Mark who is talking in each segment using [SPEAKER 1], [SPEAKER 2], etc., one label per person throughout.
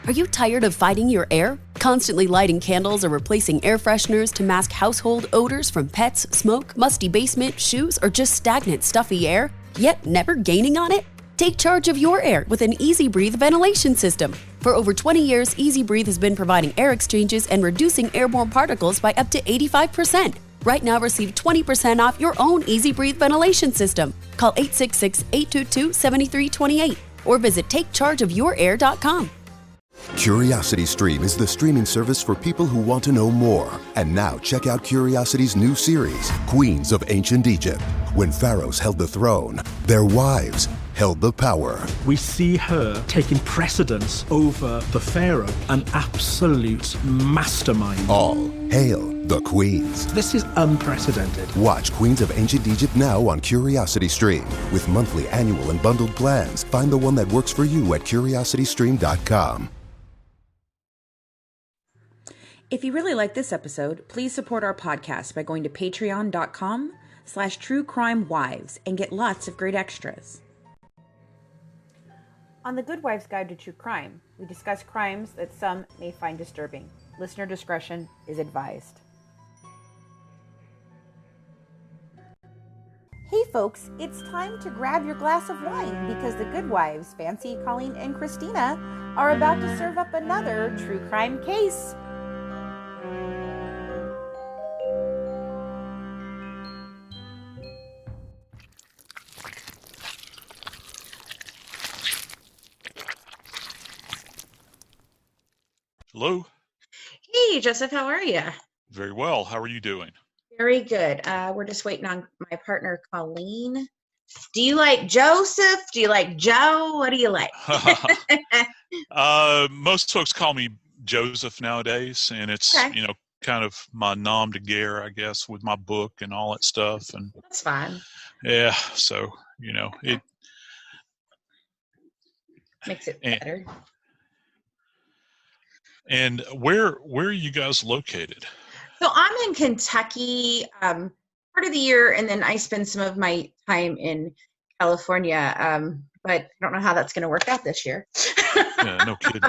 [SPEAKER 1] Are you tired of fighting your air? Constantly lighting candles or replacing air fresheners to mask household odors from pets, smoke, musty basement, shoes, or just stagnant, stuffy air, yet never gaining on it? Take charge of your air with an Easy Breathe ventilation system. For over 20 years, Easy Breathe has been providing air exchanges and reducing airborne particles by up to 85%. Right now, receive 20% off your own Easy Breathe ventilation system. Call 866-822-7328 or visit takechargeofyourair.com.
[SPEAKER 2] CuriosityStream is the streaming service for people who want to know more. And now check out Curiosity's new series, Queens of Ancient Egypt. When pharaohs held the throne, their wives held the power.
[SPEAKER 3] We see her taking precedence over the pharaoh, an absolute mastermind.
[SPEAKER 2] All hail the queens.
[SPEAKER 3] This is unprecedented.
[SPEAKER 2] Watch Queens of Ancient Egypt now on CuriosityStream. With monthly, annual, and bundled plans, find the one that works for you at curiositystream.com.
[SPEAKER 4] If you really like this episode, please support our podcast by going to patreon.com/truecrimewives and get lots of great extras. On the Good Wives Guide to True Crime, we discuss crimes that some may find disturbing. Listener discretion is advised. Hey folks, it's time to grab your glass of wine because the Good Wives, Fancy, Colleen, and Christina, are about to serve up another true crime case.
[SPEAKER 5] Hello.
[SPEAKER 4] Hey, Joseph, how are you?
[SPEAKER 5] Very well. How are you doing?
[SPEAKER 4] Very good. We're just waiting on my partner, Colleen. Do you like Joseph? Do you like Joe? What do you like?
[SPEAKER 5] Most folks call me Joseph nowadays, and it's,
[SPEAKER 4] Okay.
[SPEAKER 5] kind of my nom de guerre, I guess, with my book and all that stuff. And
[SPEAKER 4] That's fine.
[SPEAKER 5] yeah, so, it
[SPEAKER 4] Makes it
[SPEAKER 5] and,
[SPEAKER 4] better.
[SPEAKER 5] and where are you guys located?
[SPEAKER 4] So I'm in Kentucky part of the year, and then I spend some of my time in California, but I don't know how that's going to work out this year.
[SPEAKER 5] Yeah, no kidding.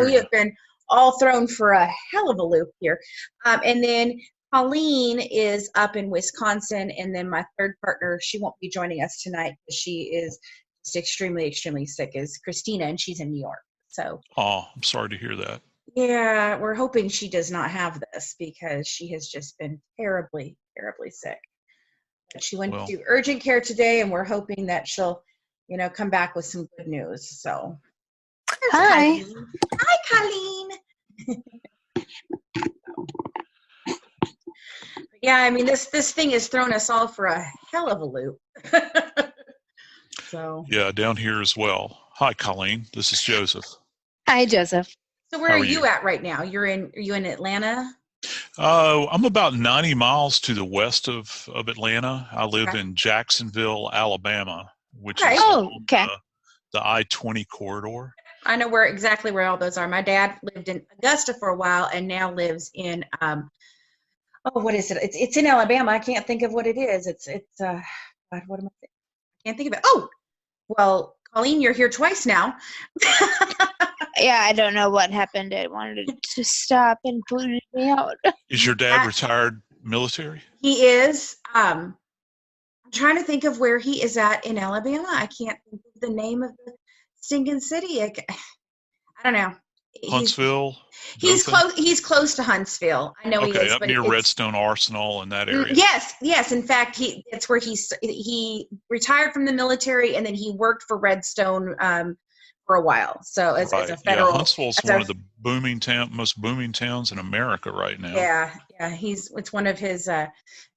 [SPEAKER 4] We have been all thrown for a hell of a loop here. And then Colleen is up in Wisconsin, and then my third partner, she won't be joining us tonight because she is just extremely, extremely sick, is Christina, and she's in New York. So,
[SPEAKER 5] Oh, I'm sorry to hear that.
[SPEAKER 4] yeah, we're hoping she does not have this because she has just been terribly, terribly sick. But she went
[SPEAKER 5] Well,
[SPEAKER 4] to urgent care today, and we're hoping that she'll, come back with some good news. So, there's
[SPEAKER 6] Hi.
[SPEAKER 4] Colleen. Hi, Colleen. Yeah, I mean, this thing has thrown us all for a hell of a loop. So,
[SPEAKER 5] yeah, down here as well. Hi, Colleen. This is Joseph.
[SPEAKER 6] Hi, Joseph.
[SPEAKER 4] so where
[SPEAKER 5] How
[SPEAKER 4] are
[SPEAKER 5] are
[SPEAKER 4] you
[SPEAKER 5] you?
[SPEAKER 4] at right now? Are you in Atlanta?
[SPEAKER 5] I'm about 90 miles to the west of Atlanta. I live
[SPEAKER 4] Okay.
[SPEAKER 5] in Jacksonville, Alabama, which
[SPEAKER 4] Okay.
[SPEAKER 5] is
[SPEAKER 6] Oh,
[SPEAKER 5] on
[SPEAKER 6] okay.
[SPEAKER 5] the I-20 corridor.
[SPEAKER 4] I know exactly where all those are. My dad lived in Augusta for a while and now lives in what is it? It's in Alabama. I can't think of what it is. It's God, what am I thinking? I can't think of it. Oh, well, Colleen, you're here twice now.
[SPEAKER 6] Yeah, I don't know what happened. It wanted to stop and booted me out.
[SPEAKER 5] Is your dad retired military?
[SPEAKER 4] He is. I'm trying to think of where he is at in Alabama. I can't think of the name of the stinking city. I don't know.
[SPEAKER 5] Huntsville?
[SPEAKER 4] He's
[SPEAKER 5] Dothan?
[SPEAKER 4] close. He's close to Huntsville. I know he
[SPEAKER 5] Okay,
[SPEAKER 4] is.
[SPEAKER 5] up
[SPEAKER 4] but
[SPEAKER 5] near
[SPEAKER 4] it's-
[SPEAKER 5] Redstone Arsenal and that area.
[SPEAKER 4] Yes. In fact, it's where he retired from the military and then he worked for Redstone for a while. So as
[SPEAKER 5] Right.
[SPEAKER 4] a federal,
[SPEAKER 5] Yeah, Huntsville's
[SPEAKER 4] as
[SPEAKER 5] one
[SPEAKER 4] a-
[SPEAKER 5] of the most booming towns in America right now.
[SPEAKER 4] yeah. It's one of his.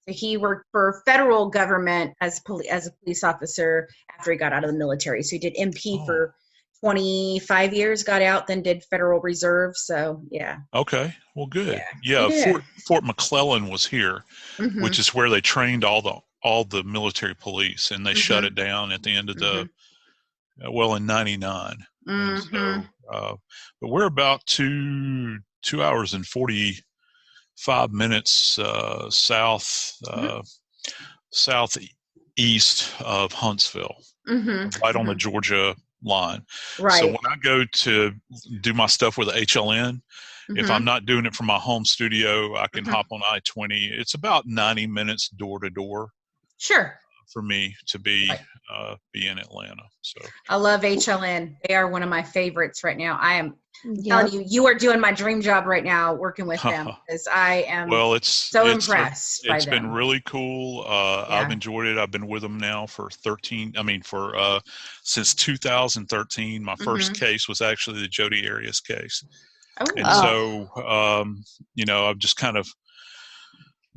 [SPEAKER 4] He worked for federal government as a police officer after he got out of the military. So he did MP for 25 years, got out, then did Federal Reserve. So yeah.
[SPEAKER 5] Okay, well, good.
[SPEAKER 4] Yeah.
[SPEAKER 5] Yeah, Fort McClellan was here,
[SPEAKER 4] Mhm.
[SPEAKER 5] which is where they trained all the military police, and they shut it down at the end of the in '99. And
[SPEAKER 4] Mhm.
[SPEAKER 5] so, but we're about 2 hours and 45 minutes southeast of Huntsville,
[SPEAKER 4] Mhm.
[SPEAKER 5] right on the Georgia line.
[SPEAKER 4] Right.
[SPEAKER 5] So when I go to do my stuff with the HLN, if I'm not doing it from my home studio, I can hop on I-20. It's about 90 minutes door to door.
[SPEAKER 4] Sure.
[SPEAKER 5] For me to be in Atlanta. So
[SPEAKER 4] I love HLN. They are one of my favorites right now. I am telling you, you are doing my dream job right now, working with them, because I am impressed by them.
[SPEAKER 5] It's been really cool. I've enjoyed it. I've been with them now for since 2013. My first case was actually the Jodi Arias case. Oh. And so, I've just kind of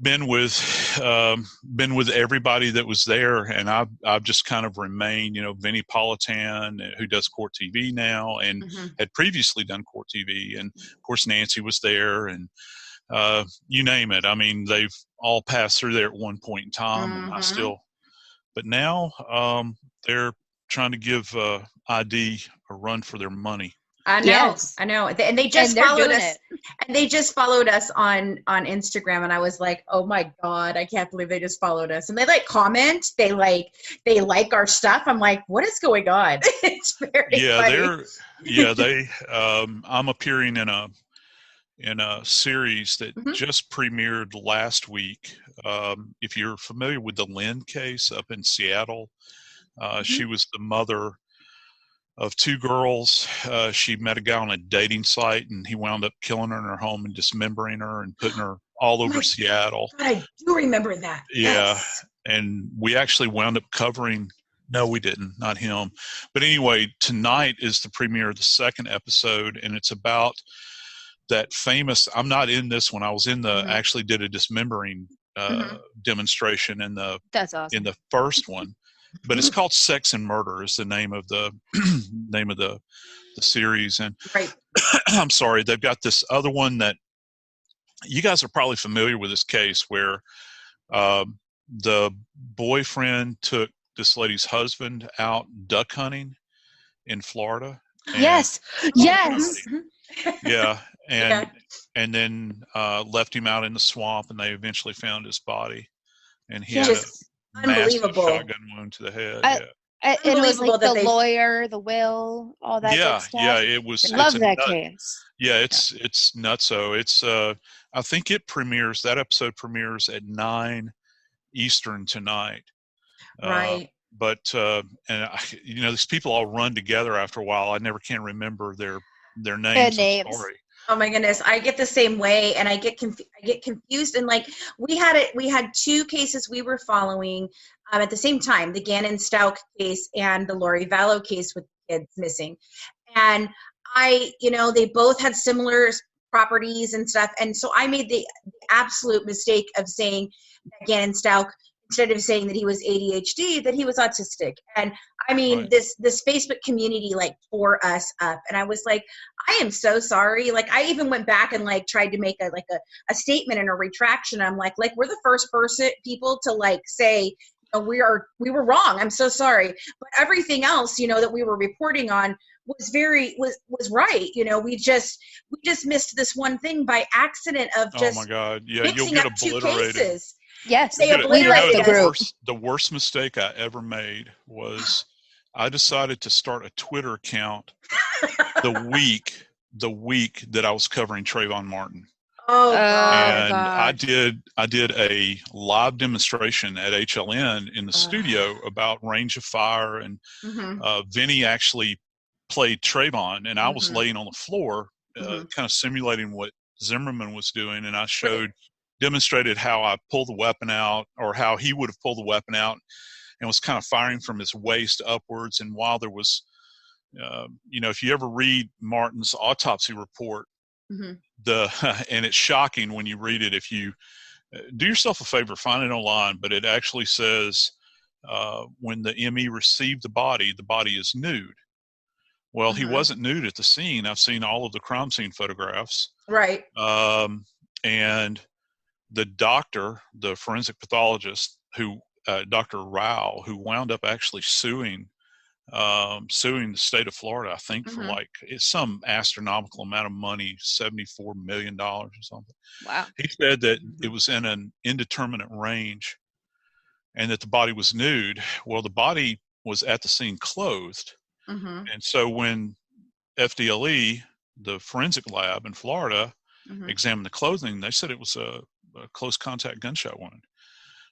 [SPEAKER 5] been with everybody that was there, and I've just kind of remained, Vinnie Politan, who does Court TV now and had previously done Court TV, and of course Nancy was there, and you name it. I mean, they've all passed through there at one point in time, and but now they're trying to give ID a run for their money.
[SPEAKER 4] I know, yes. I know, and they just followed us. And they just followed us on Instagram, and I was like, "Oh my God, I can't believe they just followed us!" And they comment, they like our stuff. I'm like, "What is going on?" It's very funny.
[SPEAKER 5] I'm appearing in a series that just premiered last week. If you're familiar with the Lynn case up in Seattle, she was the mother of two girls. She met a guy on a dating site, and he wound up killing her in her home and dismembering her and putting her all over Seattle.
[SPEAKER 4] I do remember that.
[SPEAKER 5] Yeah. Yes. And we actually wound up covering, no, we didn't, not him. But anyway, tonight is the premiere of the second episode, and it's about that famous, I'm not in this one. I was in the, actually did a dismembering demonstration
[SPEAKER 6] That's awesome.
[SPEAKER 5] In the first one. But it's called Sex and Murder is the name of the series. And I'm sorry, they've got this other one that you guys are probably familiar with, this case where the boyfriend took this lady's husband out duck hunting in Florida.
[SPEAKER 6] Yes.
[SPEAKER 5] Yeah. And then left him out in the swamp, and they eventually found his body. And he had a massive shotgun wound to the head.
[SPEAKER 6] It was like the lawyer, the will, all that good stuff.
[SPEAKER 5] Yeah, it was.
[SPEAKER 6] I love that case.
[SPEAKER 5] Yeah, it's nutso. It's I think that episode premieres at 9 Eastern tonight.
[SPEAKER 4] Right.
[SPEAKER 5] But these people all run together after a while. I never can remember their names.
[SPEAKER 6] Names.
[SPEAKER 5] Sorry.
[SPEAKER 4] Oh my goodness, I get the same way, and I get confused. And like we had two cases we were following at the same time: the Gannon Stauch case and the Lori Vallow case with kids missing. And they both had similar properties and stuff. And so I made the absolute mistake of saying that Gannon Stauch, instead of saying that he was ADHD, that he was autistic. And I mean, this Facebook community tore us up. And I was like, I am so sorry. Like, I even went back and tried to make a statement and a retraction. I'm like, we're the first people to say, we were wrong. I'm so sorry. But everything else, that we were reporting on was right. We just missed this one thing by accident of just
[SPEAKER 5] oh my God. Yeah, you'll get obliterated.
[SPEAKER 6] Yes,
[SPEAKER 4] they obliterated
[SPEAKER 5] the worst mistake I ever made was I decided to start a Twitter account the week that I was covering Trayvon Martin.
[SPEAKER 4] Oh, God.
[SPEAKER 5] And I did a live demonstration at HLN in the studio about range of fire, and Vinny actually played Trayvon, and I was laying on the floor, kind of simulating what Zimmerman was doing, and I demonstrated how I pulled the weapon out, or how he would have pulled the weapon out, and was kind of firing from his waist upwards. And while there was, if you ever read Martin's autopsy report, and it's shocking when you read it. If you do yourself a favor, find it online, but it actually says when the ME received the body is nude. Well, he wasn't nude at the scene. I've seen all of the crime scene photographs.
[SPEAKER 4] Right.
[SPEAKER 5] And the doctor, the forensic pathologist, Dr. Rao, who wound up actually suing the state of Florida, I think for it's some astronomical amount of money, $74 million or something.
[SPEAKER 6] Wow.
[SPEAKER 5] He said that it was in an indeterminate range and that the body was nude. Well, the body was at the scene clothed.
[SPEAKER 4] Mm-hmm.
[SPEAKER 5] And so when FDLE, the forensic lab in Florida, examined the clothing, they said it was a close contact gunshot wound.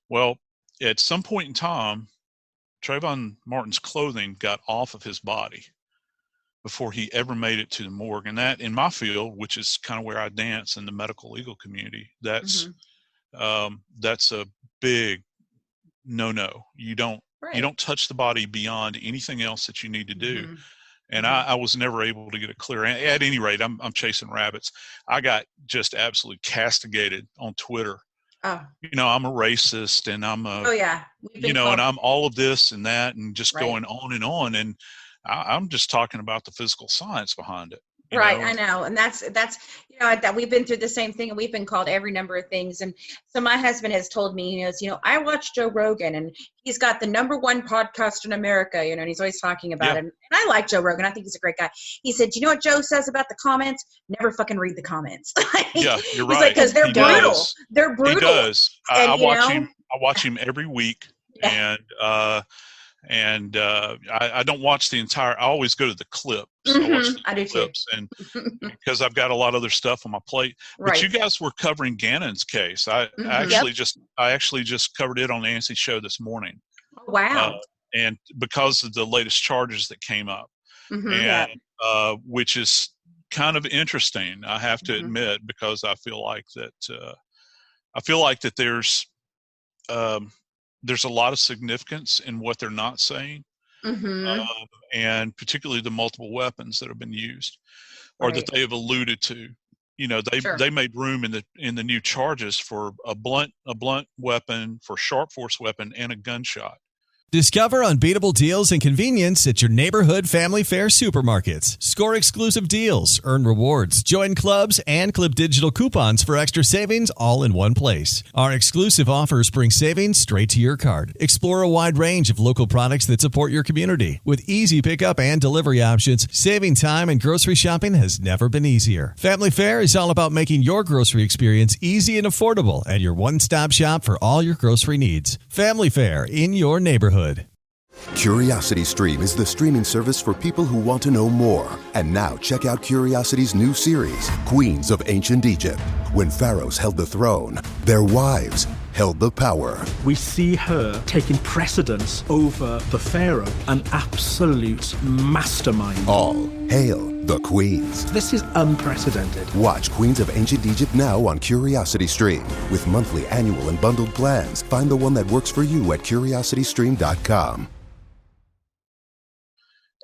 [SPEAKER 5] Well, at some point in time, Trayvon Martin's clothing got off of his body before he ever made it to the morgue. And that, in my field, which is kind of where I dance in the medical legal community, that's a big no. You don't touch the body beyond anything else that you need to do. And I was never able to get a clear. At any rate, I'm chasing rabbits. I got just absolutely castigated on Twitter.
[SPEAKER 4] Oh.
[SPEAKER 5] I'm a racist, and I'm a and I'm all of this and that, and just going on and on. And I'm just talking about the physical science behind it.
[SPEAKER 4] Right, I know, and that's that we've been through the same thing, and we've been called every number of things. And so my husband has told me, I watch Joe Rogan, and he's got the #1 podcast in America, and he's always talking about it. And I like Joe Rogan; I think he's a great guy. He said, "You know what Joe says about the comments? Never fucking read the comments."
[SPEAKER 5] Yeah, you're right.
[SPEAKER 4] He's like, because they're brutal.
[SPEAKER 5] Does.
[SPEAKER 4] They're brutal.
[SPEAKER 5] He does.
[SPEAKER 4] And,
[SPEAKER 5] I watch him. I watch him every week, and I don't watch the entire. I always go to the clip. So I watch the clips, and because I've got a lot of other stuff on my plate. But you guys were covering Gannon's case. I actually just covered it on Nancy's show this morning.
[SPEAKER 4] Wow!
[SPEAKER 5] And because of the latest charges that came up, and which is kind of interesting, I have to admit, because I feel like that. There's a lot of significance in what they're not saying, and particularly the multiple weapons that have been used, or that they have alluded to. They made room in the new charges for a blunt weapon, for sharp force weapon, and a gunshot.
[SPEAKER 7] Discover unbeatable deals and convenience at your neighborhood Family Fare supermarkets. Score exclusive deals, earn rewards, join clubs, and clip digital coupons for extra savings all in one place. Our exclusive offers bring savings straight to your card. Explore a wide range of local products that support your community. With easy pickup and delivery options, saving time and grocery shopping has never been easier. Family Fare is all about making your grocery experience easy and affordable and your one-stop shop for all your grocery needs. Family Fare in your neighborhood.
[SPEAKER 2] CuriosityStream is the streaming service for people who want to know more. And now check out Curiosity's new series, Queens of Ancient Egypt. When pharaohs held the throne, their wives held the power.
[SPEAKER 3] We see her taking precedence over the pharaoh, an absolute mastermind.
[SPEAKER 2] All hail the queens.
[SPEAKER 3] This is unprecedented.
[SPEAKER 2] Watch Queens of Ancient Egypt now on CuriosityStream. With monthly, annual, and bundled plans. Find the one that works for you at CuriosityStream.com.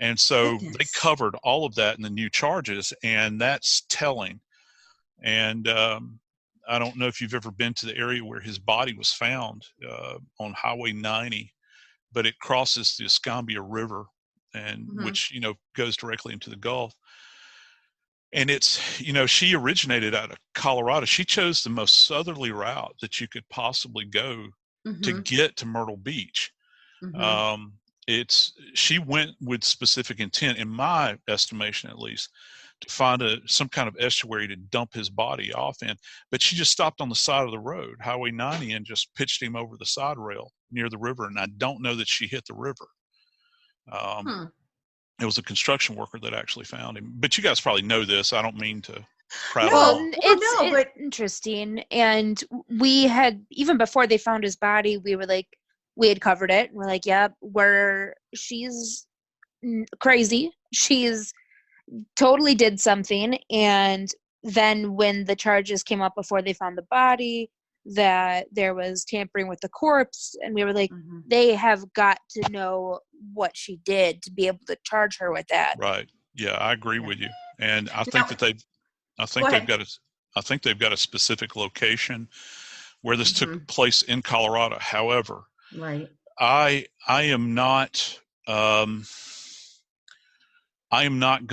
[SPEAKER 5] And so they covered all of that in the new charges, and that's telling. And I don't know if you've ever been to the area where his body was found on Highway 90, but it crosses the Escambia River, and which goes directly into the Gulf. And it's she originated out of Colorado. She chose the most southerly route that you could possibly go to get to Myrtle Beach. She went with specific intent, in my estimation at least, to find some kind of estuary to dump his body off in. But she just stopped on the side of the road, Highway 90, and just pitched him over the side rail near the river. And I don't know that she hit the river. It was a construction worker that actually found him. But you guys probably know this. I don't mean to prattle.
[SPEAKER 6] Well, it's interesting. And we had, even before they found his body, we had covered it. We're like, she's crazy. She's totally did something. And then when the charges came up before they found the body, that there was tampering with the corpse, and we were like, they have got to know what she did to be able to charge her with that.
[SPEAKER 5] Right. Yeah, I agree with you. And I think they've got a specific location where this took place in Colorado. However, I am not going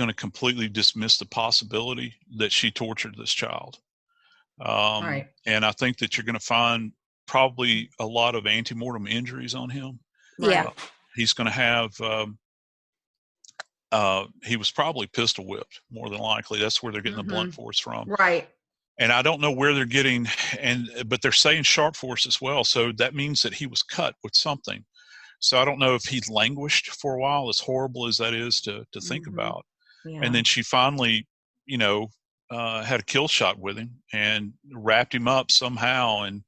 [SPEAKER 5] to completely dismiss the possibility that she tortured this child. And I think that you're going to find probably a lot of antemortem injuries on him. He's going to have, he was probably pistol whipped, more than likely. That's where they're getting the blunt force from.
[SPEAKER 4] Right.
[SPEAKER 5] And I don't know where they're getting, but they're saying sharp force as well. So that means that he was cut with something. So I don't know if he'd languished for a while, as horrible as that is to think about.
[SPEAKER 4] Yeah.
[SPEAKER 5] And then she finally, had a kill shot with him and wrapped him up somehow, and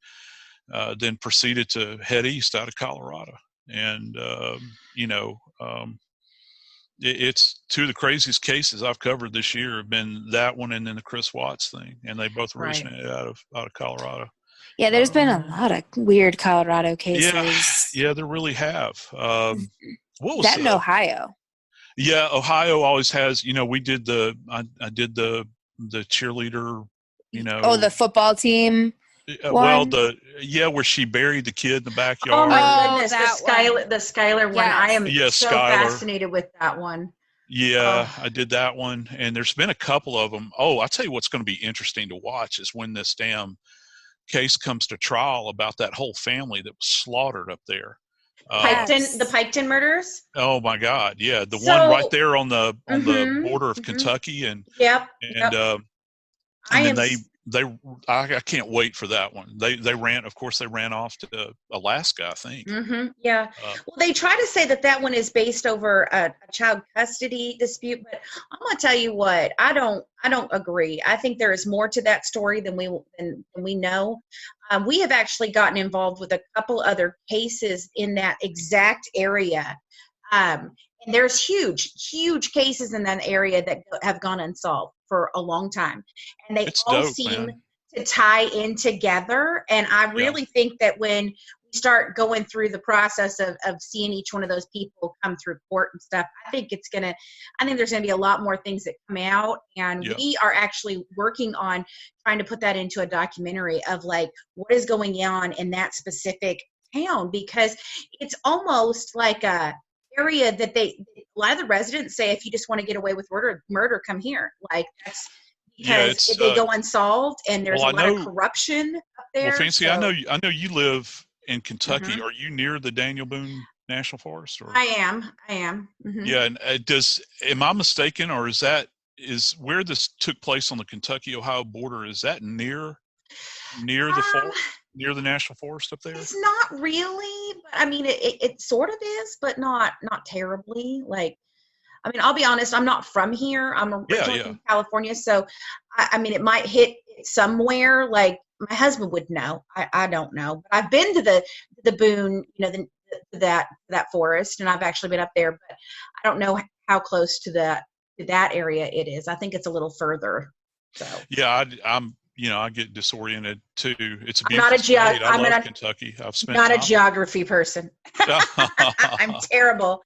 [SPEAKER 5] then proceeded to head east out of Colorado. And, it's two of the craziest cases I've covered this year have been that one and then the Chris Watts thing. And they both originated out of Colorado.
[SPEAKER 6] Yeah, there's been a lot of weird Colorado cases.
[SPEAKER 5] Yeah, there really have. What was
[SPEAKER 6] that in Ohio?
[SPEAKER 5] Yeah, Ohio always has. We did I did the cheerleader.
[SPEAKER 6] The football team.
[SPEAKER 5] Well, where she buried the kid in the backyard.
[SPEAKER 4] Oh my goodness, the Skylar one.
[SPEAKER 6] Yes.
[SPEAKER 4] I am so
[SPEAKER 5] Skylar.
[SPEAKER 4] fascinated with that one.
[SPEAKER 5] Yeah, I did that one, and there's been a couple of them. Oh, I'll tell you what's going to be interesting to watch is when this damn case comes to trial about that whole family that was slaughtered up there.
[SPEAKER 4] The Piketon murders.
[SPEAKER 5] Oh my God! Yeah, the one right there on the border of Kentucky, and I can't wait for that one. They ran off to Alaska, I think.
[SPEAKER 4] Yeah. Well, they try to say that one is based over a child custody dispute, but I'm gonna tell you what, I don't agree. I think there is more to that story than we know. We have actually gotten involved with a couple other cases in that exact area. And there's huge cases in that area that have gone unsolved for a long time. And they all seem to tie in together. And I really think that when we start going through the process of seeing each one of those people come through court and stuff, I think there's going to be a lot more things that come out. And we are actually working on trying to put that into a documentary of like what is going on in that specific town, because it's almost like a area that a lot of the residents say, if you just want to get away with murder, come here. Like that's because if they go unsolved, and there's a lot of corruption up there.
[SPEAKER 5] Well, Fancy, I know you live in Kentucky. Are you near the Daniel Boone National Forest? Or?
[SPEAKER 4] I am. Mm-hmm.
[SPEAKER 5] Yeah, and am I mistaken, or is where this took place on the Kentucky-Ohio border? Is that near the forest? Near the National Forest up there?
[SPEAKER 4] It's not really, but I mean, it sort of is, but not terribly. Like, I mean, I'll be honest, I'm not from here. I'm originally from California, so I mean, it might hit somewhere. Like my husband would know. I don't know, but I've been to the Boone, that forest, and I've actually been up there, but I don't know how close to that area it is. I think it's a little further. So
[SPEAKER 5] yeah, I get disoriented too. It's a beautiful state. I love Kentucky. I've spent
[SPEAKER 4] a geography person. I'm terrible.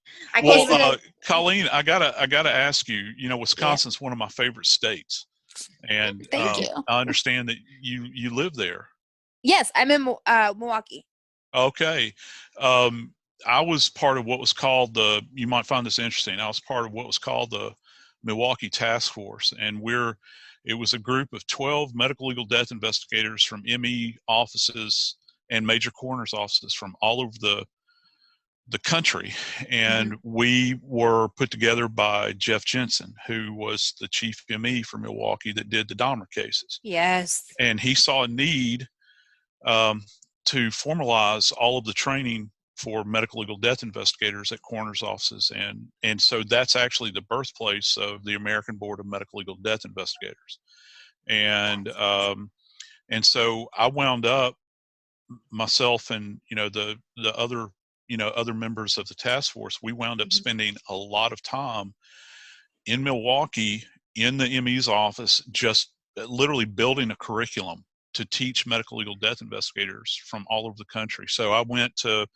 [SPEAKER 5] Colleen, I gotta ask you. Wisconsin's one of my favorite states, and
[SPEAKER 6] Thank you.
[SPEAKER 5] I understand that you live there.
[SPEAKER 6] Yes, I'm in Milwaukee.
[SPEAKER 5] Okay. I was part of what was called you might find this interesting. I was part of what was called the Milwaukee Task Force, and it was a group of 12 medical legal death investigators from ME offices and major coroner's offices from all over the country. And we were put together by Jeff Jensen, who was the chief ME for Milwaukee that did the Dahmer cases.
[SPEAKER 6] Yes.
[SPEAKER 5] And he saw a need to formalize all of the training for medical legal death investigators at coroner's offices. And so that's actually the birthplace of the American Board of Medical Legal Death Investigators. And so I wound up, myself and, the other members of the task force, we wound up spending a lot of time in Milwaukee in the ME's office, just literally building a curriculum to teach medical legal death investigators from all over the country. So I went to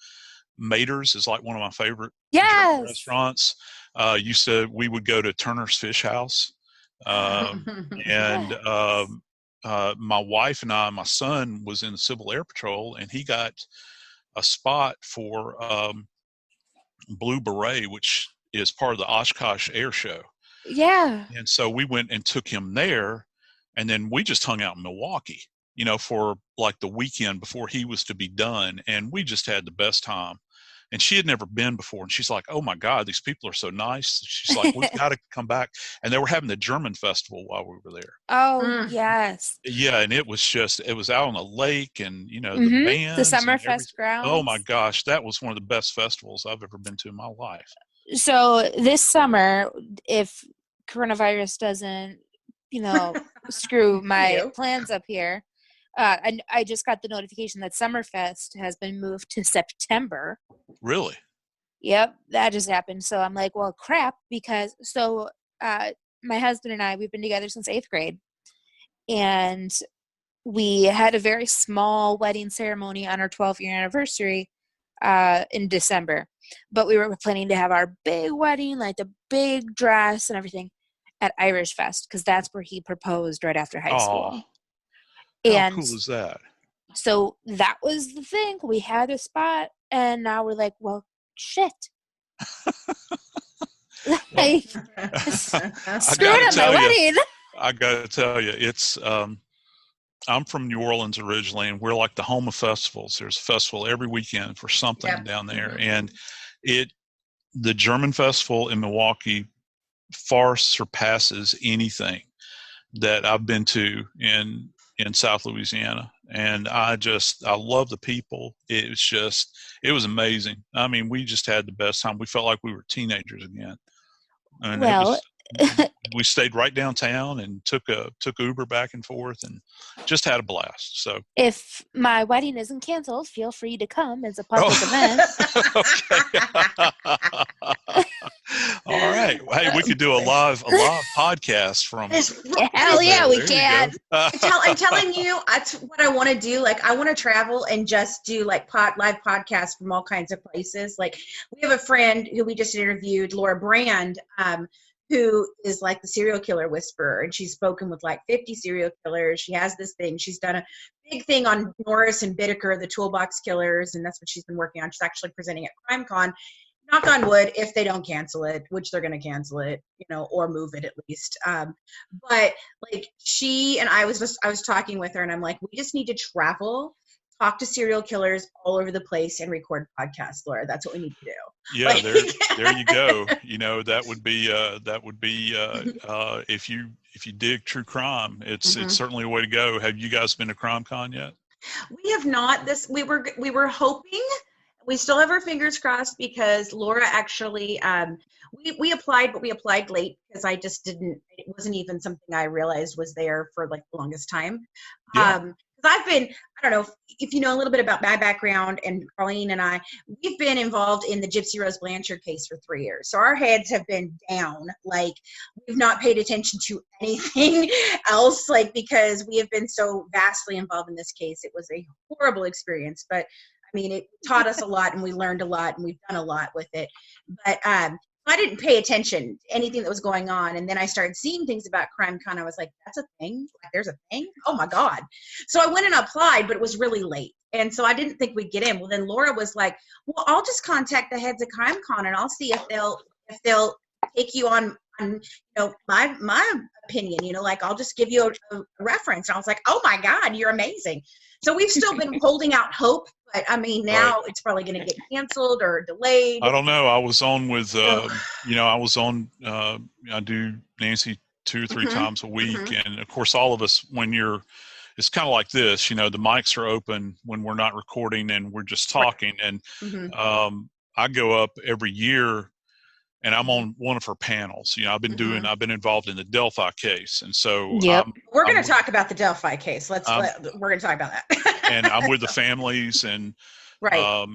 [SPEAKER 5] Mater's, is like one of my favorite restaurants. We would go to Turner's Fish House. And my wife and my son was in the Civil Air Patrol, and he got a spot for Blue Beret, which is part of the Oshkosh Air Show.
[SPEAKER 6] Yeah.
[SPEAKER 5] And so we went and took him there, and then we just hung out in Milwaukee, for like the weekend before he was to be done. And we just had the best time. And she had never been before. And she's like, oh my God, these people are so nice. She's like, we've got to come back. And they were having the German festival while we were there.
[SPEAKER 6] Oh, yes.
[SPEAKER 5] Yeah. And it was out on a lake, and, the bands.
[SPEAKER 6] The Summerfest grounds.
[SPEAKER 5] Oh my gosh. That was one of the best festivals I've ever been to in my life.
[SPEAKER 6] So this summer, if coronavirus doesn't, screw my plans up here, I just got the notification that Summerfest has been moved to September.
[SPEAKER 5] Really?
[SPEAKER 6] Yep, that just happened. So I'm like, well, crap, because my husband and I, we've been together since 8th grade, and we had a very small wedding ceremony on our 12-year anniversary in December, but we were planning to have our big wedding, like the big dress and everything, at Irish Fest, because that's where he proposed right after high school.
[SPEAKER 5] And how cool is that?
[SPEAKER 6] So that was the thing. We had a spot, and now we're like, well, shit. Like, screwed up my wedding.
[SPEAKER 5] I got to tell you, it's I'm from New Orleans originally, and we're like the home of festivals. There's a festival every weekend for something down there. And the German festival in Milwaukee far surpasses anything that I've been to in South Louisiana. And I love the people. It was amazing. I mean, we just had the best time. We felt like we were teenagers again. And we stayed right downtown and took Uber back and forth and just had a blast. So
[SPEAKER 6] if my wedding isn't canceled, feel free to come. It's a public event.
[SPEAKER 5] Okay. All right. Hey, we could do a live podcast from.
[SPEAKER 6] Hell yeah, we can.
[SPEAKER 4] I'm telling you, that's what I want to do. Like, I want to travel and just do like live podcasts from all kinds of places. Like, we have a friend who we just interviewed, Laura Brand, who is like the serial killer whisperer, and she's spoken with like 50 serial killers. She has this thing. She's done a big thing on Norris and Bittaker, the Toolbox Killers, and that's what she's been working on. She's actually presenting at CrimeCon. Knock on wood, if they don't cancel it, which they're going to cancel it, or move it at least. But like, she and I was talking with her, and I'm like, we just need to travel, talk to serial killers all over the place, and record podcasts, Laura. That's what we need to do.
[SPEAKER 5] Yeah, there you go. That would be if you dig true crime, it's certainly a way to go. Have you guys been to CrimeCon yet?
[SPEAKER 4] We have not. We were hoping. We still have our fingers crossed, because Laura actually, we applied, but we applied late because it wasn't even something I realized was there for like the longest time.
[SPEAKER 5] Yeah.
[SPEAKER 4] I've been, I don't know if you know a little bit about my background, and Colleen and I, we've been involved in the Gypsy Rose Blanchard case for 3 years. So our heads have been down. Like, we've not paid attention to anything else, like, because we have been so vastly involved in this case. It was a horrible experience, but I mean, it taught us a lot, and we learned a lot, and we've done a lot with it. But I didn't pay attention to anything that was going on. And then I started seeing things about CrimeCon. I was like, that's a thing? Like, there's a thing? Oh my God. So I went and applied, but it was really late. And so I didn't think we'd get in. Well, then Laura was like, well, I'll just contact the heads of CrimeCon, and I'll see if they'll take you on my opinion, like, I'll just give you a reference. And I was like, oh my God, you're amazing. So we've still been holding out hope, but I mean, now It's probably going to get canceled or delayed.
[SPEAKER 5] I don't know. I was on with, I do Nancy 2 or 3 times a week. And of course, all of us, it's kind of like this, the mics are open when we're not recording and we're just talking. And I go up every year, and I'm on one of her panels. I've been involved in the Delphi case. And so
[SPEAKER 4] we're going to talk about the Delphi case. We're going to talk about that.
[SPEAKER 5] And I'm with the families, and, I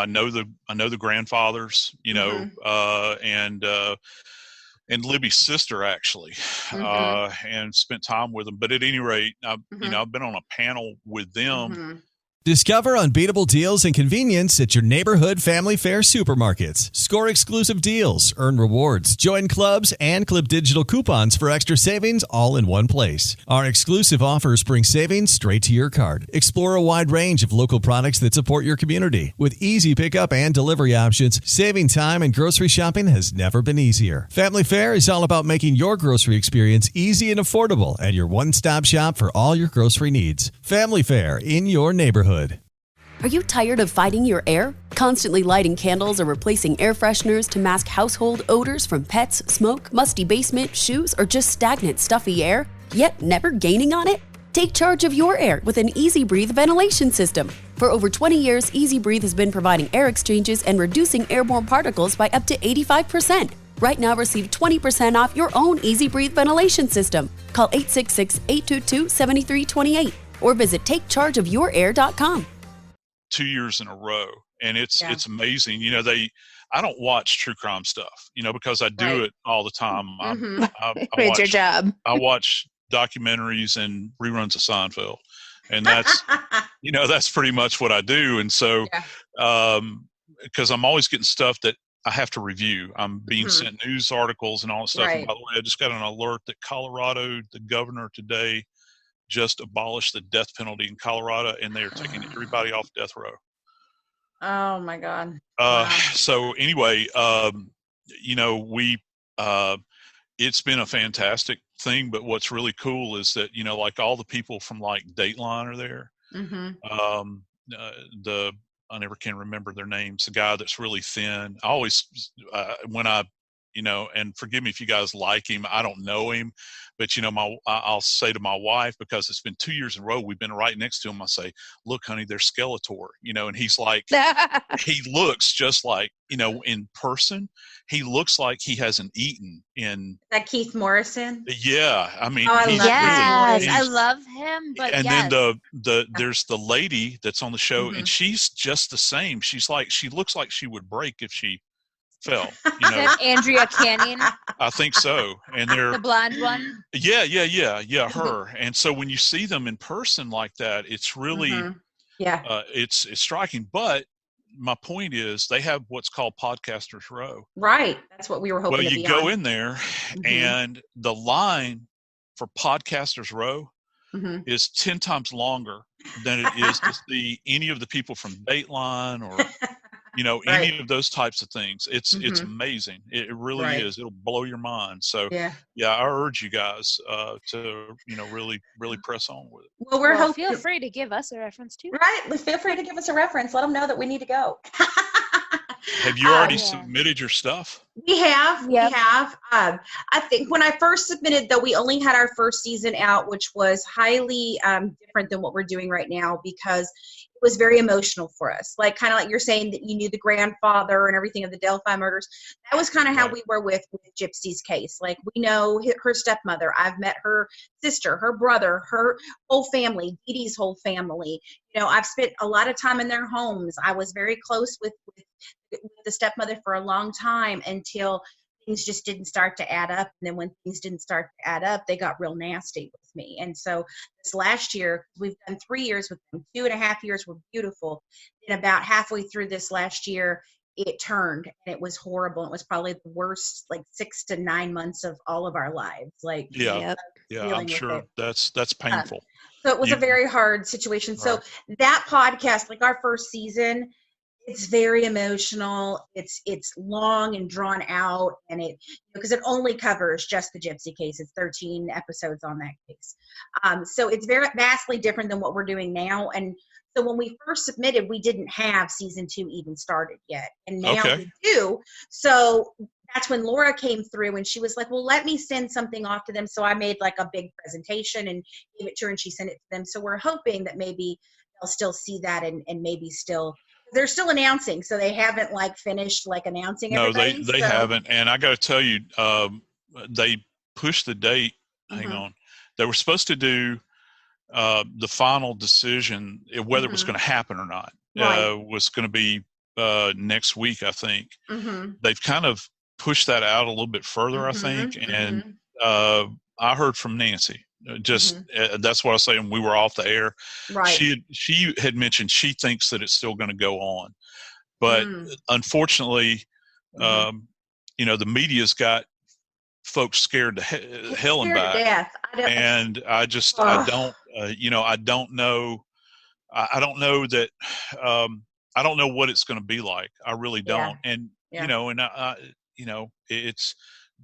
[SPEAKER 5] know the grandfathers, and Libby's sister actually, and spent time with them. But at any rate, I've been on a panel with them.
[SPEAKER 7] Discover unbeatable deals and convenience at your neighborhood family fare supermarkets. Score exclusive deals, earn rewards, join clubs, and clip digital coupons for extra savings all in one place. Our exclusive offers bring savings straight to your card. Explore a wide range of local products that support your community. With easy pickup and delivery options, saving time and grocery shopping has never been easier. Family Fare is all about making your grocery experience easy and affordable at your one-stop shop for all your grocery needs. Family Fare in your neighborhood.
[SPEAKER 1] Are you tired of fighting your air? Constantly lighting candles or replacing air fresheners to mask household odors from pets, smoke, musty basement, shoes, or just stagnant, stuffy air, yet never gaining on it? Take charge of your air with an Easy Breathe ventilation system. For over 20 years, Easy Breathe has been providing air exchanges and reducing airborne particles by up to 85%. Right now, receive 20% off your own Easy Breathe ventilation system. Call 866-822-7328 or visit takechargeofyourair.com.
[SPEAKER 5] 2 years in a row, and it's amazing. I don't watch true crime stuff, because I do it all the time.
[SPEAKER 6] It's your job.
[SPEAKER 5] I watch documentaries and reruns of Seinfeld, and that's that's pretty much what I do. And so because I'm always getting stuff that I have to review. I'm being sent news articles and all that stuff. And by the way, I just got an alert that Colorado, the governor today just abolished the death penalty in Colorado, and they are taking everybody off death row.
[SPEAKER 4] Oh my God.
[SPEAKER 5] So anyway, it's been a fantastic thing, but what's really cool is that, like all the people from like Dateline are there. I never can remember their names. The guy that's really thin. I always, and forgive me if you guys like him, I don't know him, but I'll say to my wife, because it's been 2 years in a row, we've been right next to him. I say, "Look, honey, there's Skeletor," and he's like, he looks just like, in person, he looks like he hasn't eaten in.
[SPEAKER 4] Is that Keith Morrison?
[SPEAKER 5] Yeah, I mean,
[SPEAKER 6] I love him. But
[SPEAKER 5] and then there's the lady that's on the show, and she's just the same. She looks like she would break if she fell.
[SPEAKER 6] Andrea Canyon.
[SPEAKER 5] I think so. And they're
[SPEAKER 6] the blonde one.
[SPEAKER 5] Yeah, her. And so when you see them in person like that, it's really it's striking. But my point is, they have what's called Podcasters Row.
[SPEAKER 4] Right. That's what we were hoping.
[SPEAKER 5] Well,
[SPEAKER 4] to
[SPEAKER 5] you
[SPEAKER 4] be
[SPEAKER 5] go
[SPEAKER 4] on.
[SPEAKER 5] in there, and the line for Podcasters Row is 10 times longer than it is to see any of the people from Dateline or any of those types of things. It's amazing. It really is. It'll blow your mind. So I urge you guys to really press on with it.
[SPEAKER 4] Well,
[SPEAKER 6] feel free to give us a reference too.
[SPEAKER 4] Right. Feel free to give us a reference. Let them know that we need to go.
[SPEAKER 5] Have you already submitted your stuff?
[SPEAKER 4] We have.
[SPEAKER 6] Yep.
[SPEAKER 4] We have. I think when I first submitted, though, we only had our first season out, which was highly different than what we're doing right now, because it was very emotional for us. Like, kind of like you're saying that you knew the grandfather and everything of the Delphi murders. That was kind of how we were with Gypsy's case. Like, we know her stepmother. I've met her sister, her brother, her whole family, Dee Dee's whole family. I've spent a lot of time in their homes. I was very close with the stepmother for a long time until things just didn't start to add up. And then when things didn't start to add up, they got real nasty with me. And so this last year, we've done 3 years with them. 2.5 years were beautiful. And about halfway through this last year, it turned, and it was horrible. It was probably the worst, 6 to 9 months of all of our lives.
[SPEAKER 5] I'm sure that's painful.
[SPEAKER 4] So it was a very hard situation. Right. So that podcast, like our first season, it's very emotional. It's long and drawn out, and because it only covers just the Gypsy case. It's 13 episodes on that case. So it's very vastly different than what we're doing now. And so when we first submitted, we didn't have season 2 even started yet, and now we do. So that's when Laura came through, and she was like, "Well, let me send something off to them." So I made a big presentation and gave it to her, and she sent it to them. So we're hoping that maybe they'll still see that and maybe still. They're still announcing, so they haven't finished announcing everything.
[SPEAKER 5] No, they haven't. And I got to tell you, they pushed the date. Hang on. They were supposed to do the final decision, whether it was going to happen or not, was going to be next week, I think. They've kind of pushed that out a little bit further, I think. And I heard from Nancy. That's what I was saying. We were off the air. Right. She had mentioned she thinks that it's still going to go on, but unfortunately, the media's got folks scared to hell and back. And I don't know. I don't know that. I don't know what it's going to be like. I really don't. And it's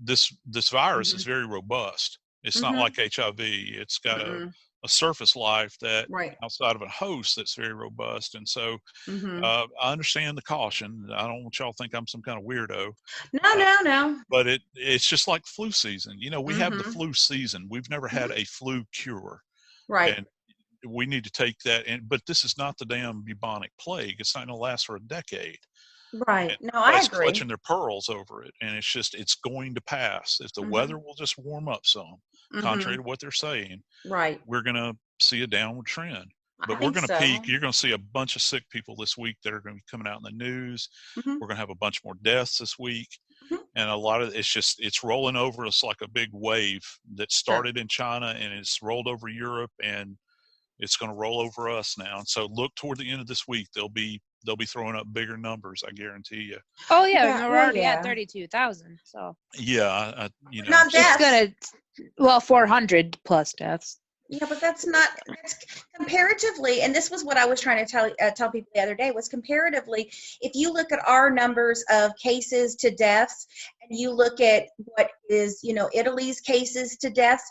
[SPEAKER 5] this virus is very robust. It's not like HIV. It's got a surface life that
[SPEAKER 4] Right.
[SPEAKER 5] outside of a host that's very robust. And so I understand the caution. I don't want y'all to think I'm some kind of weirdo.
[SPEAKER 4] No.
[SPEAKER 5] But it's just like flu season. We have the flu season. We've never had a flu cure.
[SPEAKER 4] Right.
[SPEAKER 5] And we need to take that in. But this is not the damn bubonic plague. It's not going to last for a decade.
[SPEAKER 4] Right.
[SPEAKER 5] And
[SPEAKER 4] No, I agree.
[SPEAKER 5] clutching their pearls over it. And it's going to pass. If the weather will just warm up some, contrary to what they're saying,
[SPEAKER 4] right,
[SPEAKER 5] we're going to see a downward trend. But we're going to peak. You're going to see a bunch of sick people this week that are going to be coming out in the news. We're going to have a bunch more deaths this week. And a lot of it's rolling over us like a big wave that started in China and it's rolled over Europe, and it's going to roll over us now. And so look toward the end of this week, they'll be throwing up bigger numbers, I guarantee you.
[SPEAKER 6] Oh yeah, we're already at 32,000. So
[SPEAKER 5] yeah,
[SPEAKER 4] not deaths.
[SPEAKER 6] 400 plus deaths.
[SPEAKER 4] Yeah, but that's comparatively, and this was what I was trying to tell people the other day, was comparatively, if you look at our numbers of cases to deaths, and you look at what is, Italy's cases to deaths,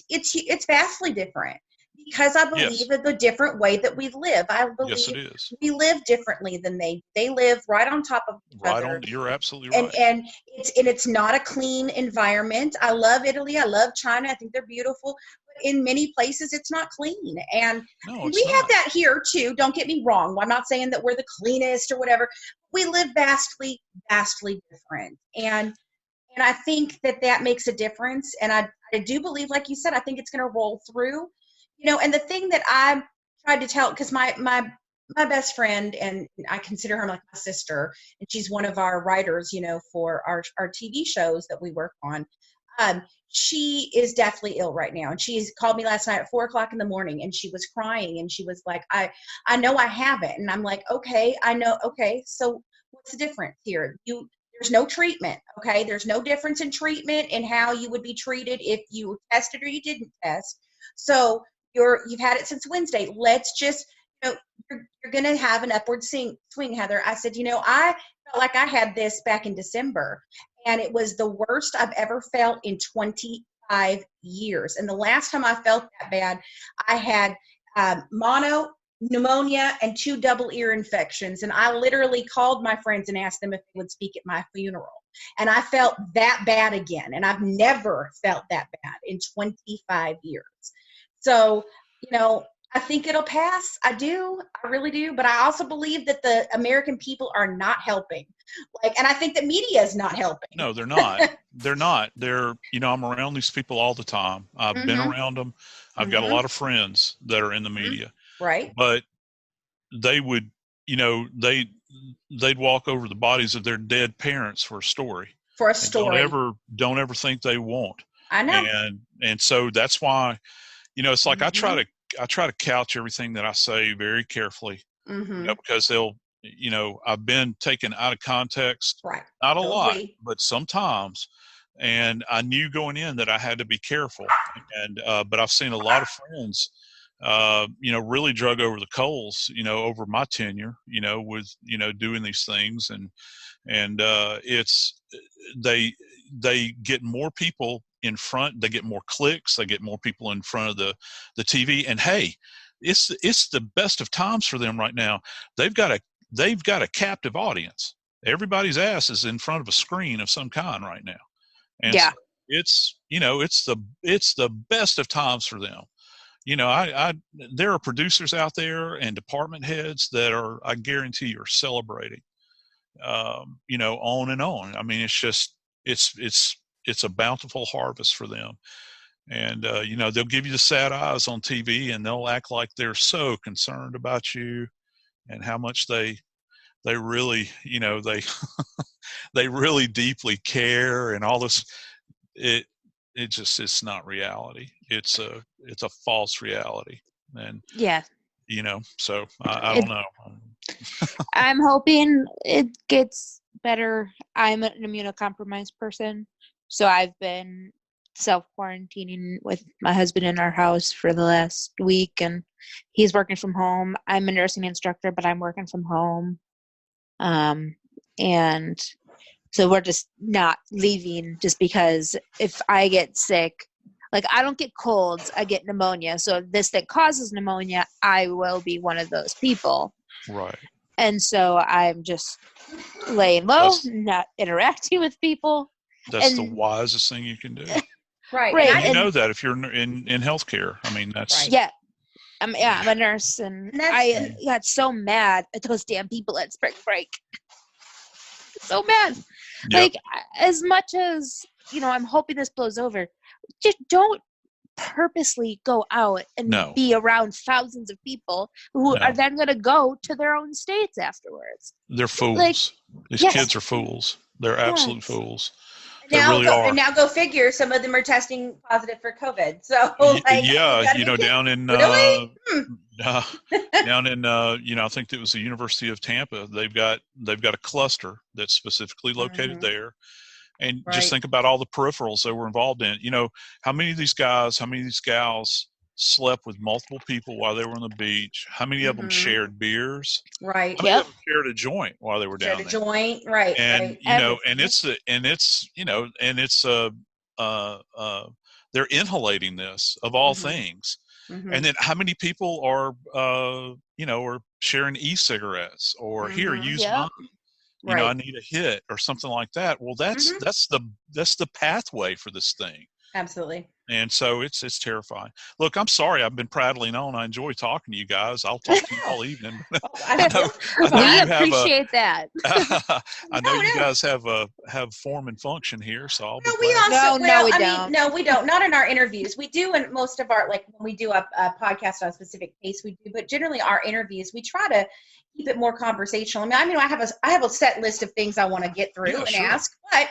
[SPEAKER 4] it's vastly different. Because I believe in the different way that we live. I believe we live differently than they live right on top of each other.
[SPEAKER 5] You're absolutely right.
[SPEAKER 4] And it's not a clean environment. I love Italy. I love China. I think they're beautiful. But in many places, it's not clean. And we have that here too. Don't get me wrong. I'm not saying that we're the cleanest or whatever. We live vastly, vastly different. And I think that makes a difference. And I do believe, like you said, I think it's going to roll through. And the thing that I tried to tell, because my best friend, and I consider her like my sister, and she's one of our writers, for our TV shows that we work on. She is deathly ill right now. And she's called me last night at 4:00 in the morning, and she was crying, and she was like, I know I have it. And I'm like, okay, I know. Okay. So what's the difference here? There's no treatment. Okay. There's no difference in treatment and how you would be treated if you tested or you didn't test. So you've had it since Wednesday. Let's just, you're going to have an upward swing, Heather. I said, I felt like I had this back in December, and it was the worst I've ever felt in 25 years. And the last time I felt that bad, I had mono, pneumonia, and 2 double ear infections. And I literally called my friends and asked them if they would speak at my funeral. And I felt that bad again. And I've never felt that bad in 25 years. So, I think it'll pass. I do. I really do. But I also believe that the American people are not helping. And I think that media is not helping.
[SPEAKER 5] No, they're not. They're not. I'm around these people all the time. I've been around them. I've got a lot of friends that are in the media.
[SPEAKER 4] Right.
[SPEAKER 5] But they would, they'd walk over the bodies of their dead parents for a story. Don't ever think they won't.
[SPEAKER 4] I know.
[SPEAKER 5] And so that's why, it's like I try to couch everything that I say very carefully, because they'll, I've been taken out of context,
[SPEAKER 4] right?
[SPEAKER 5] Not a lot, but sometimes. And I knew going in that I had to be careful. And, but I've seen a lot of friends, really drug over the coals, over my tenure, with, doing these things. And they get more people in front, they get more clicks, they get more people in front of the TV. And hey, it's the best of times for them right now. They've got a captive audience. Everybody's ass is in front of a screen of some kind right now. And so it's the best of times for them. There are producers out there and department heads that I guarantee you are celebrating, on and on. I mean, it's a bountiful harvest for them. And, they'll give you the sad eyes on TV, and they'll act like they're so concerned about you and how much they really, they really deeply care and all this. It's not reality. It's a false reality. And, so I don't know.
[SPEAKER 6] I'm hoping it gets better. I'm an immunocompromised person. So I've been self-quarantining with my husband in our house for the last week, and he's working from home. I'm a nursing instructor, but I'm working from home. And so we're just not leaving, just because if I get sick, Like, I don't get colds, I get pneumonia. So if this thing causes pneumonia, I will be one of those people.
[SPEAKER 5] Right.
[SPEAKER 6] And so I'm just laying low, not interacting with people.
[SPEAKER 5] That's the wisest thing you can do.
[SPEAKER 4] Right.
[SPEAKER 6] Right.
[SPEAKER 5] And you know that if you're in healthcare. I mean, that's...
[SPEAKER 4] Right.
[SPEAKER 6] Yeah. I'm a nurse, and I got so mad at those damn people at spring break. So mad.
[SPEAKER 5] Yep.
[SPEAKER 6] Like, as much as, I'm hoping this blows over, just don't purposely go out and be around thousands of people who are then going to go to their own states afterwards.
[SPEAKER 5] They're fools.
[SPEAKER 6] Like,
[SPEAKER 5] These kids are fools. They're absolute fools. They
[SPEAKER 4] now,
[SPEAKER 5] really are.
[SPEAKER 4] And now go figure, some of them are testing positive for COVID. So,
[SPEAKER 5] down in
[SPEAKER 4] really?
[SPEAKER 5] down in I think it was the University of Tampa. They've got a cluster that's specifically located there. And just think about all the peripherals they were involved in. How many of these guys, how many of these gals slept with multiple people while they were on the beach? How many of them shared beers?
[SPEAKER 4] Right.
[SPEAKER 5] How many of them shared a joint while they were down there?
[SPEAKER 4] Shared a joint, right.
[SPEAKER 5] And they're inhalating this of all things. And then how many people are sharing e-cigarettes or here, use mine. I need a hit or something like that. Well, that's the pathway for this thing.
[SPEAKER 4] Absolutely.
[SPEAKER 5] And so it's terrifying. Look, I'm sorry I've been prattling on. I enjoy talking to you guys. I'll talk to you all evening.
[SPEAKER 6] I know we appreciate that.
[SPEAKER 5] I know you guys have form and function here, so I'll be
[SPEAKER 4] we
[SPEAKER 6] don't.
[SPEAKER 4] No, we don't. Not in our interviews. We do in most of our, like when we do a podcast on a specific case, we do. But generally, our interviews, we try to keep it more conversational. I have a set list of things I want to get through and ask, but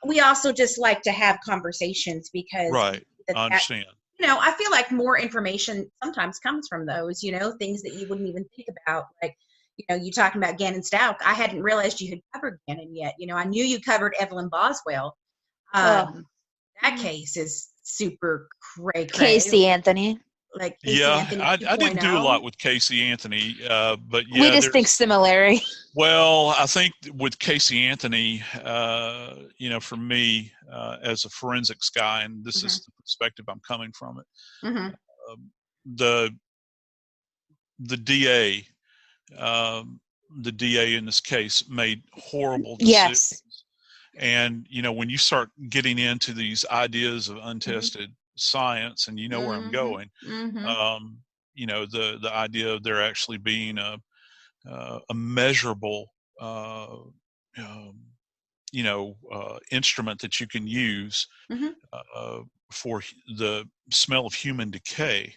[SPEAKER 4] we also just like to have conversations because
[SPEAKER 5] I understand.
[SPEAKER 4] I feel like more information sometimes comes from those, things that you wouldn't even think about. Like, you talking about Gannon Stout. I hadn't realized you had covered Gannon yet. I knew you covered Evelyn Boswell. That case is super cray.
[SPEAKER 6] Casey Anthony.
[SPEAKER 4] Like Casey Anthony
[SPEAKER 5] I didn't do a lot with Casey Anthony, but
[SPEAKER 6] we just think similarity.
[SPEAKER 5] Well, I think with Casey Anthony, for me as a forensics guy, and this is the perspective I'm coming from it, the DA, in this case made horrible decisions. Yes. And when you start getting into these ideas of untested science, and where I'm going, the idea of there actually being a measurable instrument that you can use for the smell of human decay,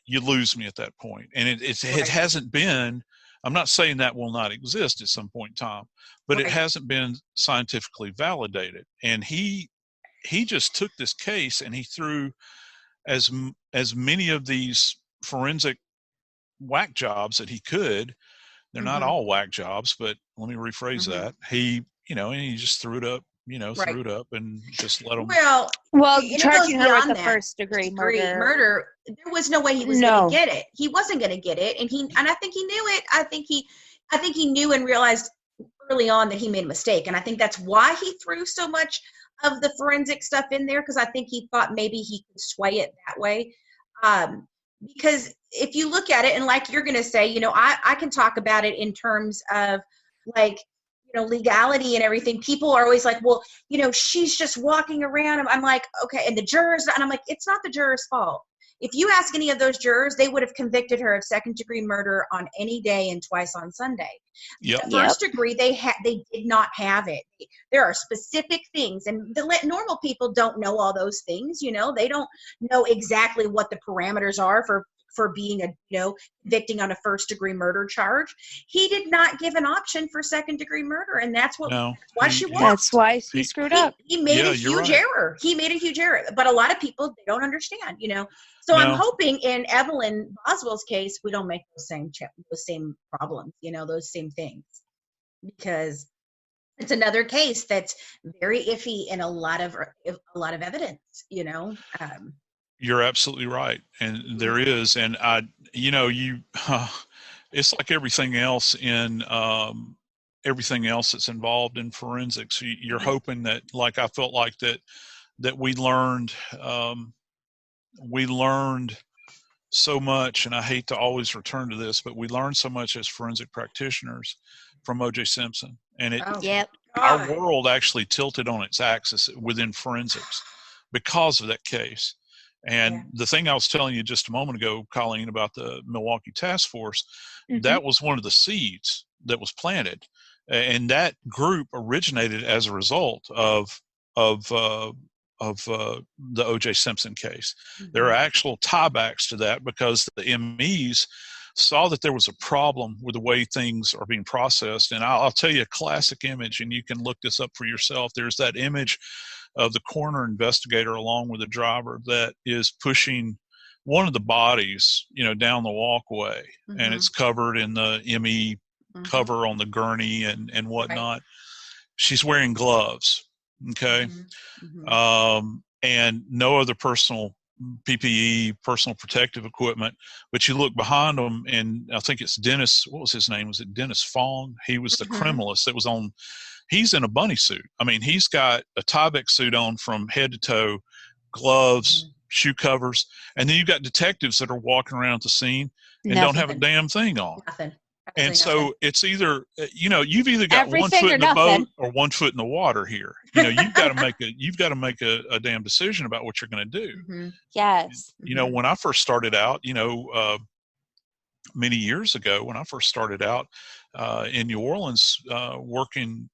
[SPEAKER 5] you lose me at that point. And it hasn't been, I'm not saying that will not exist at some point in time, but it hasn't been scientifically validated. And he just took this case and he threw as many of these forensic whack jobs that he could. They're not all whack jobs, but let me rephrase that. He, and he just threw it up, threw it up and just let them.
[SPEAKER 6] Well, charging her with the first degree
[SPEAKER 4] murder, there was no way he was going to get it. He wasn't going to get it, and I think he knew it. I think he knew and realized early on that he made a mistake, and I think that's why he threw so much of the forensic stuff in there, because I think he thought maybe he could sway it that way. Because if you look at it, and like you're going to say, I can talk about it in terms of like, legality and everything. People are always like, well, she's just walking around. I'm like, okay. And the jurors, and I'm like, it's not the jurors' fault. If you ask any of those jurors, they would have convicted her of second-degree murder on any day and twice on Sunday.
[SPEAKER 5] Yep.
[SPEAKER 4] First degree, they did not have it. There are specific things, and the normal people don't know all those things. They don't know exactly what the parameters are for being convicting on a first-degree murder charge. He did not give an option for second-degree murder, and that's why she won.
[SPEAKER 6] That's why he screwed up.
[SPEAKER 4] He made a huge error. He made a huge error, but a lot of people, they don't understand. So I'm hoping in Evelyn Boswell's case, we don't make those same problems, those same things, because it's another case that's very iffy and a lot of evidence,
[SPEAKER 5] You're absolutely right. And there is, and it's like everything else everything else that's involved in forensics. You're hoping that, like I felt like that that we learned so much, and I hate to always return to this, but we learned so much as forensic practitioners from O.J. Simpson, and our world actually tilted on its axis within forensics because of that case. And the thing I was telling you just a moment ago, Colleen, about the Milwaukee Task Force, that was one of the seeds that was planted, and that group originated as a result of the O.J. Simpson case. There are actual tiebacks to that because the MEs saw that there was a problem with the way things are being processed. And I'll tell you a classic image, and you can look this up for yourself. There's that image of the coroner investigator along with the driver that is pushing one of the bodies, down the walkway, and it's covered in the ME cover on the gurney and whatnot. Right. She's wearing gloves. Okay. And no other personal PPE, personal protective equipment, but you look behind them, and I think it's Dennis. What was his name? Was it Dennis Fong? He was the criminalist that was on. He's in a bunny suit. I mean, he's got a Tyvek suit on from head to toe, gloves, shoe covers, and then you've got detectives that are walking around the scene and don't have a damn thing on.
[SPEAKER 4] Nothing.
[SPEAKER 5] And so it's either, you've either got one foot in the boat or one foot in the water here. You've got to make a damn decision about what you're going to do.
[SPEAKER 6] Yes.
[SPEAKER 5] When I first started out, many years ago, when I first started out in New Orleans, working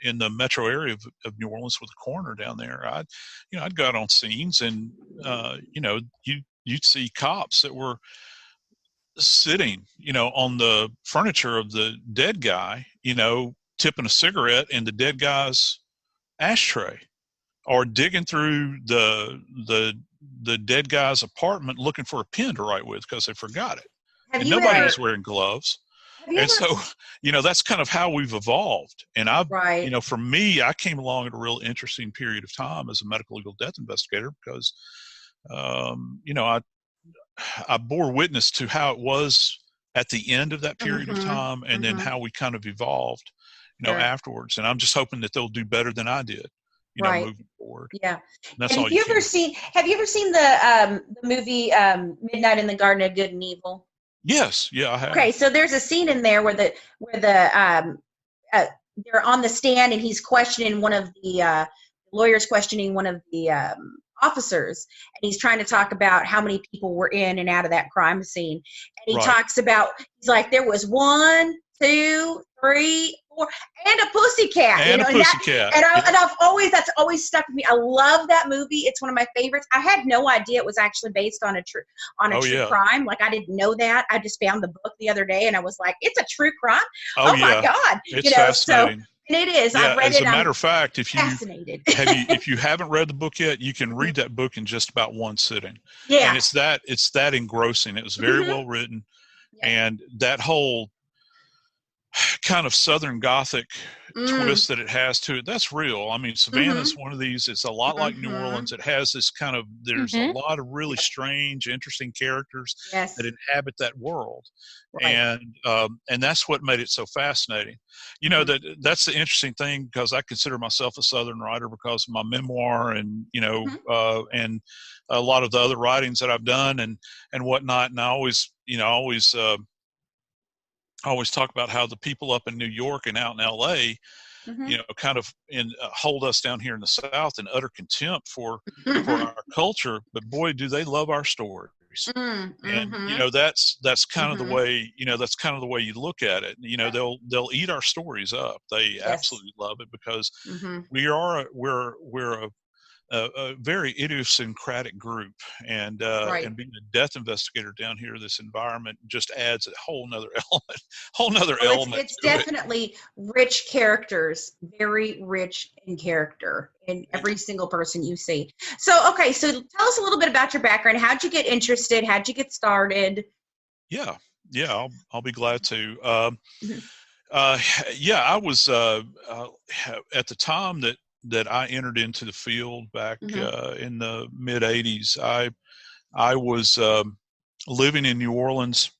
[SPEAKER 5] in the metro area of New Orleans with a coroner down there, I'd go out on scenes, and you'd see cops that were sitting, on the furniture of the dead guy, tipping a cigarette in the dead guy's ashtray, or digging through the dead guy's apartment looking for a pen to write with because they forgot it. And nobody was wearing gloves. And so, that's kind of how we've evolved. And for me, I came along at a real interesting period of time as a medical legal death investigator because, I bore witness to how it was at the end of that period of time, and then how we kind of evolved, afterwards. And I'm just hoping that they'll do better than I did, moving forward.
[SPEAKER 4] Yeah.
[SPEAKER 5] That's
[SPEAKER 4] and
[SPEAKER 5] all. Have you ever
[SPEAKER 4] seen the movie Midnight in the Garden of Good and Evil?
[SPEAKER 5] Yes. Yeah, I have.
[SPEAKER 4] Okay, so there's a scene in there where they're on the stand, and he's questioning one of the lawyers questioning one of the officers, and he's trying to talk about how many people were in and out of that crime scene. And he talks about, he's like, there was 1, 2, 3, 4, and a pussycat.
[SPEAKER 5] And a pussycat.
[SPEAKER 4] That's always stuck with me. I love that movie. It's one of my favorites. I had no idea it was actually based on a true crime. Like, I didn't know that. I just found the book the other day, and I was like, it's a true crime? Oh my God.
[SPEAKER 5] It's fascinating.
[SPEAKER 4] And it is.
[SPEAKER 5] Yeah,
[SPEAKER 4] I've read
[SPEAKER 5] as
[SPEAKER 4] it.
[SPEAKER 5] a matter of fact, if
[SPEAKER 4] you
[SPEAKER 5] haven't read the book yet, you can read that book in just about one sitting.
[SPEAKER 4] Yeah.
[SPEAKER 5] And it's that engrossing. It was very well written. And that whole kind of Southern Gothic twist that it has to it, that's real. I mean, Savannah's one of these. It's a lot like New Orleans. It has this kind of, there's a lot of really strange, interesting characters that inhabit that world. Right. And that's what made it so fascinating. That's the interesting thing, because I consider myself a Southern writer because of my memoir and, and a lot of the other writings that I've done and whatnot. And I always talk about how the people up in New York and out in LA, kind of hold us down here in the South in utter contempt for our culture. But boy, do they love our stories. And that's kind of the way, that's kind of the way you look at it. They'll eat our stories up. They absolutely love it because we're a very idiosyncratic group, and being a death investigator down here, this environment just adds a whole nother element.
[SPEAKER 4] It's definitely rich characters, very rich in character in every single person you see. So tell us a little bit about your background. How'd you get interested? How'd you get started?
[SPEAKER 5] Yeah, I'll be glad to. I was at the time that I entered into the field back in the mid 80s. I was living in New Orleans,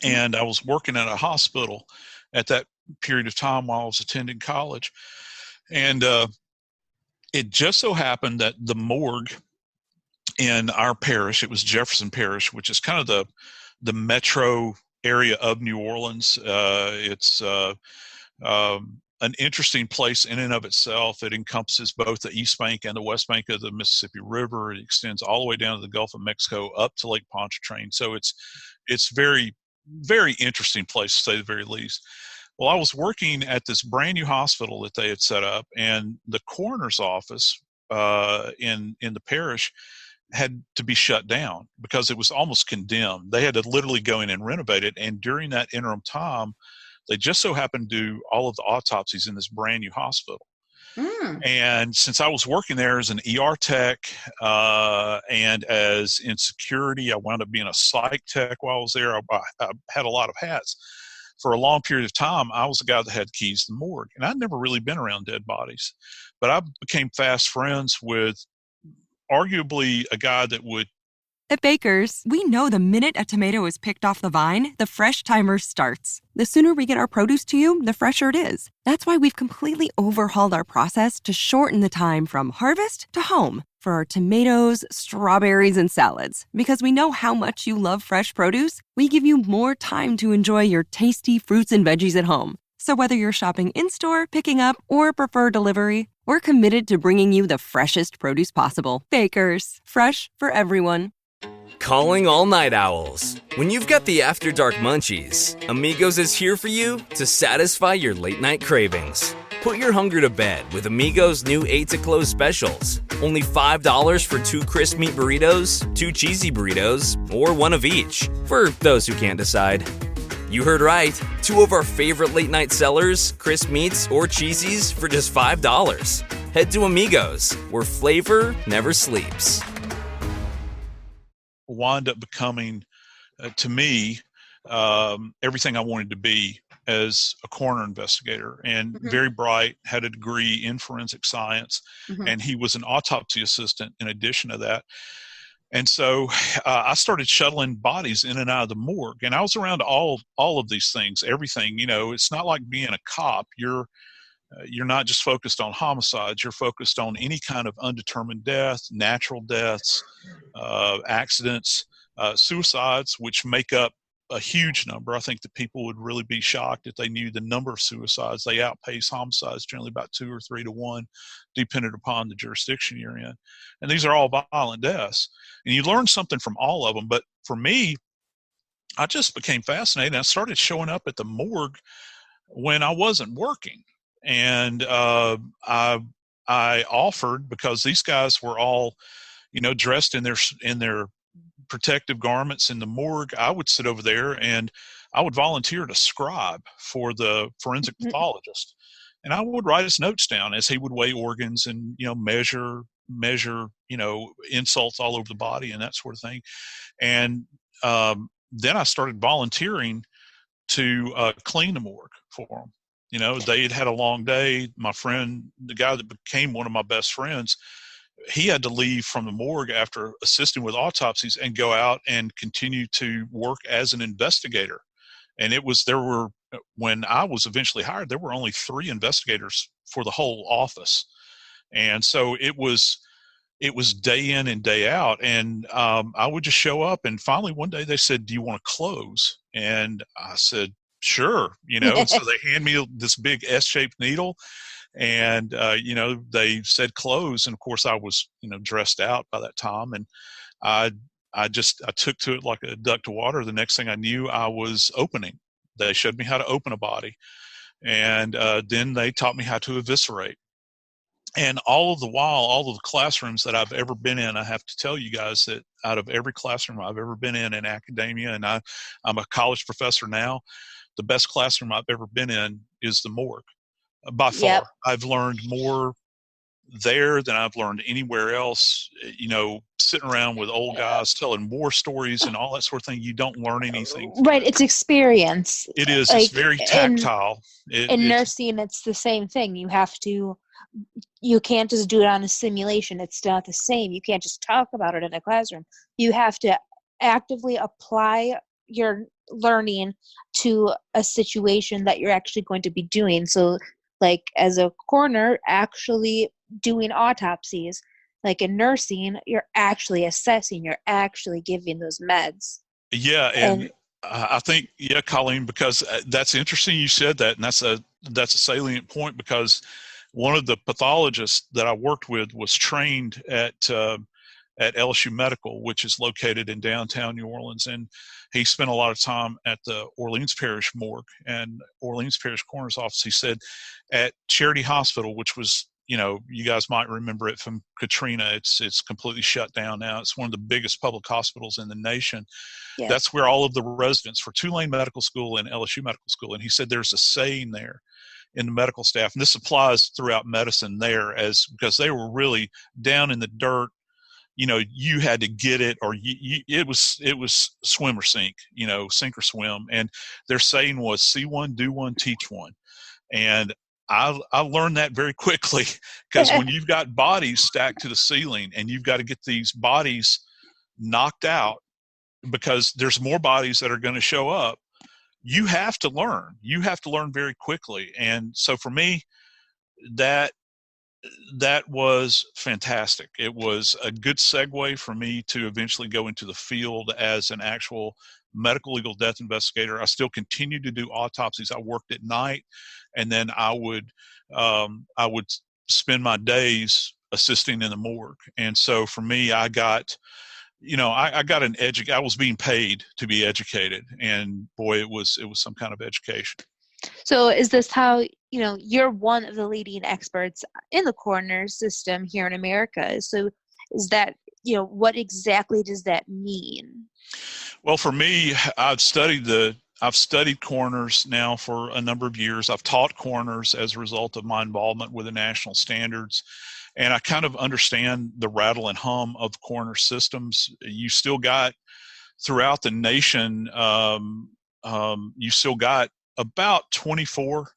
[SPEAKER 5] and I was working at a hospital at that period of time while I was attending college. And It just so happened that the morgue in our parish, it was Jefferson Parish, which is kind of the metro area of New Orleans. It's an interesting place in and of itself. It encompasses both the east bank and the west bank of the Mississippi River. It extends all the way down to the Gulf of Mexico up to Lake Pontchartrain. So it's very, very interesting place, to say the very least. Well, I was working at this brand new hospital that they had set up, and the coroner's office in the parish had to be shut down because it was almost condemned. They had to literally go in and renovate it. And during that interim time, they just so happened to do all of the autopsies in this brand new hospital. And since I was working there as an ER tech and as in security, I wound up being a psych tech while I was there. I had a lot of hats. For a long period of time, I was the guy that had keys to the morgue. And I'd never really been around dead bodies. But I became fast friends with arguably a guy that would.
[SPEAKER 8] At Baker's, we know the minute a tomato is picked off the vine, the fresh timer starts. The sooner we get our produce to you, the fresher it is. That's why we've completely overhauled our process to shorten the time from harvest to home for our tomatoes, strawberries, and salads. Because we know how much you love fresh produce, we give you more time to enjoy your tasty fruits and veggies at home. So whether you're shopping in-store, picking up, or prefer delivery, we're committed to bringing you the freshest produce possible. Baker's, fresh for everyone.
[SPEAKER 9] Calling all night owls. When you've got the After Dark munchies, Amigos is here for you to satisfy your late night cravings. Put your hunger to bed with Amigos' new 8 to close specials. Only $5 for 2 crisp meat burritos, 2 cheesy burritos, or 1 of each, for those who can't decide. You heard right. 2 of our favorite late night sellers, crisp meats or cheesies for just $5. Head to Amigos, where flavor never sleeps.
[SPEAKER 5] Wound up becoming, to me, everything I wanted to be as a coroner investigator, and very bright, had a degree in forensic science, and he was an autopsy assistant in addition to that. And so I started shuttling bodies in and out of the morgue, and I was around all of these things, everything. You know, it's not like being a cop. You're not just focused on homicides. You're focused on any kind of undetermined death, natural deaths, accidents, suicides, which make up a huge number. I think that people would really be shocked if they knew the number of suicides. They outpace homicides generally about 2 or 3 to 1, depending upon the jurisdiction you're in. And these are all violent deaths. And you learn something from all of them. But for me, I just became fascinated. I started showing up at the morgue when I wasn't working. And I offered, because these guys were all, dressed in their protective garments in the morgue. I would sit over there and I would volunteer to scribe for the forensic pathologist, and I would write his notes down as he would weigh organs and measure insults all over the body and that sort of thing. And then I started volunteering to clean the morgue for them. They had a long day. My friend, the guy that became one of my best friends, he had to leave from the morgue after assisting with autopsies and go out and continue to work as an investigator. And when I was eventually hired, there were only 3 investigators for the whole office. And so it was day in and day out. And I would just show up, and finally one day they said, "Do you want to close?" And I said, "Sure." So they hand me this big S-shaped needle, and they said close, and of course I was dressed out by that time, and I took to it like a duck to water. The next thing I knew, I was opening. They showed me how to open a body, and then they taught me how to eviscerate. And all of the classrooms that I've ever been in, I have to tell you guys that out of every classroom I've ever been in academia, and I'm a college professor now, the best classroom I've ever been in is the morgue. By far. Yep. I've learned more there than I've learned anywhere else. Sitting around with old guys telling war stories and all that sort of thing, you don't learn anything.
[SPEAKER 6] Right, it's experience.
[SPEAKER 5] It is. It's very tactile.
[SPEAKER 6] In nursing, it's the same thing. You can't just do it on a simulation. It's not the same. You can't just talk about it in a classroom. You have to actively apply your learning to a situation that you're actually going to be doing. So like as a coroner actually doing autopsies. Like in nursing, you're actually assessing, you're actually giving those meds.
[SPEAKER 5] Yeah, and I think, Colleen, because that's interesting you said that, and that's a salient point, because one of the pathologists that I worked with was trained at LSU Medical, which is located in downtown New Orleans, and he spent a lot of time at the Orleans Parish morgue and Orleans Parish Coroner's Office. He said at Charity Hospital, which was, you guys might remember it from Katrina. It's completely shut down now. It's one of the biggest public hospitals in the nation. Yeah. That's where all of the residents for Tulane Medical School and LSU Medical School. And he said there's a saying there in the medical staff, and this applies throughout medicine there, because they were really down in the dirt. You had to get it, or it was swim or sink, sink or swim. And their saying was, see one, do one, teach one. And I learned that very quickly, because when you've got bodies stacked to the ceiling and you've got to get these bodies knocked out because there's more bodies that are going to show up, you have to learn. You have to learn very quickly. And so for me, that was fantastic. It was a good segue for me to eventually go into the field as an actual medical legal death investigator. I still continued to do autopsies. I worked at night, and then I would spend my days assisting in the morgue. And so for me, I got I was being paid to be educated, and boy, it was some kind of education.
[SPEAKER 6] So is this how, you're one of the leading experts in the coroner system here in America? So is that, what exactly does that mean?
[SPEAKER 5] Well, for me, I've studied coroners now for a number of years. I've taught coroners as a result of my involvement with the national standards. And I kind of understand the rattle and hum of coroner systems. You still got, throughout the nation, you still got about 24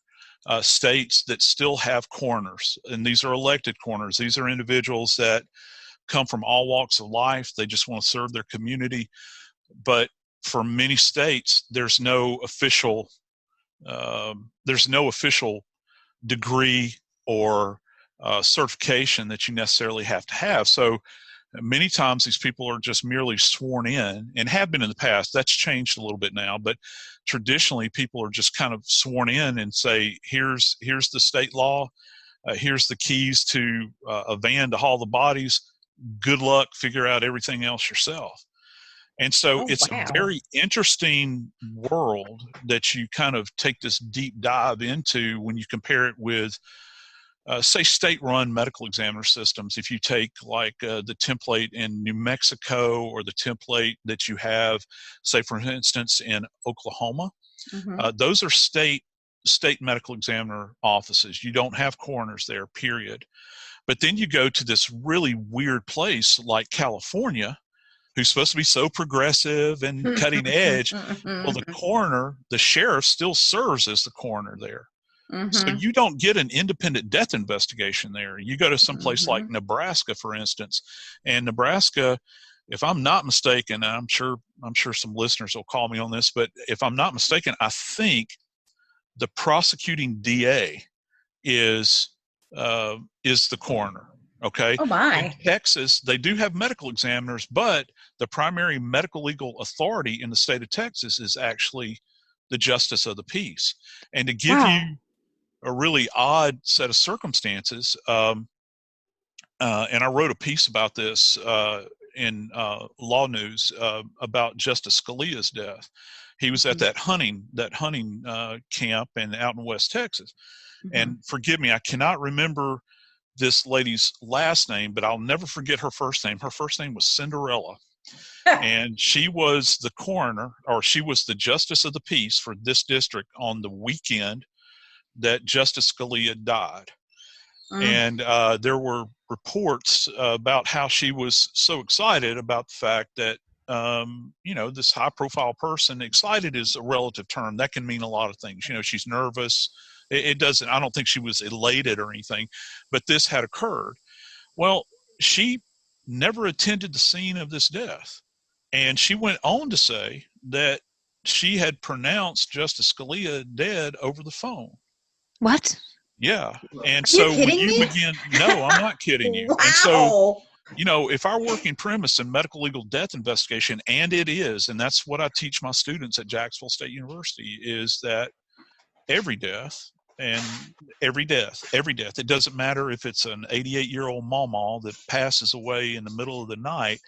[SPEAKER 5] states that still have coroners. And these are elected coroners. These are individuals that come from all walks of life. They just want to serve their community. But for many states, there's no official degree or certification that you necessarily have to have. So many times these people are just merely sworn in, and have been in the past. That's changed a little bit now, but traditionally people are just kind of sworn in and say, here's the state law, here's the keys to a van to haul the bodies. Good luck, figure out everything else yourself. And so it's a very interesting world that you kind of take this deep dive into when you compare it with say state-run medical examiner systems. If you take like the template in New Mexico, or the template that you have, say for instance, in Oklahoma, those are state medical examiner offices. You don't have coroners there, period. But then you go to this really weird place like California, who's supposed to be so progressive and cutting edge. Well, the coroner, the sheriff, still serves as the coroner there. So you don't get an independent death investigation there. You go to some place like Nebraska, for instance, and Nebraska, if I'm not mistaken, and I'm sure some listeners will call me on this, but if I'm not mistaken, I think the prosecuting DA is the coroner. Okay.
[SPEAKER 4] Oh my.
[SPEAKER 5] In Texas, they do have medical examiners, but the primary medical legal authority in the state of Texas is actually the justice of the peace. And to give you a really odd set of circumstances, and I wrote a piece about this in Law News about Justice Scalia's death. He was at that hunting camp out in West Texas. And forgive me, I cannot remember this lady's last name, but I'll never forget her first name. Her first name was Cinderella. And she was the coroner, or she was the justice of the peace for this district on the weekend that Justice Scalia died. And there were reports about how she was so excited about the fact that, this high profile person, excited is a relative term. That can mean a lot of things. She's nervous. It doesn't, I don't think she was elated or anything, but this had occurred. Well, she never attended the scene of this death. And she went on to say that she had pronounced Justice Scalia dead over the phone.
[SPEAKER 6] What?
[SPEAKER 5] Yeah. And
[SPEAKER 4] Are
[SPEAKER 5] so
[SPEAKER 4] you kidding
[SPEAKER 5] when you
[SPEAKER 4] me?
[SPEAKER 5] begin, no, I'm not kidding you.
[SPEAKER 4] Wow.
[SPEAKER 5] And so, if our working premise in medical legal death investigation, and it is, and that's what I teach my students at Jacksonville State University, is that every death, it doesn't matter if it's an 88-year-old mama that passes away in the middle of the night,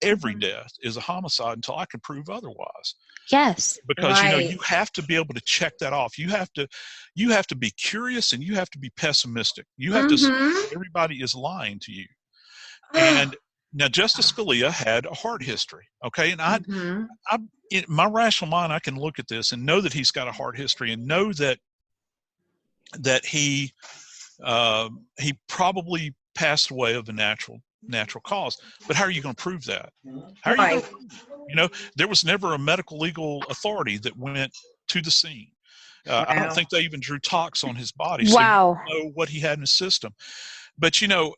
[SPEAKER 5] every death is a homicide until I can prove otherwise.
[SPEAKER 6] Yes.
[SPEAKER 5] Because
[SPEAKER 4] Right.
[SPEAKER 5] you have to be able to check that off. You have to be curious, and you have to be pessimistic. You have to say everybody is lying to you. And now Justice Scalia had a heart history. Okay. And in my rational mind, I can look at this and know that he's got a heart history, and know that he probably passed away of a natural cause. But how are you going to prove that? How are you going to prove it? There was never a medical legal authority that went to the scene. I don't think they even drew tox on his body. So
[SPEAKER 6] Wow.
[SPEAKER 5] you don't know what he had in his system. But the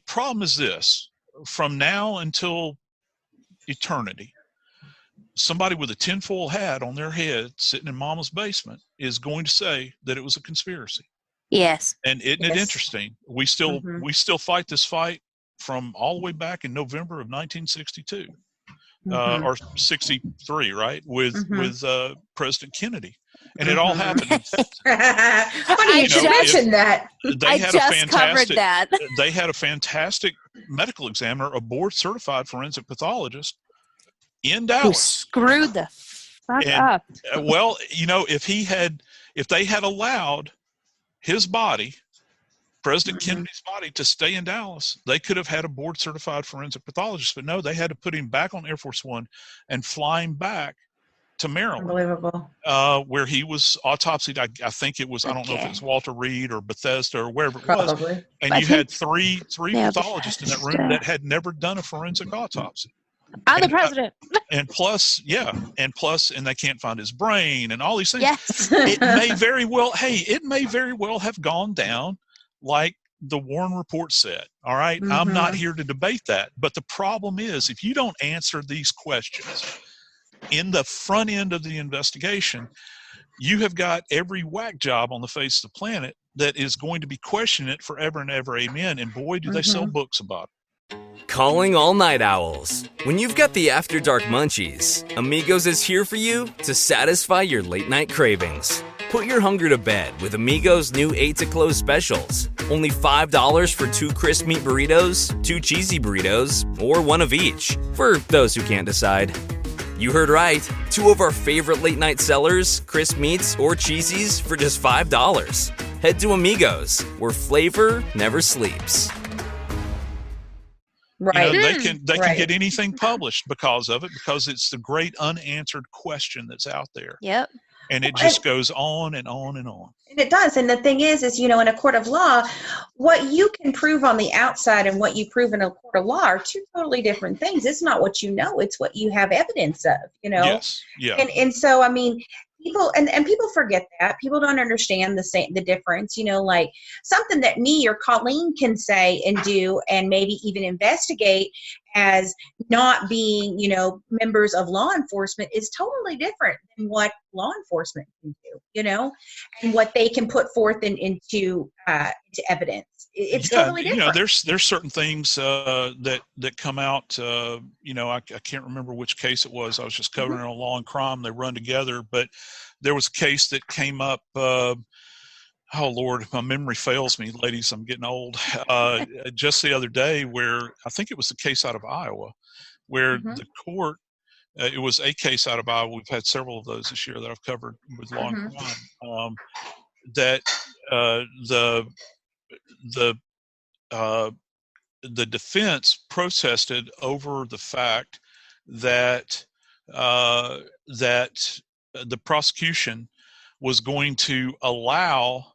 [SPEAKER 5] problem is this: from now until eternity, somebody with a tinfoil hat on their head sitting in mama's basement is going to say that it was a conspiracy.
[SPEAKER 6] Yes.
[SPEAKER 5] And isn't it interesting? We still fight this fight from all the way back in November of 1962 or 63, right? With President Kennedy. And it all happened.
[SPEAKER 4] Funny you should mention that.
[SPEAKER 5] They had
[SPEAKER 6] covered that.
[SPEAKER 5] They had a fantastic medical examiner, a board-certified forensic pathologist in Dallas.
[SPEAKER 6] Who screwed the fuck up.
[SPEAKER 5] Well, if they had allowed his body, President Kennedy's body, to stay in Dallas, they could have had a board-certified forensic pathologist. But no, they had to put him back on Air Force One and fly him back to Maryland.
[SPEAKER 4] Unbelievable.
[SPEAKER 5] Where he was autopsied. I think it was, I don't know if it was Walter Reed or Bethesda or wherever it was. And you had three pathologists in that room that had never done a forensic autopsy.
[SPEAKER 6] I'm the president.
[SPEAKER 5] And they can't find his brain and all these things.
[SPEAKER 6] Yes.
[SPEAKER 5] It may very well have gone down like the Warren report said. All right. I'm not here to debate that. But the problem is, if you don't answer these questions in the front end of the investigation, you have got every whack job on the face of the planet that is going to be questioning it forever and ever. Amen. And boy, do they sell books about it.
[SPEAKER 9] Calling all night owls. When you've got the After Dark munchies, Amigos is here for you to satisfy your late night cravings. Put your hunger to bed with Amigos' new 8 to close specials. Only $5 for 2 crisp meat burritos, 2 cheesy burritos, or 1 of each, for those who can't decide. You heard right. 2 of our favorite late night sellers, crisp meats or cheesies, for just $5. Head to Amigos, where flavor never sleeps.
[SPEAKER 4] Right.
[SPEAKER 5] They can get anything published because of it, because it's the great unanswered question that's out there.
[SPEAKER 6] Yep.
[SPEAKER 5] And it just goes on and on and on.
[SPEAKER 4] And it does. And the thing is, in a court of law, what you can prove on the outside and what you prove in a court of law are 2 totally different things. It's not what you know, it's what you have evidence of,
[SPEAKER 5] Yes. Yeah.
[SPEAKER 4] And so, people and people forget that. People don't understand the difference, like something that me or Colleen can say and do and maybe even investigate as not being, members of law enforcement is totally different than what law enforcement can do, and what they can put forth into evidence. It's totally different.
[SPEAKER 5] There's certain things that come out. I can't remember which case it was. I was just covering on Law and Crime. They run together, but there was a case that came up. Oh Lord, my memory fails me, ladies. I'm getting old. Just the other day, where I think it was the case out of Iowa, where the court. It was a case out of Iowa. We've had several of those this year that I've covered with Law and Crime. That the defense protested over the fact that the prosecution was going to allow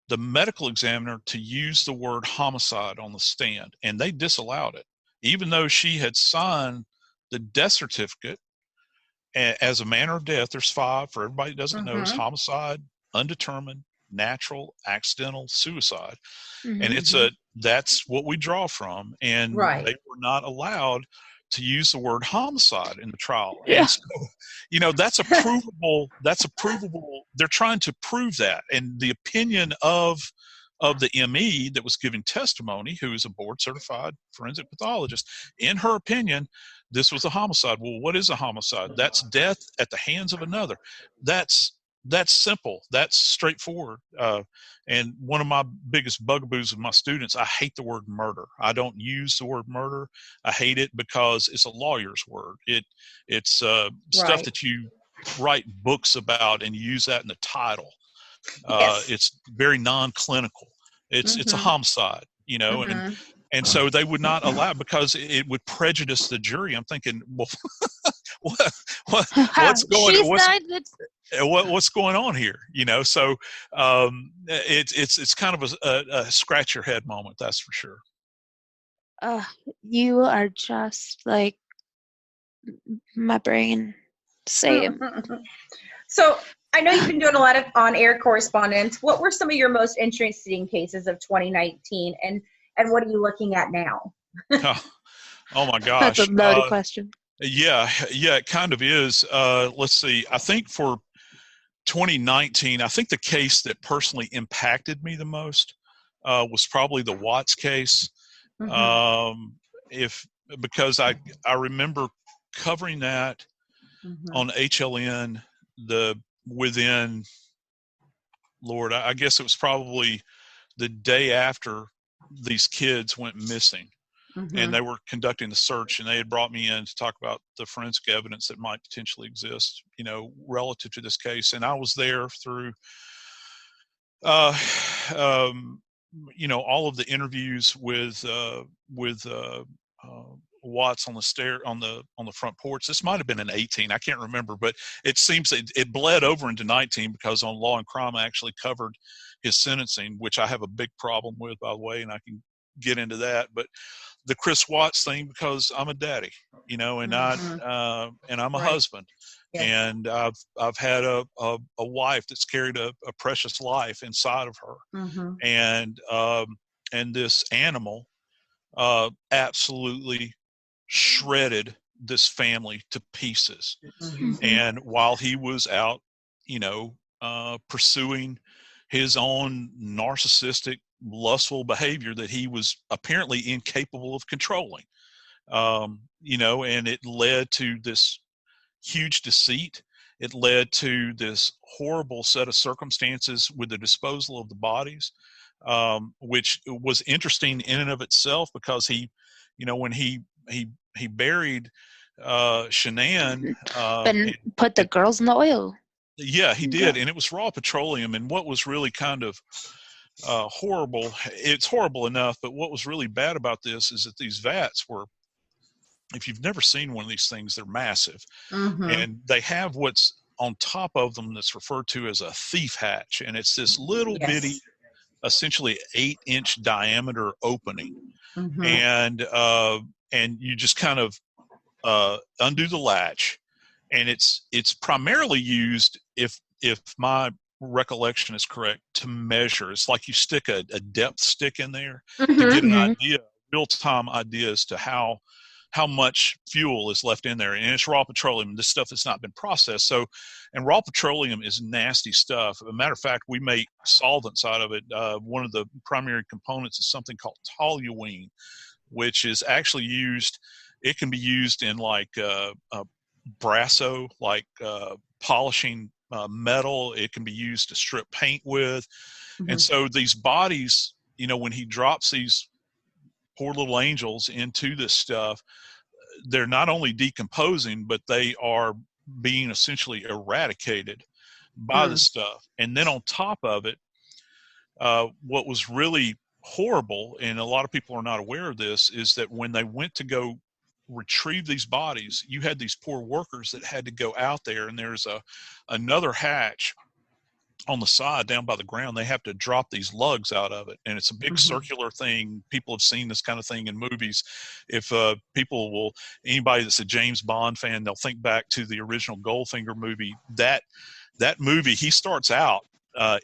[SPEAKER 5] the medical examiner to use the word homicide on the stand, and they disallowed it, even though she had signed the death certificate as a manner of death. There's 5 for everybody that doesn't know. It's homicide, undetermined, natural, accidental, suicide. And that's what we draw from. And they were not allowed to use the word homicide in the trial. Yeah. And so, that's a provable they're trying to prove that. And the opinion of the ME that was giving testimony, who is a board certified forensic pathologist, in her opinion, this was a homicide. Well, what is a homicide? That's death at the hands of another. That's simple. That's straightforward. And one of my biggest bugaboos with my students, I hate the word murder. I don't use the word murder. I hate it because it's a lawyer's word. It's stuff that you write books about and use that in the title. It's very non-clinical. It's a homicide, you know, and so they would not allow, because it would prejudice the jury. I'm thinking, well, what's going on here, you know? So it's kind of a scratch your head moment, that's for sure.
[SPEAKER 6] You are just like my brain. Same.
[SPEAKER 4] So I know you've been doing a lot of on-air correspondence. What were some of your most interesting cases of 2019, and what are you looking at now?
[SPEAKER 5] Oh my gosh.
[SPEAKER 6] That's a loaded question.
[SPEAKER 5] Yeah, it kind of is. Let's see. I think for 2019, I think the case that personally impacted me the most was probably the Watts case. Because I remember covering that on HLN within, Lord, I guess it was probably the day after these kids went missing. And they were conducting the search, and they had brought me in to talk about the forensic evidence that might potentially exist, you know, relative to this case. And I was there through, you know, all of the interviews with Watts on the front porch. This might have been in 18, I can't remember, but it seems it bled over into 19, because on Law and Crime I actually covered his sentencing, which I have a big problem with, by the way, and I can get into that. But the Chris Watts thing, because I'm a daddy, you know, and and I'm a husband, and I've had a wife that's carried a precious life inside of her, and this animal absolutely shredded this family to pieces. And while he was out, you know, pursuing his own narcissistic, lustful behavior that he was apparently incapable of controlling, you know, and it led to this huge deceit. It led to this horrible set of circumstances with the disposal of the bodies, which was interesting in and of itself, because he, you know, when he buried Shanann,
[SPEAKER 6] and put the girls in the oil.
[SPEAKER 5] Yeah, he did, and it was raw petroleum. And what was really kind of horrible, it's horrible enough, but what was really bad about this is that these vats were, if you've never seen one of these things, they're massive, and they have what's on top of them that's referred to as a thief hatch, and it's this little bitty, essentially 8-inch diameter opening, and you just kind of undo the latch, and it's primarily used, if my recollection is correct, to measure. It's like you stick a depth stick in there to get an idea, real-time idea as to how much fuel is left in there. And it's raw petroleum, this stuff that's not been processed. So, and raw petroleum is nasty stuff. As a matter of fact, we make solvents out of it. One of the primary components is something called toluene, which is actually used, it can be used in like brasso, like polishing metal. It can be used to strip paint with. And so these bodies, you know, when he drops these poor little angels into this stuff, they're not only decomposing, but they are being essentially eradicated by the stuff. And then on top of it, what was really horrible, and a lot of people are not aware of this, is that when they went to go retrieve these bodies, you had these poor workers that had to go out there, and there's another hatch on the side down by the ground. They have to drop these lugs out of it, and it's a big circular thing. People have seen this kind of thing in movies. If anybody that's a James Bond fan, they'll think back to the original Goldfinger movie. That movie, he starts out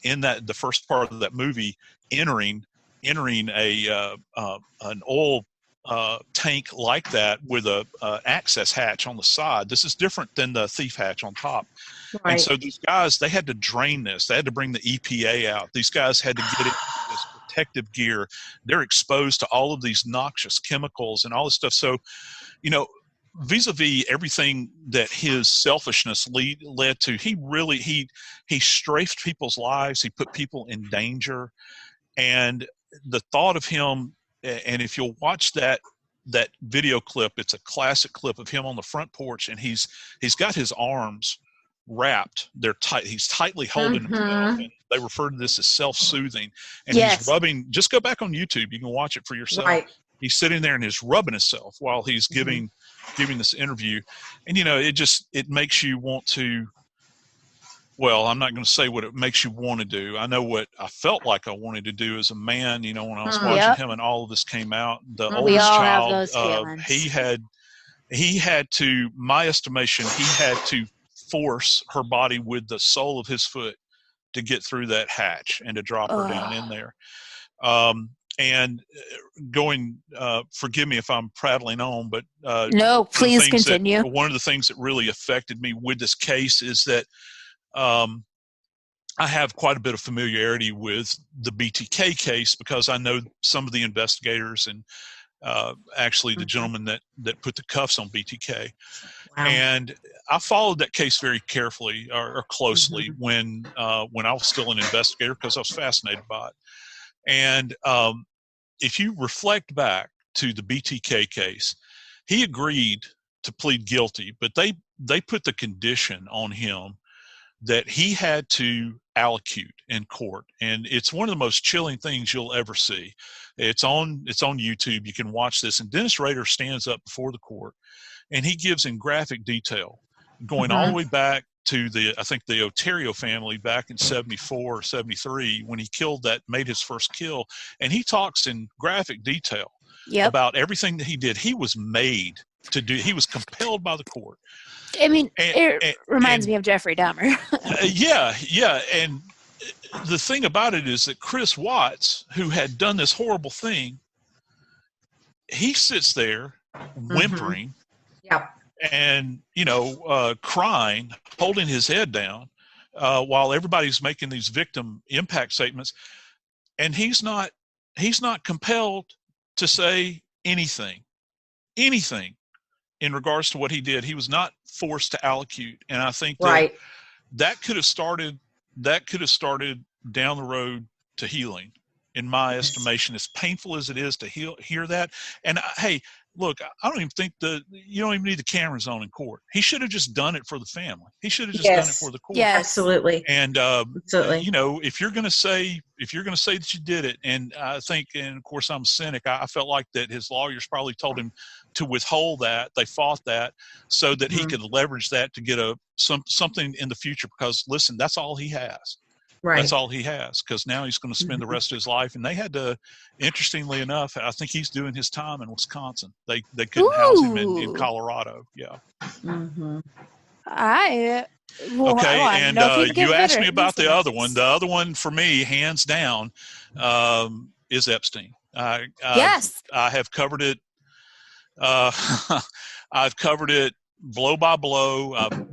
[SPEAKER 5] in the first part of that movie entering an oil tank like that with a access hatch on the side. This is different than the thief hatch on top.
[SPEAKER 4] Right.
[SPEAKER 5] And so these guys, they had to drain this. They had to bring the EPA out. These guys had to get it this protective gear. They're exposed to all of these noxious chemicals and all this stuff. So, vis-a-vis everything that his selfishness led to, he strafed people's lives. He put people in danger. And the thought of him, and if you'll watch that video clip, it's a classic clip of him on the front porch, and he's got his arms wrapped. They're tight. He's tightly holding himself. And they refer to this as self-soothing. And he's rubbing. Just go back on YouTube. You can watch it for yourself.
[SPEAKER 4] Right.
[SPEAKER 5] He's sitting there and he's rubbing himself while he's giving this interview. And it makes you want to. Well, I'm not going to say what it makes you want to do. I know what I felt like I wanted to do as a man, when I was watching him and all of this came out. The oldest child, he had to, my estimation, he had to force her body with the sole of his foot to get through that hatch and to drop her down in there. And going, forgive me if I'm prattling on, but
[SPEAKER 6] no, please continue.
[SPEAKER 5] One of the things that really affected me with this case is that I have quite a bit of familiarity with the BTK case because I know some of the investigators and actually the gentleman that put the cuffs on BTK. Wow. And I followed that case very carefully or closely when I was still an investigator because I was fascinated by it. And if you reflect back to the BTK case, he agreed to plead guilty, but they put the condition on him that he had to allocute in court. And it's one of the most chilling things you'll ever see. It's on YouTube. You can watch this. And Dennis Rader stands up before the court and he gives in graphic detail, going all the way back to the Ontario family back in 74 or 73 when he made his first kill. And he talks in graphic detail about everything that he did. He was made to do, he was compelled by the court.
[SPEAKER 6] I mean, it reminds me of Jeffrey Dahmer.
[SPEAKER 5] Yeah. And the thing about it is that Chris Watts, who had done this horrible thing, he sits there whimpering and, crying, holding his head down while everybody's making these victim impact statements. And he's not compelled to say anything in regards to what he did. He was not forced to allocute. And I think that could have started down the road to healing, in my estimation, as painful as it is to hear that. And hey, look, I don't even think you don't even need the cameras on in court. He should have just done it for the family. He should have just done it for the court.
[SPEAKER 4] Yeah, absolutely.
[SPEAKER 5] And if you're going to say that you did it, and I think, and of course I'm a cynic, I felt like that his lawyers probably told him to withhold that. They fought that so that he could leverage that to get something in the future. Because listen, that's all he has. Right. That's all he has, because now he's going to spend the rest of his life. And they had to, interestingly enough, I think he's doing his time in Wisconsin. They couldn't house him in Colorado. Yeah.
[SPEAKER 6] Okay,
[SPEAKER 5] and you asked me about the other one. The other one for me, hands down, is Epstein.
[SPEAKER 6] Yes.
[SPEAKER 5] I have covered it. I've covered it blow by blow. I've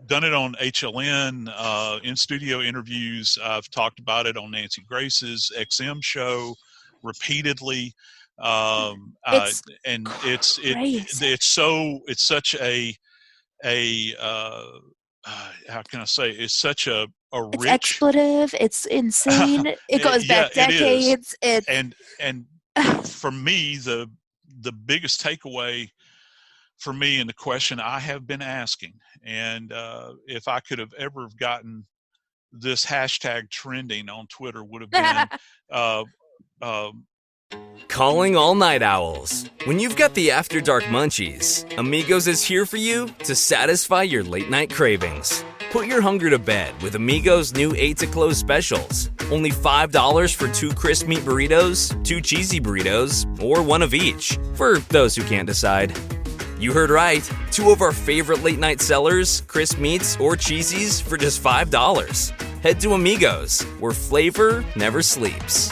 [SPEAKER 5] done it on HLN in studio interviews. I've talked about it on Nancy Grace's XM show repeatedly. It's such a how can I say, it's such a rich,
[SPEAKER 6] it's expletive, it's insane. It goes back decades.
[SPEAKER 5] And for me, the biggest takeaway for me, and the question I have been asking, and if I could have ever gotten this hashtag trending on Twitter, would have been
[SPEAKER 9] calling all night owls. When you've got the After Dark munchies, Amigos is here for you to satisfy your late night cravings. Put your hunger to bed with Amigos' new 8 to close specials. Only $5 for 2 crisp meat burritos, 2 cheesy burritos, or 1 of each, for those who can't decide. You heard right. 2 of our favorite late night sellers, crisp meats or cheesies, for just $5. Head to Amigos, where flavor never sleeps.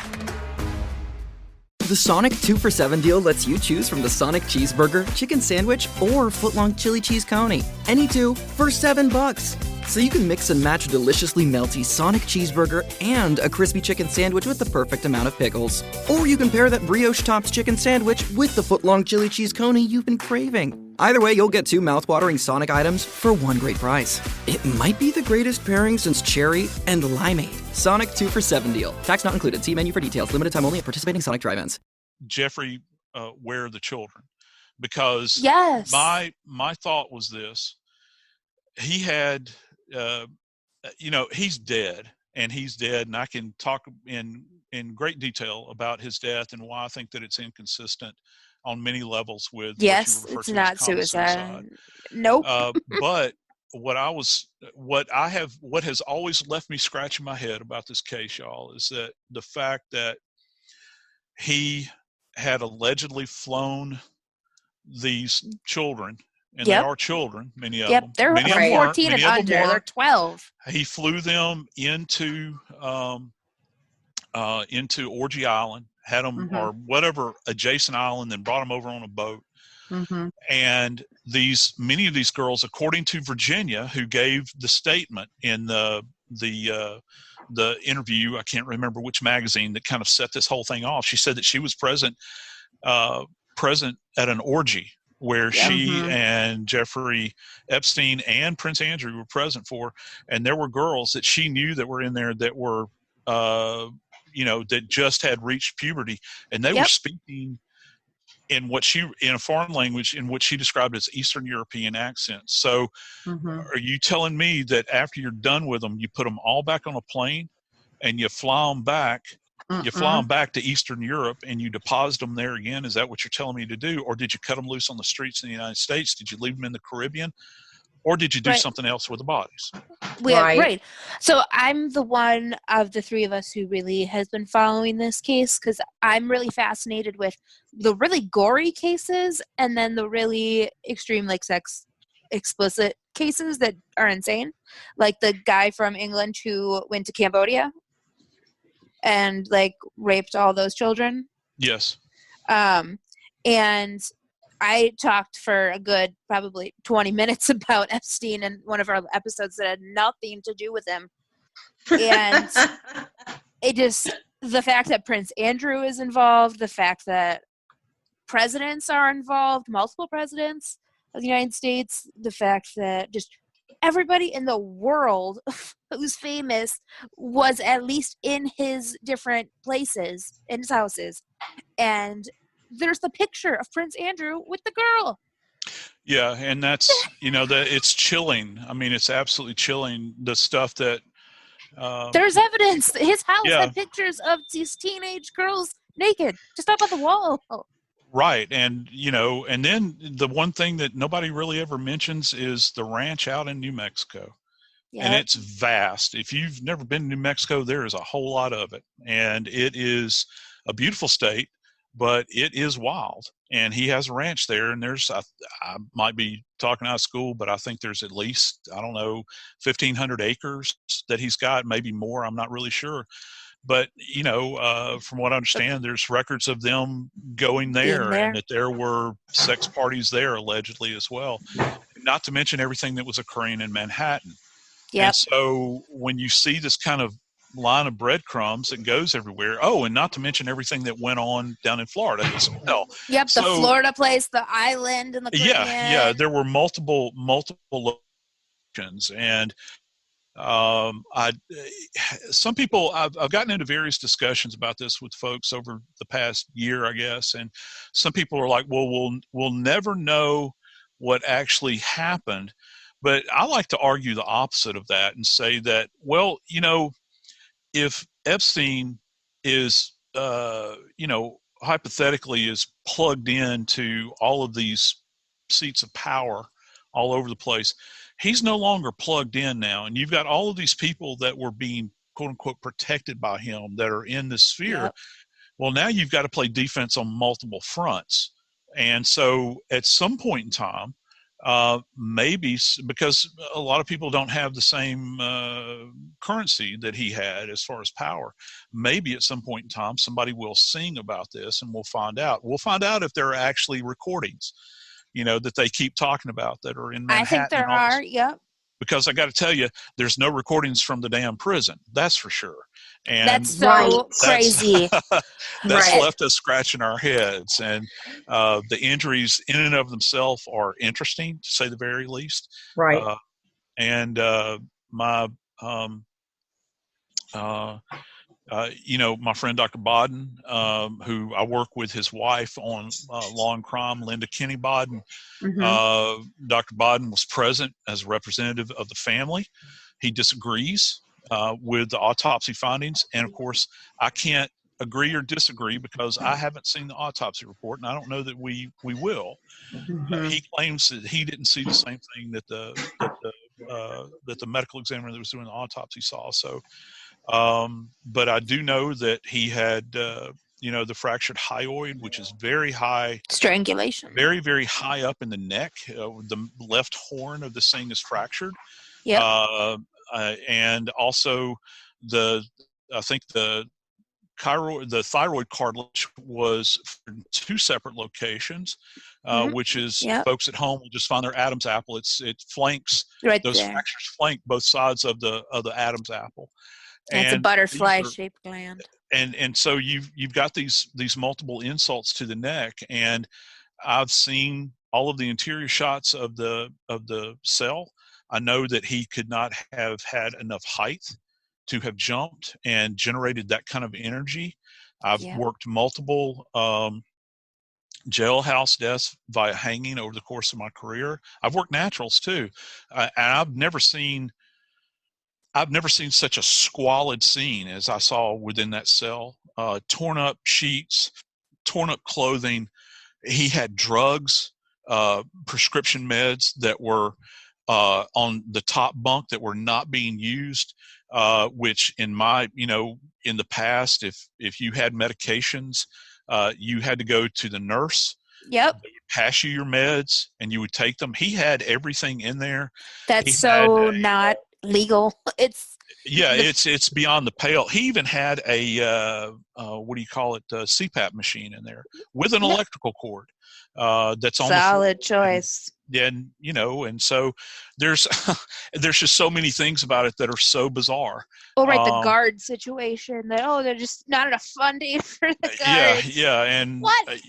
[SPEAKER 10] The Sonic 2 for $7 deal lets you choose from the Sonic Cheeseburger, Chicken Sandwich, or Footlong Chili Cheese Coney. Any two for $7. So you can mix and match a deliciously melty Sonic Cheeseburger and a crispy chicken sandwich with the perfect amount of pickles. Or you can pair that brioche-topped chicken sandwich with the Footlong Chili Cheese Coney you've been craving. Either way, you'll get 2 mouthwatering Sonic items for one great price. It might be the greatest pairing since cherry and limeade. Sonic 2 for $7 deal. Tax not included. See menu for details. Limited time only at participating Sonic drive-ins.
[SPEAKER 5] Jeffrey, where are the children? Because
[SPEAKER 6] yes,
[SPEAKER 5] my thought was this: he had, he's dead, and I can talk in great detail about his death and why I think that it's inconsistent on many levels with
[SPEAKER 6] yes,
[SPEAKER 5] what you refer
[SPEAKER 6] it's
[SPEAKER 5] to
[SPEAKER 6] not
[SPEAKER 5] as common
[SPEAKER 6] suicide. Nope.
[SPEAKER 5] But what has always left me scratching my head about this case, y'all, is that the fact that he had allegedly flown these children, and they are children, many of them.
[SPEAKER 6] They're
[SPEAKER 5] many of them
[SPEAKER 6] 14 and under. They're 12.
[SPEAKER 5] He flew them into Orgy Island, had them or whatever adjacent island, then brought them over on a boat. And many of these girls, according to Virginia, who gave the statement in the interview, I can't remember which magazine that kind of set this whole thing off. She said that she was present at an orgy where she and Jeffrey Epstein and Prince Andrew were present for, and there were girls that she knew that were in there that were, that just had reached puberty, and they were speaking in a foreign language in what she described as Eastern European accents. So are you telling me that after you're done with them, you put them all back on a plane and you fly them back, to Eastern Europe and you deposit them there again? Is that what you're telling me to do? Or did you cut them loose on the streets in the United States? Did you leave them in the Caribbean? Or did you do something else with the bodies?
[SPEAKER 6] Right. So I'm the one of the three of us who really has been following this case because I'm really fascinated with the really gory cases and then the really extreme, like sex explicit cases that are insane. Like the guy from England who went to Cambodia and like raped all those children.
[SPEAKER 5] Yes.
[SPEAKER 6] And I talked for a good probably 20 minutes about Epstein in one of our episodes that had nothing to do with him. And the fact that Prince Andrew is involved, the fact that presidents are involved, multiple presidents of the United States, the fact that just everybody in the world who's famous was at least in his different places, in his houses. And there's the picture of Prince Andrew with the girl.
[SPEAKER 5] Yeah, and that's, that it's chilling. I mean, it's absolutely chilling, the stuff that...
[SPEAKER 6] there's evidence. His house had pictures of these teenage girls naked, just up on the wall.
[SPEAKER 5] Right, and, and then the one thing that nobody really ever mentions is the ranch out in New Mexico. Yep. And it's vast. If you've never been to New Mexico, there is a whole lot of it. And it is a beautiful state, but it is wild. And he has a ranch there, and there's, I might be talking out of school, but I think there's at least, 1,500 acres that he's got, maybe more, I'm not really sure. But, from what I understand, there's records of them going there and that there were sex parties there allegedly as well. Not to mention everything that was occurring in Manhattan. Yep. And so when you see this kind of line of breadcrumbs that goes everywhere. Oh, and not to mention everything that went on down in Florida as well.
[SPEAKER 6] Yep, the Florida place, the island, and the Caribbean.
[SPEAKER 5] Yeah, there were multiple locations, and some people I've gotten into various discussions about this with folks over the past year, I guess, and some people are like, "Well, we'll never know what actually happened," but I like to argue the opposite of that and say that, well, if Epstein is, hypothetically is plugged into all of these seats of power all over the place, he's no longer plugged in now. And you've got all of these people that were being, quote unquote, protected by him that are in this sphere. Yep. Well, now you've got to play defense on multiple fronts. And so at some point in time, maybe because a lot of people don't have the same currency that he had as far as power. Maybe at some point in time, somebody will sing about this, and we'll find out. We'll find out if there are actually recordings, that they keep talking about that are in Manhattan.
[SPEAKER 6] I think there are. Yep.
[SPEAKER 5] Because I got to tell you, there's no recordings from the damn prison. That's for sure. And
[SPEAKER 6] that's so crazy.
[SPEAKER 5] That's left us scratching our heads. And the injuries in and of themselves are interesting, to say the very least.
[SPEAKER 4] Right.
[SPEAKER 5] My friend Dr. Bodden, who I work with his wife on Law and Crime, Linda Kenny Bodden. Dr. Bodden was present as a representative of the family. He disagrees with the autopsy findings. And, of course, I can't agree or disagree because I haven't seen the autopsy report, and I don't know that we will. He claims that he didn't see the same thing that the medical examiner that was doing the autopsy saw. So, but I do know that he had, the fractured hyoid, which is very high.
[SPEAKER 6] Strangulation.
[SPEAKER 5] Very, very high up in the neck. The left horn of this thing is fractured.
[SPEAKER 6] Yeah.
[SPEAKER 5] And also I think the thyroid cartilage was in two separate locations, which is folks at home will just find their Adam's apple. It flanks
[SPEAKER 6] right
[SPEAKER 5] those
[SPEAKER 6] there.
[SPEAKER 5] fractures flank both sides of the Adam's apple.
[SPEAKER 6] It's a butterfly-shaped gland.
[SPEAKER 5] And so you've got these multiple insults to the neck, and I've seen all of the interior shots of the cell. I know that he could not have had enough height to have jumped and generated that kind of energy. I've worked multiple jailhouse deaths via hanging over the course of my career. I've worked naturals too, and I've never seen such a squalid scene as I saw within that cell. Torn up sheets, torn up clothing. He had drugs, prescription meds that were on the top bunk that were not being used, which in the past, if you had medications, you had to go to the nurse.
[SPEAKER 6] Yep.
[SPEAKER 5] They would pass you your meds and you would take them. He had everything in there.
[SPEAKER 6] That's not legal. It's beyond the pale. He even had a CPAP machine in there with an electrical cord. That's on solid choice.
[SPEAKER 5] And and so there's just so many things about it that are so bizarre.
[SPEAKER 6] Oh, right, the guard situation. That they're just not enough funding for the guards.
[SPEAKER 5] And what?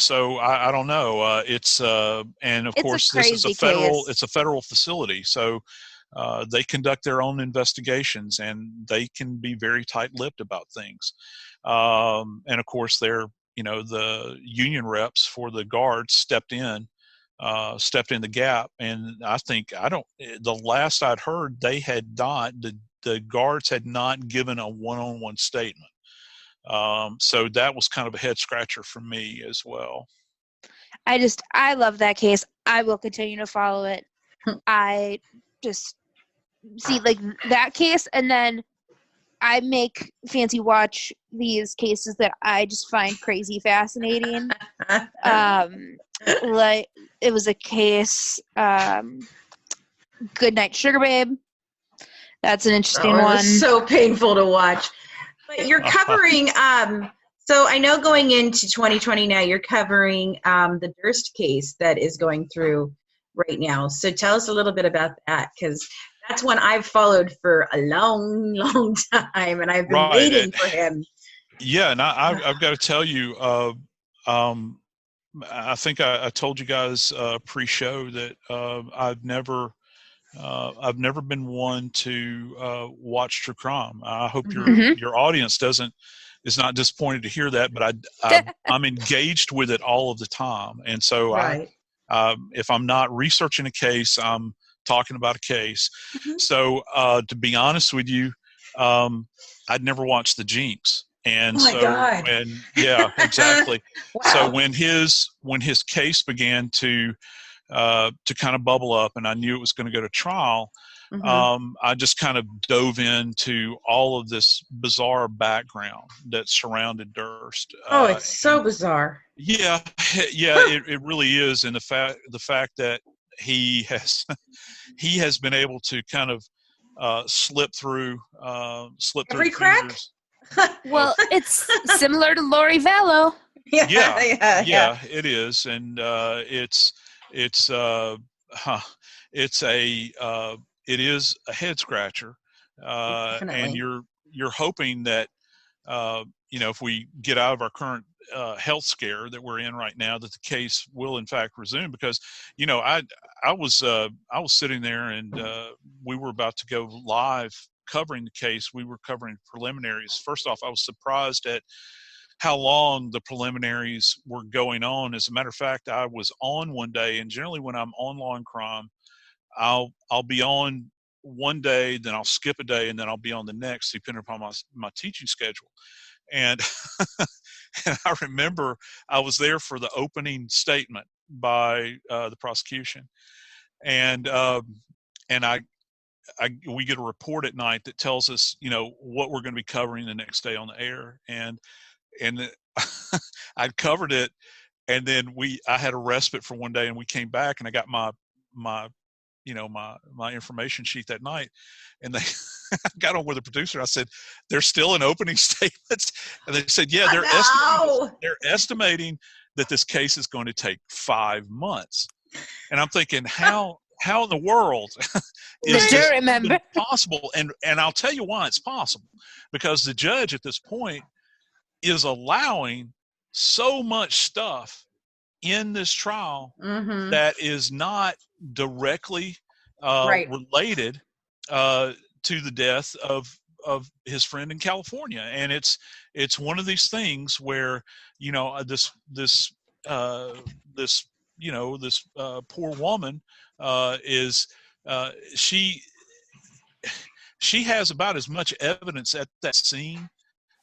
[SPEAKER 5] So I don't know. It's and of course this is a federal. It's a federal facility, so they conduct their own investigations, and they can be very tight-lipped about things. And of course, they're the union reps for the guards stepped in the gap, and the last I'd heard, they had not, the guards had not given a one-on-one statement. So that was kind of a head scratcher for me as well.
[SPEAKER 6] I love that case. I will continue to follow it. I just see that case, and then I make Fancy watch these cases that I just find crazy fascinating. Like it was a case, Goodnight Sugar Babe. That's an interesting one.
[SPEAKER 4] It was so painful to watch. But you're covering, so I know going into 2020 now, you're covering the Durst case that is going through right now. So tell us a little bit about that, because that's one I've followed for a long, long time, and I've been waiting for him.
[SPEAKER 5] Yeah, and I've got to tell you, I think I told you guys pre-show that I've never been one to watch true crime. I hope your audience is not disappointed to hear that, but I'm engaged with it all of the time, and so if I'm not researching a case, I'm talking about a case. So to be honest with you, I'd never watched The Jinx. And
[SPEAKER 4] God.
[SPEAKER 5] Exactly.
[SPEAKER 4] Wow.
[SPEAKER 5] So when his case began to kind of bubble up, and I knew it was going to go to trial, I just kind of dove into all of this bizarre background that surrounded Durst.
[SPEAKER 4] It's so bizarre.
[SPEAKER 5] Yeah, it really is. And the fact that he has he has been able to kind of slip through
[SPEAKER 4] Every
[SPEAKER 5] the
[SPEAKER 4] crack?
[SPEAKER 5] fingers.
[SPEAKER 6] Well, it's similar to Lori Vallow.
[SPEAKER 5] Yeah, it is, and it is a head scratcher, and you're hoping that if we get out of our current health scare that we're in right now, that the case will in fact resume. Because I was sitting there, and we were about to go live covering the case. We were covering preliminaries. First off, I was surprised at how long the preliminaries were going on. As a matter of fact, I was on one day, and generally when I'm on law and crime, I'll be on one day, then I'll skip a day, and then I'll be on the next, depending upon my teaching schedule. And, and I remember I was there for the opening statement by the prosecution, and we get a report at night that tells us, what we're going to be covering the next day on the air, and I'd covered it, and then I had a respite for one day, and we came back, and I got my information sheet that night, and they got on with the producer. I said, "There's still an opening statements," and they said, "Yeah, they're estimating that this case is going to take 5 months." And I'm thinking, how in the world is this possible? And I'll tell you why it's possible, because the judge at this point is allowing so much stuff in this trial that is not directly related to the death of his friend in California. And it's one of these things where, this poor woman she has about as much evidence at that scene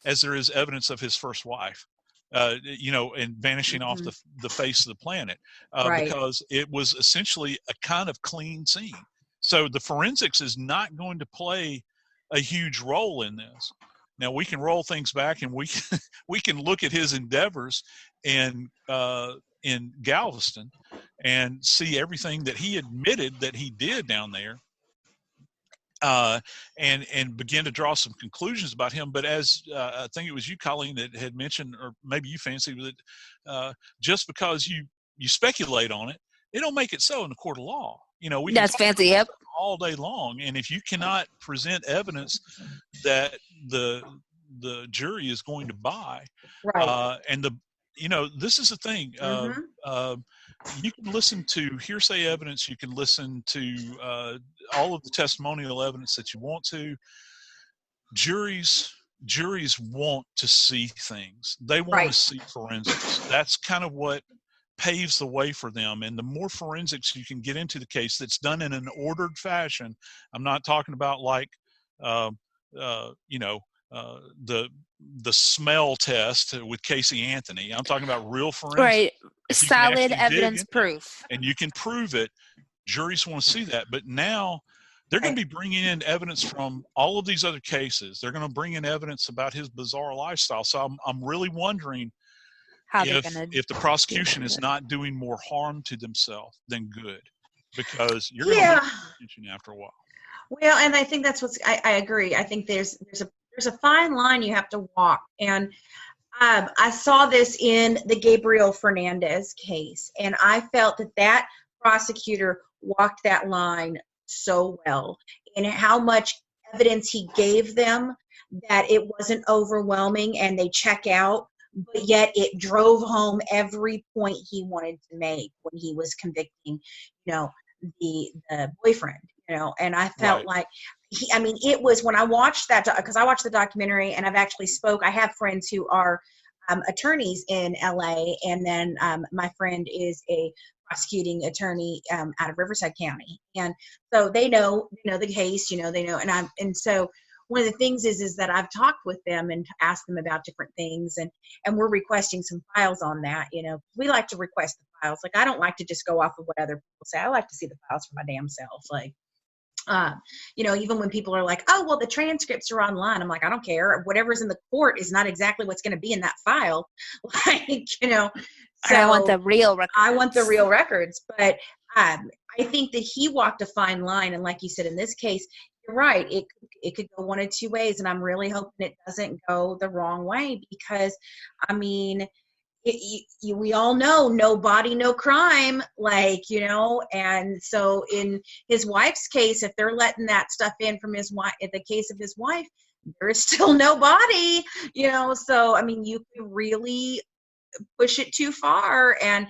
[SPEAKER 5] as there is evidence of his first wife, and vanishing off the face of the planet, because it was essentially a kind of clean scene. So the forensics is not going to play a huge role in this. Now we can roll things back, and we can look at his endeavors in Galveston and see everything that he admitted that he did down there, and begin to draw some conclusions about him. But as I think it was you, Colleen, that had mentioned, or maybe you fancied that, just because you speculate on it, it don't make it so in the court of law. We
[SPEAKER 6] that's fancy, yep,
[SPEAKER 5] all day long. And if you cannot present evidence that the jury is going to buy, and this is the thing. You can listen to hearsay evidence. You can listen to all of the testimonial evidence that you want to. Juries want to see things. They want to see forensics. That's kind of what paves the way for them. And the more forensics you can get into the case that's done in an ordered fashion. I'm not talking about like, the smell test with Casey Anthony. I'm talking about real forensics.
[SPEAKER 6] Right. Solid evidence proof.
[SPEAKER 5] And you can prove it. Juries want to see that. But now they're going to be bringing in evidence from all of these other cases. They're going to bring in evidence about his bizarre lifestyle. So I'm really wondering if the prosecution is not doing more harm to themselves than good, because you're going to lose attention after a while.
[SPEAKER 4] Well, and I think that's I agree. I think there's a fine line you have to walk. And I saw this in the Gabriel Fernandez case, and I felt that prosecutor walked that line so well, and how much evidence he gave them, that it wasn't overwhelming and they check out, but yet it drove home every point he wanted to make when he was convicting, the boyfriend, and I felt like it was, when I watched that, because I watched the documentary, and I have friends who are attorneys in LA, and then my friend is a prosecuting attorney out of Riverside County, and so they know the case, they know, and so one of the things is that I've talked with them and asked them about different things, and we're requesting some files on that. We like to request the files. Like, I don't like to just go off of what other people say. I like to see the files for my damn self. Like, even when people are like, "Oh, well, the transcripts are online," I'm like, I don't care. Whatever's in the court is not exactly what's going to be in that file. So
[SPEAKER 6] I want the real records.
[SPEAKER 4] I want the real records. But I I think that he walked a fine line. And like you said, in this case, you're right. It could go one of two ways. And I'm really hoping it doesn't go the wrong way, because, I mean, we all know no body, no crime, and so in his wife's case, if they're letting that stuff in from his wife, in the case of his wife, there is still no body, so, I mean, you could really push it too far, and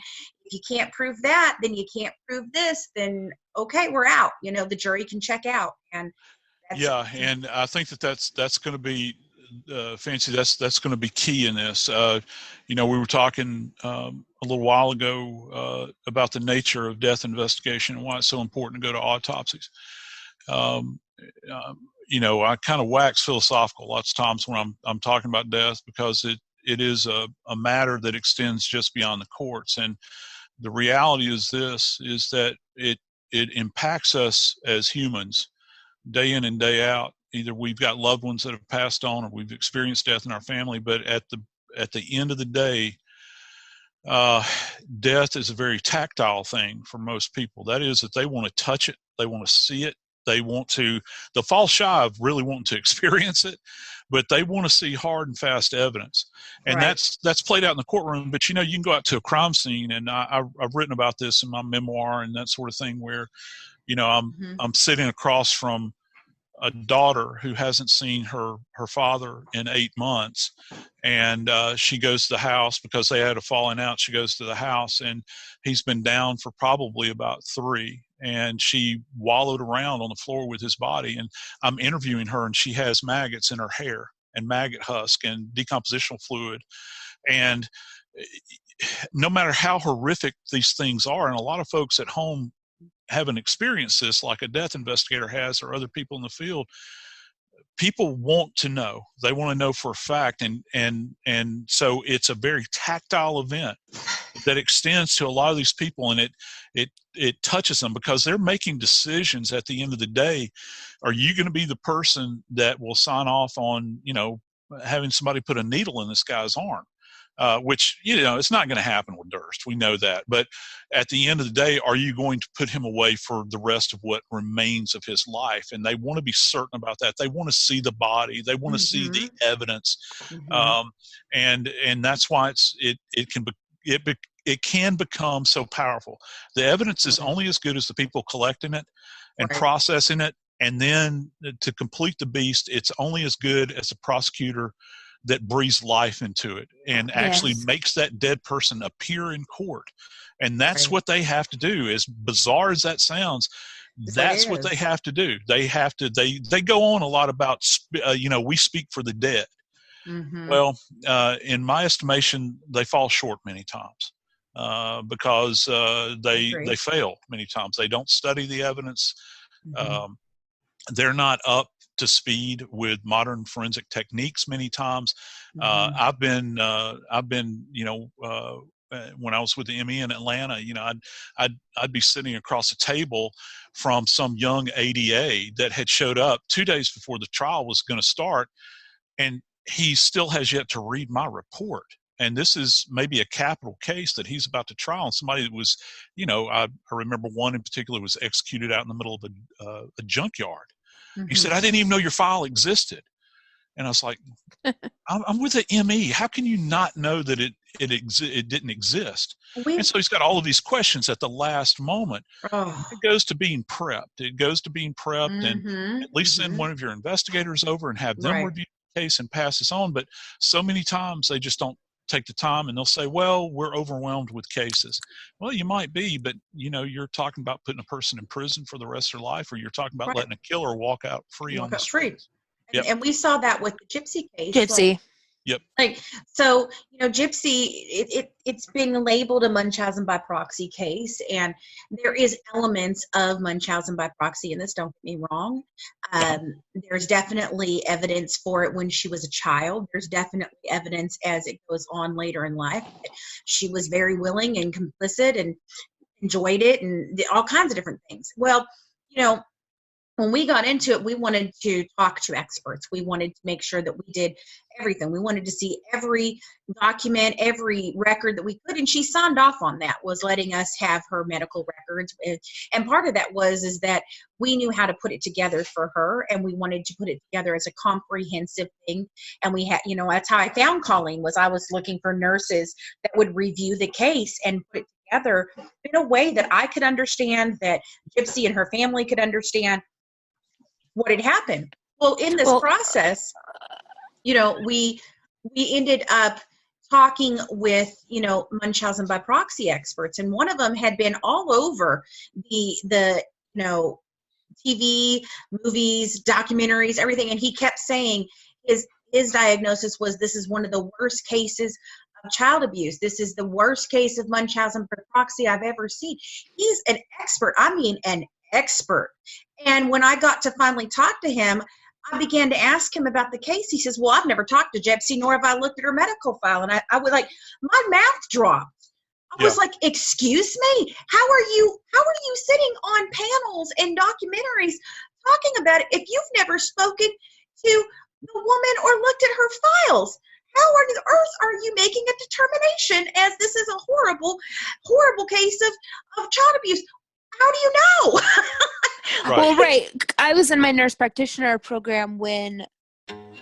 [SPEAKER 4] if you can't prove that, then you can't prove this, then okay, we're out, the jury can check out. And
[SPEAKER 5] and I think that's going to be Fancy, that's going to be key in this. We were talking a little while ago about the nature of death investigation and why it's so important to go to autopsies. I kind of wax philosophical lots of times when I'm talking about death, because it is a matter that extends just beyond the courts. And the reality is that it impacts us as humans day in and day out. Either we've got loved ones that have passed on, or we've experienced death in our family. But at the end of the day, death is a very tactile thing for most people. That is, that they want to touch it, they want to see it, they'll fall shy of really wanting to experience it, but they want to see hard and fast evidence. And right. that's played out in the courtroom. But you can go out to a crime scene, and I've written about this in my memoir and that sort of thing, where I'm sitting across from a daughter who hasn't seen her father in 8 months, and she goes to the house because they had a falling out. She goes to the house, and he's been down for probably about 3, and she wallowed around on the floor with his body. And I'm interviewing her, and she has maggots in her hair and maggot husk and decompositional fluid. And no matter how horrific these things are, and a lot of folks at home haven't experienced this like a death investigator has, or other people in the field, people want to know. They want to know for a fact. And so it's a very tactile event that extends to a lot of these people, and it touches them, because they're making decisions at the end of the day. Are you going to be the person that will sign off on, having somebody put a needle in this guy's arm? Which, it's not going to happen with Durst. We know that. But at the end of the day, are you going to put him away for the rest of what remains of his life? And they want to be certain about that. They want to see the body. They want to see the evidence. And that's why it can become so powerful. The evidence is only as good as the people collecting it and processing it. And then to complete the beast, it's only as good as the prosecutor that breathes life into it and actually makes that dead person appear in court. And that's what they have to do. As bizarre as that sounds, that's what they have to do. They have to, they go on a lot about, we speak for the dead. Well, in my estimation, they fall short many times because they fail many times. They don't study the evidence. They're not up to speed with modern forensic techniques many times. I've been, when I was with the ME in Atlanta, I'd be sitting across a table from some young ADA that had showed up 2 days before the trial was going to start, and he still has yet to read my report. And this is maybe a capital case that he's about to trial. And somebody that was, I remember one in particular was executed out in the middle of a junkyard. He said, "I didn't even know your file existed." And I was like, I'm with the ME. How can you not know that it didn't exist? And so he's got all of these questions at the last moment. It goes to being prepped. And at least send one of your investigators over and have them review the case and pass this on. But so many times they just don't take the time, and they'll say, "Well, we're overwhelmed with cases." Well, you might be, but you're talking about putting a person in prison for the rest of their life, or you're talking about letting a killer walk out free on the street.
[SPEAKER 4] And we saw that with the Gypsy case.
[SPEAKER 6] Gypsy.
[SPEAKER 4] So, Gypsy, it's being labeled a Munchausen by proxy case, and there is elements of Munchausen by proxy in this, don't get me wrong. There's definitely evidence for it when she was a child. There's definitely evidence as it goes on later in life. She was very willing and complicit and enjoyed it and all kinds of different things. Well, when we got into it, we wanted to talk to experts. We wanted to make sure that we did everything. We wanted to see every document, every record that we could. And she signed off on that, was letting us have her medical records. And part of that is that we knew how to put it together for her, and we wanted to put it together as a comprehensive thing. And we had, that's how I found Colleen, was I was looking for nurses that would review the case and put it together in a way that I could understand, that Gypsy and her family could understand what had happened. Well, in this process, we ended up talking with, Munchausen by proxy experts, and one of them had been all over the TV, movies, documentaries, everything, and he kept saying his diagnosis was, this is one of the worst cases of child abuse. This is the worst case of Munchausen by proxy I've ever seen. He's an expert. I mean, an expert. And when I got to finally talk to him, I began to ask him about the case. He says, well, I've never talked to Gypsy, nor have I looked at her medical file. And I was like, my mouth dropped. I was like, excuse me, how are you sitting on panels and documentaries talking about it if you've never spoken to the woman or looked at her files? How on earth are you making a determination as this is a horrible, horrible case of child abuse? How do you know?
[SPEAKER 5] Right.
[SPEAKER 6] Well, right. I was in my nurse practitioner program when...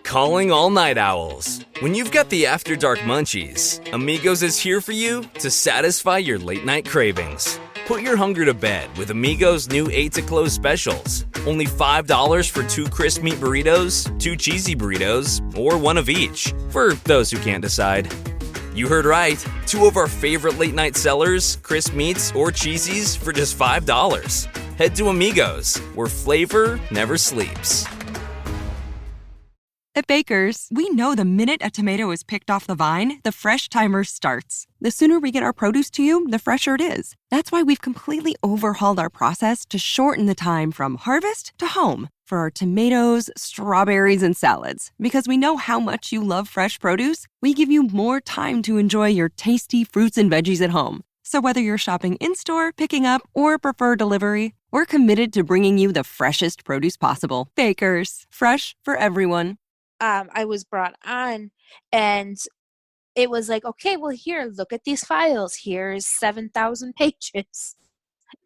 [SPEAKER 9] Calling all night owls. When you've got the After Dark munchies, Amigos is here for you to satisfy your late night cravings. Put your hunger to bed with Amigos' new 8 to close specials. Only $5 for 2 crisp meat burritos, 2 cheesy burritos, or 1 of each, for those who can't decide. You heard right. 2 of our favorite late night sellers, crisp meats or cheesies, for just $5. Head to Amigos, where flavor never sleeps.
[SPEAKER 8] At Baker's, we know the minute a tomato is picked off the vine, the fresh timer starts. The sooner we get our produce to you, the fresher it is. That's why we've completely overhauled our process to shorten the time from harvest to home for our tomatoes, strawberries, and salads. Because we know how much you love fresh produce, we give you more time to enjoy your tasty fruits and veggies at home. So whether you're shopping in-store, picking up, or prefer delivery, we're committed to bringing you the freshest produce possible. Baker's, fresh for everyone.
[SPEAKER 6] I was brought on, and it was like, okay, well, here, look at these files. Here's 7,000 pages.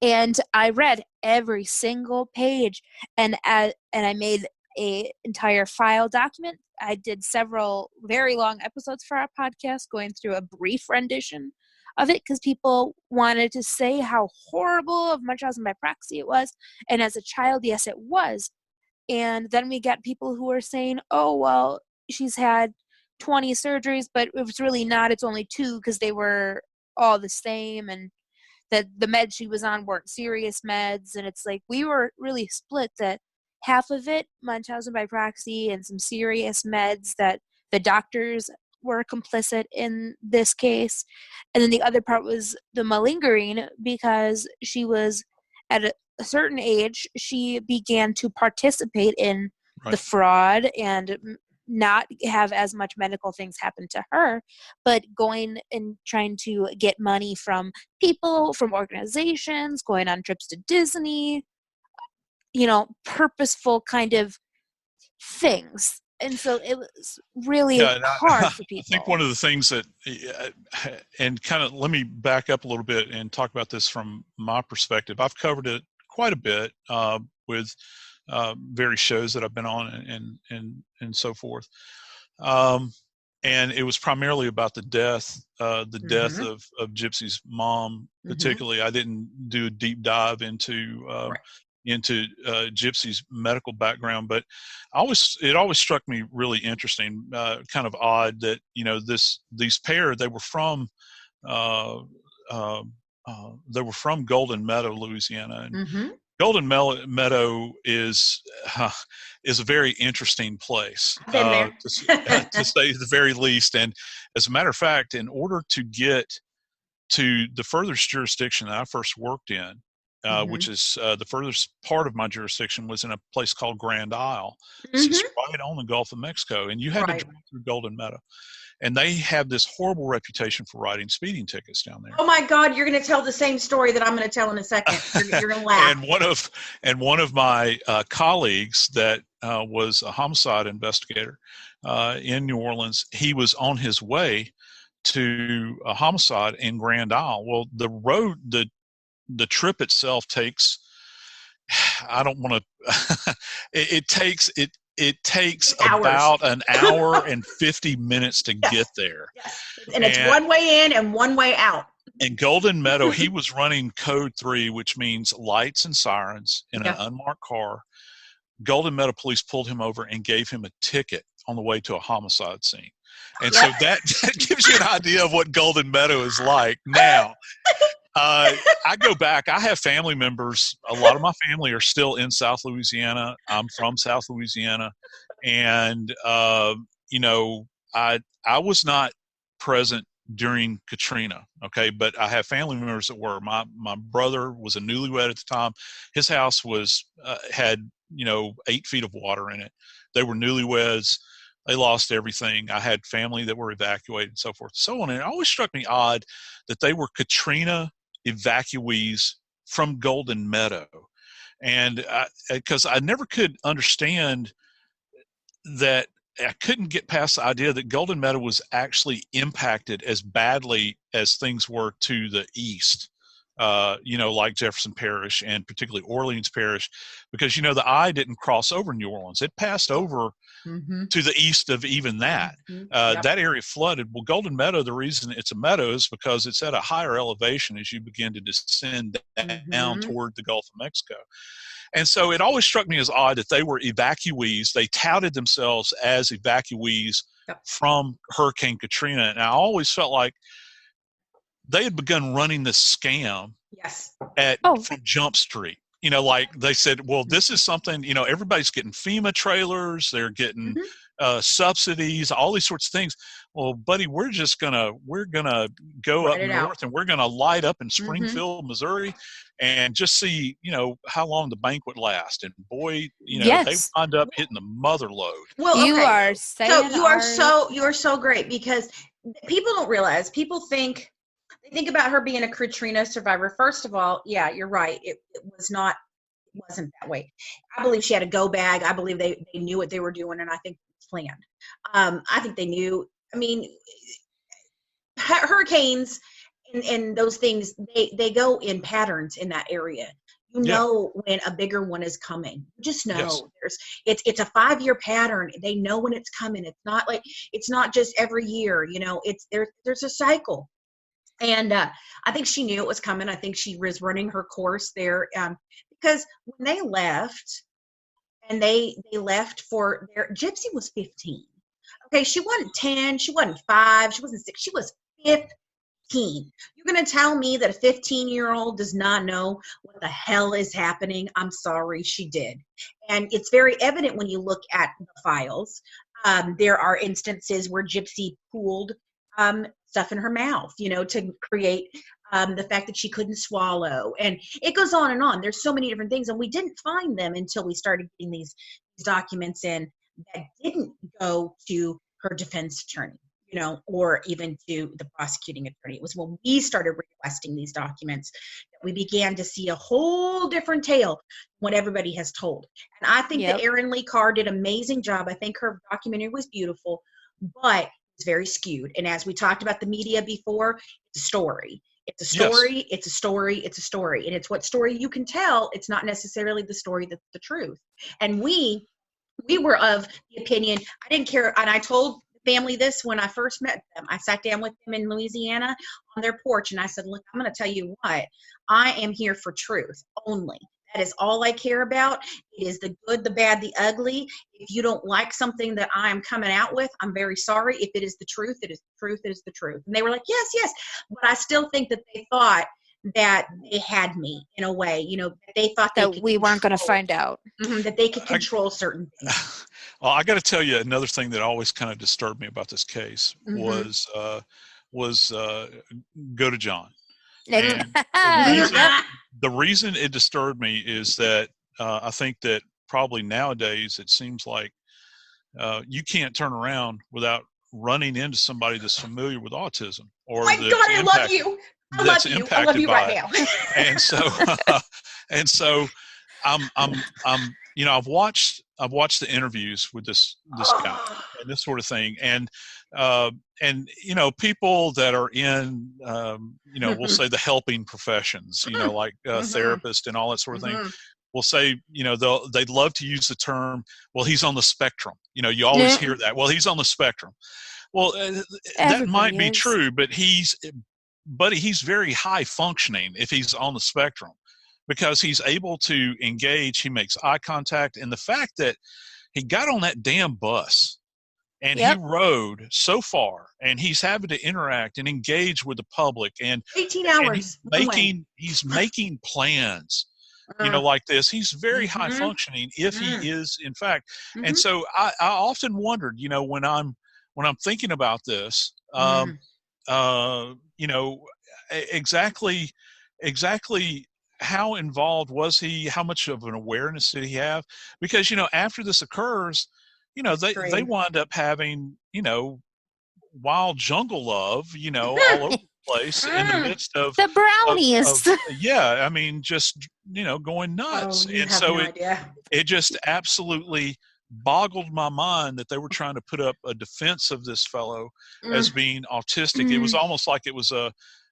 [SPEAKER 6] And I read every single page, and I made a entire file document. I did several very long episodes for our podcast, going through a brief rendition of it, because people wanted to say how horrible of Munchausen by proxy it was. And as a child, yes, it was. And then we got people who are saying, oh, well, she's had 20 surgeries, but it was really not. It's only 2 because they were all the same, and that the meds she was on weren't serious meds. And it's like, we were really split, that half of it, Munchausen by proxy, and some serious meds that the doctors were complicit in this case. And then the other part was the malingering, because she was at a certain age, she began to participate in the fraud and not have as much medical things happen to her, but going and trying to get money from people, from organizations, going on trips to Disney, purposeful kind of things. And so it was really hard for people.
[SPEAKER 5] I think one of the things that, and kind of let me back up a little bit and talk about this from my perspective. I've covered it quite a bit with various shows that I've been on and so forth. And it was primarily about the death of Gypsy's mom, particularly. I didn't do a deep dive into Gypsy's medical background, but it always struck me really interesting, kind of odd that, these pair, they were from Golden Meadow, Louisiana. And Golden Meadow is a very interesting place, to say the very least. And as a matter of fact, in order to get to the furthest jurisdiction that I first worked in, which is the furthest part of my jurisdiction, was in a place called Grand Isle. So it's right on the Gulf of Mexico, and you had to drive through Golden Meadow. And they have this horrible reputation for writing speeding tickets down there.
[SPEAKER 4] Oh my God, you're going to tell the same story that I'm going to tell in a second. You're going to laugh.
[SPEAKER 5] and one of my colleagues that was a homicide investigator in New Orleans, he was on his way to a homicide in Grand Isle. Well, the road, the trip itself takes, I don't want to, it takes about an hour and 50 minutes to get there.
[SPEAKER 4] Yes. And it's one way in and one way out.
[SPEAKER 5] In Golden Meadow, he was running code 3, which means lights and sirens in an unmarked car. Golden Meadow police pulled him over and gave him a ticket on the way to a homicide scene. And so that gives you an idea of what Golden Meadow is like. Now, I go back. I have family members. A lot of my family are still in South Louisiana. I'm from South Louisiana. And, you know, I was not present during Katrina, okay, but I have family members that were. My brother was a newlywed at the time. His house was had 8 feet of water in it. They were newlyweds. They lost everything. I had family that were evacuated and so forth and so on. And it always struck me odd that they were Katrina evacuees from Golden Meadow. And because I never could understand that, I couldn't get past the idea that Golden Meadow was actually impacted as badly as things were to the east, like Jefferson Parish and particularly Orleans Parish, because, the eye didn't cross over New Orleans. It passed over to the east of even that. That area flooded. Well, Golden Meadow, the reason it's a meadow is because it's at a higher elevation as you begin to descend down toward the Gulf of Mexico. And so it always struck me as odd that they were evacuees. They touted themselves as evacuees from Hurricane Katrina. And I always felt like they had begun running this scam from Jump Street. Like they said, well, this is something, everybody's getting FEMA trailers. They're getting subsidies, all these sorts of things. Well, buddy, we're going to go up north and we're going to light up in Springfield, Missouri, and just see, how long the banquet lasts. And boy, they wind up hitting the mother load.
[SPEAKER 4] Well,
[SPEAKER 6] you are saying
[SPEAKER 4] you are so great, because people don't realize, they think about her being a Katrina survivor. First of all, yeah, you're right. It wasn't that way. I believe she had a go bag. I believe they knew what they were doing, and I think it was planned. I think they knew. I mean, hurricanes and those things, they go in patterns in that area. You know when a bigger one is coming. You just know. It's a 5-year pattern. They know when it's coming. It's not just every year. There's a cycle. And I think she knew it was coming. I think she was running her course there, because when they left, and they left for Gypsy was 15. Okay, she wasn't 10, she wasn't 5, she wasn't 6, she was 15. You're going to tell me that a 15-year-old does not know what the hell is happening? I'm sorry, she did. And it's very evident when you look at the files. There are instances where Gypsy pooled stuff in her mouth, to create the fact that she couldn't swallow. And it goes on and on. There's so many different things. And we didn't find them until we started getting these documents in that didn't go to her defense attorney, or even to the prosecuting attorney. It was when we started requesting these documents that we began to see a whole different tale than what everybody has told. And I think that Erin Lee Carr did an amazing job. I think her documentary was beautiful, but it's very skewed. And as we talked about the media before, it's a story. It's a story, it's a story, it's a story. And it's what story you can tell. It's not necessarily the story that's the truth. And we were of the opinion, I didn't care. And I told the family this when I first met them. I sat down with them in Louisiana on their porch, and I said, look, I'm going to tell you what, I am here for truth only. That is all I care about. It is the good, the bad, the ugly. If you don't like something that I am coming out with, I'm very sorry. If it is the truth, it is the truth, it is the truth. And they were like, yes, yes. But I still think that they thought that they had me in a way, that they thought
[SPEAKER 6] that we weren't going to find out.
[SPEAKER 4] That they could control certain things.
[SPEAKER 5] Well, I got to tell you, another thing that always kind of disturbed me about this case was Go to John. And the reason it disturbed me is that I think that probably nowadays it seems like you can't turn around without running into somebody that's familiar with autism, or
[SPEAKER 4] my God, I love you. I love you. I love you right now.
[SPEAKER 5] And so I'm I've watched the interviews with this guy and this sort of thing, and people that are in we'll say the helping professions, like therapists and all that sort of thing, will say, they'd love to use the term, well, he's on the spectrum. You always hear that. Well, he's on the spectrum. Well, that might be true, but he's very high functioning if he's on the spectrum, because he's able to engage. He makes eye contact, and the fact that he got on that damn bus and he rode so far, and he's having to interact and engage with the public, and
[SPEAKER 4] 18 hours.
[SPEAKER 5] And he's making plans. Like this, he's very high functioning if he is, in fact. And so I often wondered, when I'm thinking about this, exactly how involved was he? How much of an awareness did he have? Because after this occurs, they wind up having wild jungle love, all over the place in the midst of
[SPEAKER 6] the brownies.
[SPEAKER 5] Just going nuts. And so it just absolutely boggled my mind that they were trying to put up a defense of this fellow as being autistic. It was almost like it was a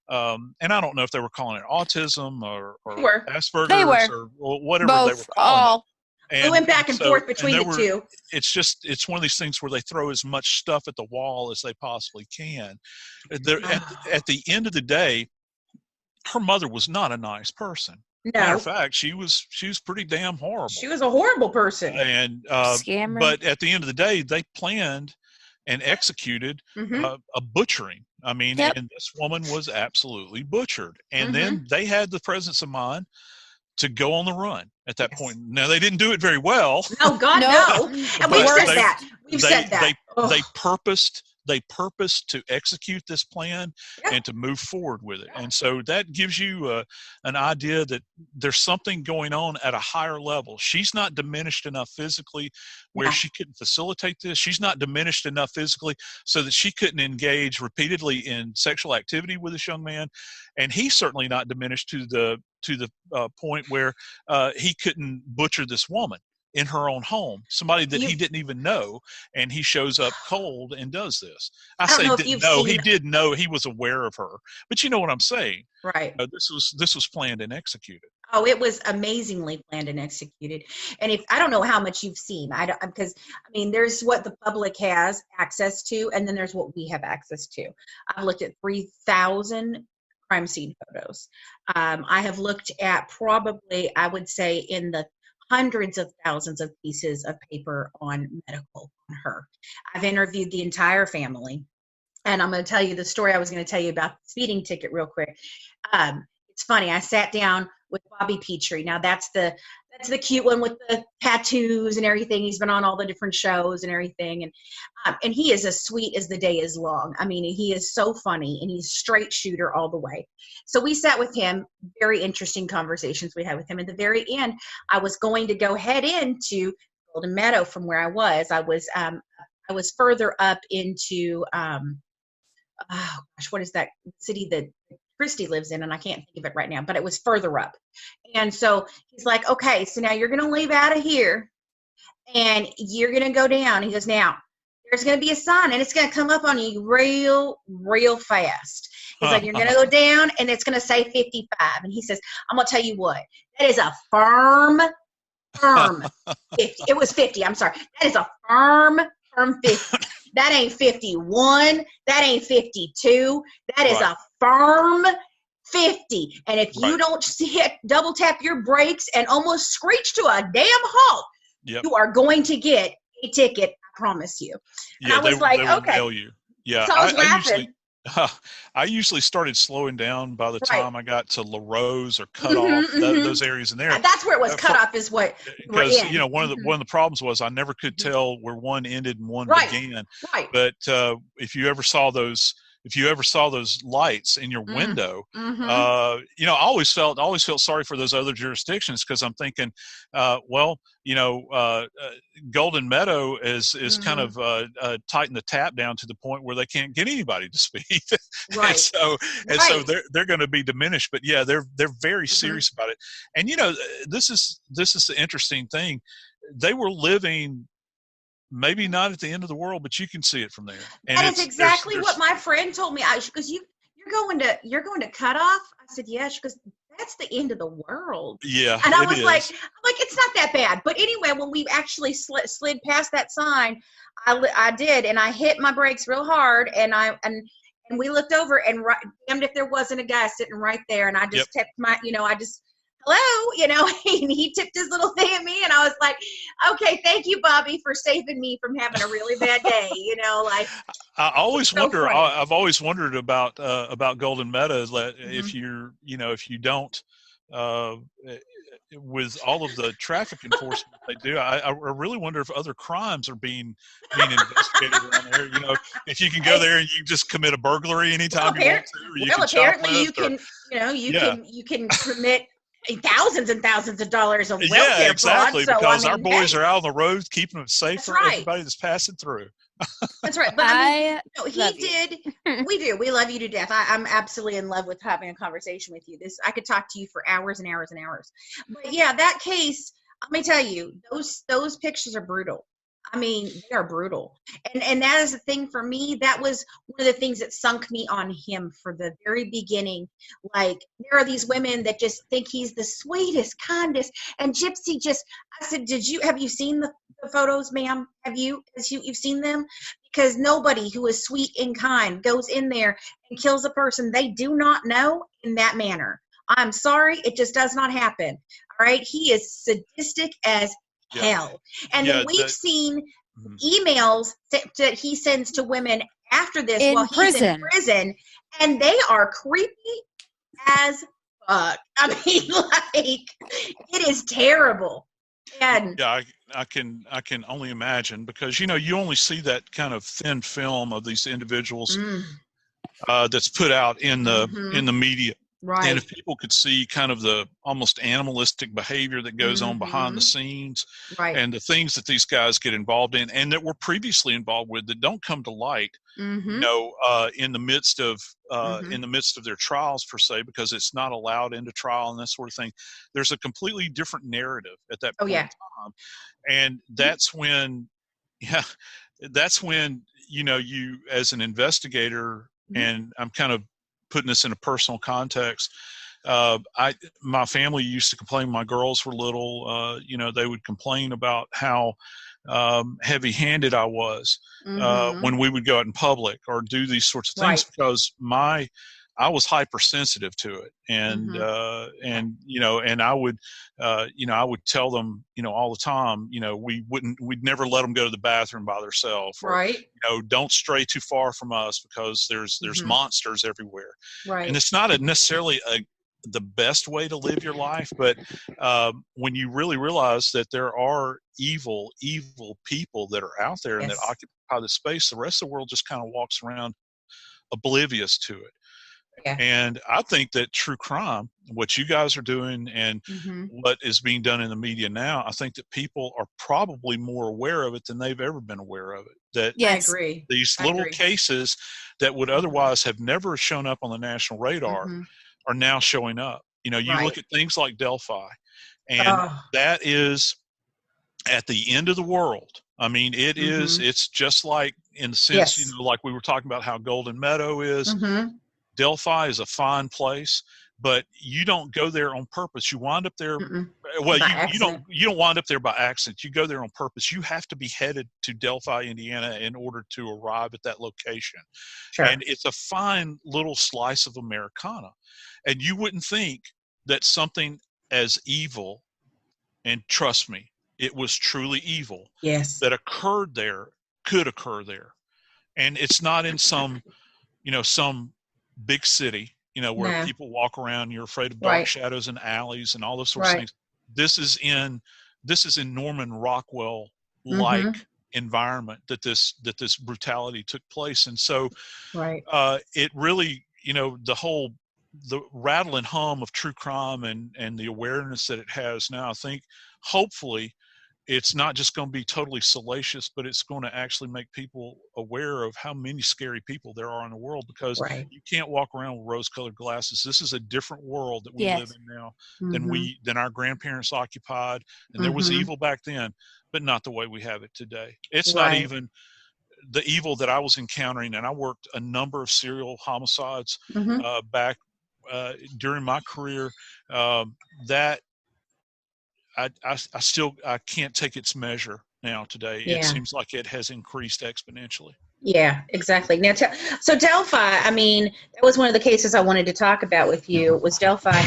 [SPEAKER 5] and I don't know if they were calling it autism or Asperger's or whatever they were calling it. And
[SPEAKER 4] we went back and forth between the two.
[SPEAKER 5] It's one of these things where they throw as much stuff at the wall as they possibly can. At the end of the day, her mother was not a nice person.
[SPEAKER 4] No.
[SPEAKER 5] Matter of fact, she was pretty damn horrible.
[SPEAKER 4] She was a horrible person.
[SPEAKER 5] And but at the end of the day, they planned and executed a butchering. And this woman was absolutely butchered. And then they had the presence of mind to go on the run at that point. Now, they didn't do it very well.
[SPEAKER 4] Oh, God, no. And we've said that. We've said that.
[SPEAKER 5] They purposed to execute this plan and to move forward with it. And so that gives you an idea that there's something going on at a higher level. She's not diminished enough physically where she couldn't facilitate this. She's not diminished enough physically so that she couldn't engage repeatedly in sexual activity with this young man. And he's certainly not diminished to the point where he couldn't butcher this woman in her own home, somebody that he didn't even know, and he shows up cold and does this. He did know, he was aware of her, but you know what I'm saying,
[SPEAKER 4] right?
[SPEAKER 5] This was planned and executed.
[SPEAKER 4] Oh, it was amazingly planned and executed. And if I don't know how much you've seen, because there's what the public has access to, and then there's what we have access to. I've looked at 3,000 crime scene photos. I have looked at probably, I would say, in the hundreds of thousands of pieces of paper on medical on her. I've interviewed the entire family, and I'm going to tell you the story I was going to tell you about the speeding ticket real quick. It's funny. I sat down with Bobby Petrie. Now that's the cute one with the tattoos and everything. He's been on all the different shows and everything, and he is as sweet as the day is long. He is so funny, and he's straight shooter all the way. So we sat with him. Very interesting conversations we had with him. At the very end, I was going to go head into Golden Meadow from where I was. I was further up into what is that city that Christy lives in, and I can't think of it right now, but it was further up. And so he's like, okay, so now you're going to leave out of here and you're going to go down. He goes, now there's going to be a sign and it's going to come up on you real, real fast. He's like, you're going to go down and it's going to say 55. And he says, I'm going to tell you what, that is a firm 50. It was 50. I'm sorry. That is a firm 50. That ain't 51. That ain't 52. That is a firm 50. And if you don't double tap your brakes and almost screech to a damn halt, you are going to get a ticket. I promise you. And I was like, okay.
[SPEAKER 5] Nail you. Yeah.
[SPEAKER 4] So I was laughing.
[SPEAKER 5] I usually started slowing down by the time I got to La Rose or Cut Off, those areas in there.
[SPEAKER 4] That's where it was. Cut Off is what
[SPEAKER 5] because one of the problems was I never could tell where one ended and one began.
[SPEAKER 4] Right.
[SPEAKER 5] But if you ever saw those if you ever saw those lights in your window, I always felt sorry for those other jurisdictions, because I'm thinking, Golden Meadow is kind of tightened the tap down to the point where they can't get anybody to speed.
[SPEAKER 4] Right.
[SPEAKER 5] so they're going to be diminished. But yeah, they're very serious about it. And this is the interesting thing. They were living maybe not at the end of the world, but you can see it from there. And
[SPEAKER 4] that is exactly what my friend told me. She goes, you're going to cut off? I said, yeah. She goes, that's the end of the world.
[SPEAKER 5] Yeah.
[SPEAKER 4] And I was like, it's not that bad. But anyway, when we actually slid past that sign, I did, and I hit my brakes real hard, and we looked over, and damned if there wasn't a guy sitting right there, and I just tipped my, hello, and he tipped his little thing at me, and I was like, okay, thank you, Bobby, for saving me from having a really bad day,
[SPEAKER 5] I always wonder.
[SPEAKER 4] funny.
[SPEAKER 5] I've always wondered about Golden Meadow, if if you don't, with all of the traffic enforcement they do, I really wonder if other crimes are being investigated around there. If you can go there and you just commit a burglary anytime you want to.
[SPEAKER 4] Apparently you can, you can commit thousands and thousands of dollars of welfare
[SPEAKER 5] exactly,
[SPEAKER 4] fraud.
[SPEAKER 5] Because our boys are out on the road keeping it safe for everybody that's passing through.
[SPEAKER 4] That's right. But we do. We love you to death. I'm absolutely in love with having a conversation with you. I could talk to you for hours and hours and hours. But yeah, that case, let me tell you, those pictures are brutal. I mean, they are brutal. And that is the thing for me. That was one of the things that sunk me on him for the very beginning. Like, there are these women that just think he's the sweetest, kindest. And Gypsy I said, have you seen the photos, ma'am? You've seen them? Because nobody who is sweet and kind goes in there and kills a person they do not know in that manner. I'm sorry. It just does not happen. All right. He is sadistic as hell. And then we've seen emails that he sends to women after this while he's in prison, and they are creepy as fuck. I mean, it is terrible. And
[SPEAKER 5] I can only imagine, because you only see that kind of thin film of these individuals that's put out in the media.
[SPEAKER 4] Right.
[SPEAKER 5] And if people could see kind of the almost animalistic behavior that goes on behind the scenes, and the things that these guys get involved in and that were previously involved with that don't come to light, in the midst of their trials per se, because it's not allowed into trial and that sort of thing. There's a completely different narrative at that point in time. And that's when, you as an investigator, and I'm kind of putting this in a personal context. My family used to complain when my girls were little. They would complain about how heavy-handed I was when we would go out in public or do these sorts of things, because I was hypersensitive to it, and I would tell them, all the time, we'd never let them go to the bathroom by themselves, or, don't stray too far from us, because there's monsters everywhere.
[SPEAKER 4] Right.
[SPEAKER 5] And it's not necessarily the best way to live your life, but when you really realize that there are evil people that are out there and that occupy the space, the rest of the world just kind of walks around oblivious to it.
[SPEAKER 4] Yeah.
[SPEAKER 5] And I think that true crime, what you guys are doing and what is being done in the media now, I think that people are probably more aware of it than they've ever been aware of it. That
[SPEAKER 4] I agree.
[SPEAKER 5] These little cases that would otherwise have never shown up on the national radar are now showing up. You look at things like Delphi, and that is at the end of the world. I mean, it's just like, in the sense, like we were talking about how Golden Meadow is. Delphi is a fine place, but you don't go there on purpose. You wind up there. Well, you don't wind up there by accident. You go there on purpose. You have to be headed to Delphi, Indiana, in order to arrive at that location.
[SPEAKER 4] Sure.
[SPEAKER 5] And it's a fine little slice of Americana. And you wouldn't think that something as evil, and trust me, it was truly evil, that occurred there, could occur there. And it's not in some big city, where people walk around, you're afraid of dark shadows and alleys and all those sorts of things. This is in Norman Rockwell like environment that this brutality took place. And so it really, the rattle and hum of true crime and the awareness that it has now, I think hopefully it's not just going to be totally salacious, but it's going to actually make people aware of how many scary people there are in the world, because you can't walk around with rose-colored glasses. This is a different world that we live in now than our grandparents occupied. And there was evil back then, but not the way we have it today. It's not even the evil that I was encountering. And I worked a number of serial homicides back during my career. That I can't take its measure now today. It seems like it has increased exponentially.
[SPEAKER 4] Yeah, exactly. Now, so Delphi, I mean, that was one of the cases I wanted to talk about with you, was Delphi.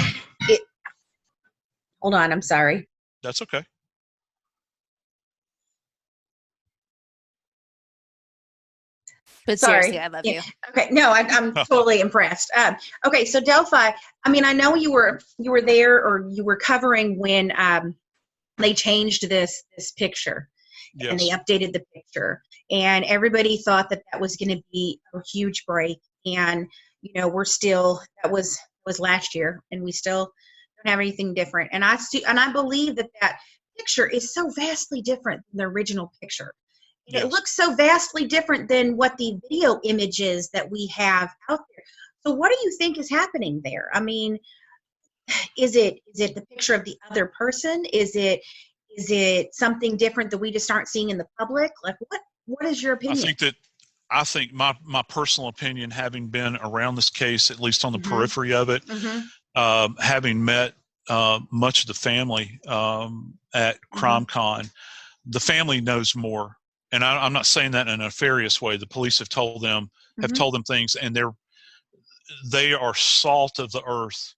[SPEAKER 4] Hold on, I'm sorry.
[SPEAKER 5] That's okay.
[SPEAKER 6] But seriously, I love you.
[SPEAKER 4] Okay, no, I'm totally impressed. Okay, so Delphi, I mean, I know you were there, or you were covering when they changed this picture, and they updated the picture, and everybody thought that was going to be a huge break. And we're still, that was last year, and we still don't have anything different. And I believe that picture is so vastly different than the original picture. It looks so vastly different than what the video images that we have out there. So what do you think is happening there? I mean, is it the picture of the other person? Is it something different that we just aren't seeing in the public? Like, what is your opinion?
[SPEAKER 5] I think my personal opinion, having been around this case, at least on the periphery of it, having met much of the family at CrimeCon, the family knows more. And I'm not saying that in a nefarious way. The police have told them things, and they are salt of the earth,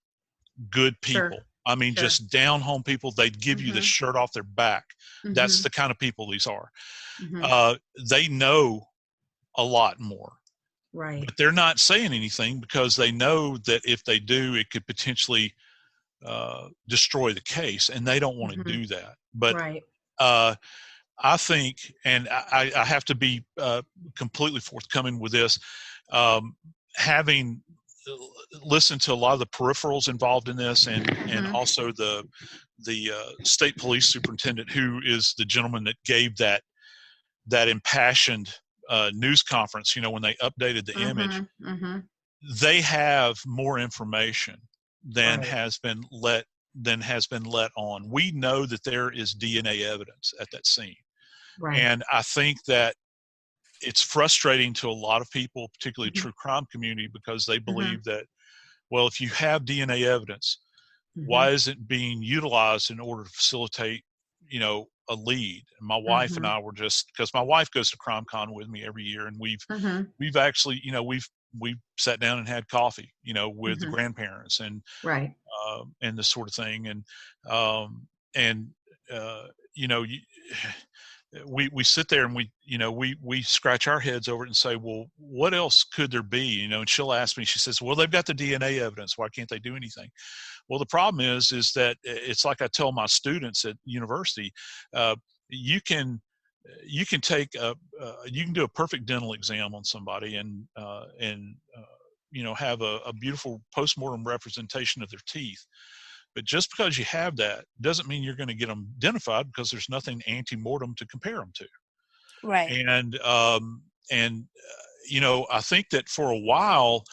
[SPEAKER 5] good people. Sure. I mean, just down home people. They'd give you the shirt off their back. That's the kind of people these are. They know a lot more,
[SPEAKER 4] right?
[SPEAKER 5] But they're not saying anything because they know that if they do, it could potentially destroy the case, and they don't want to do that. But I think, and I have to be completely forthcoming with this, having listened to a lot of the peripherals involved in this, and also the state police superintendent, who is the gentleman that gave that impassioned news conference, when they updated the image, they have more information than has been let on. We know that there is DNA evidence at that scene. Right. And I think that it's frustrating to a lot of people, particularly true crime community, because they believe that, well, if you have DNA evidence, why is it being utilized in order to facilitate, a lead? And my wife and I were just, because my wife goes to CrimeCon with me every year, and we've actually, we've sat down and had coffee, with the grandparents and and this sort of thing, and we sit there and we scratch our heads over it and say, well, what else could there be? And she'll ask me, she says, well, they've got the DNA evidence. Why can't they do anything? Well, the problem is that it's like I tell my students at university, you can take you can do a perfect dental exam on somebody and have a beautiful postmortem representation of their teeth. But just because you have that doesn't mean you're going to get them identified, because there's nothing ante-mortem to compare them to.
[SPEAKER 6] Right.
[SPEAKER 5] And I think that for a while,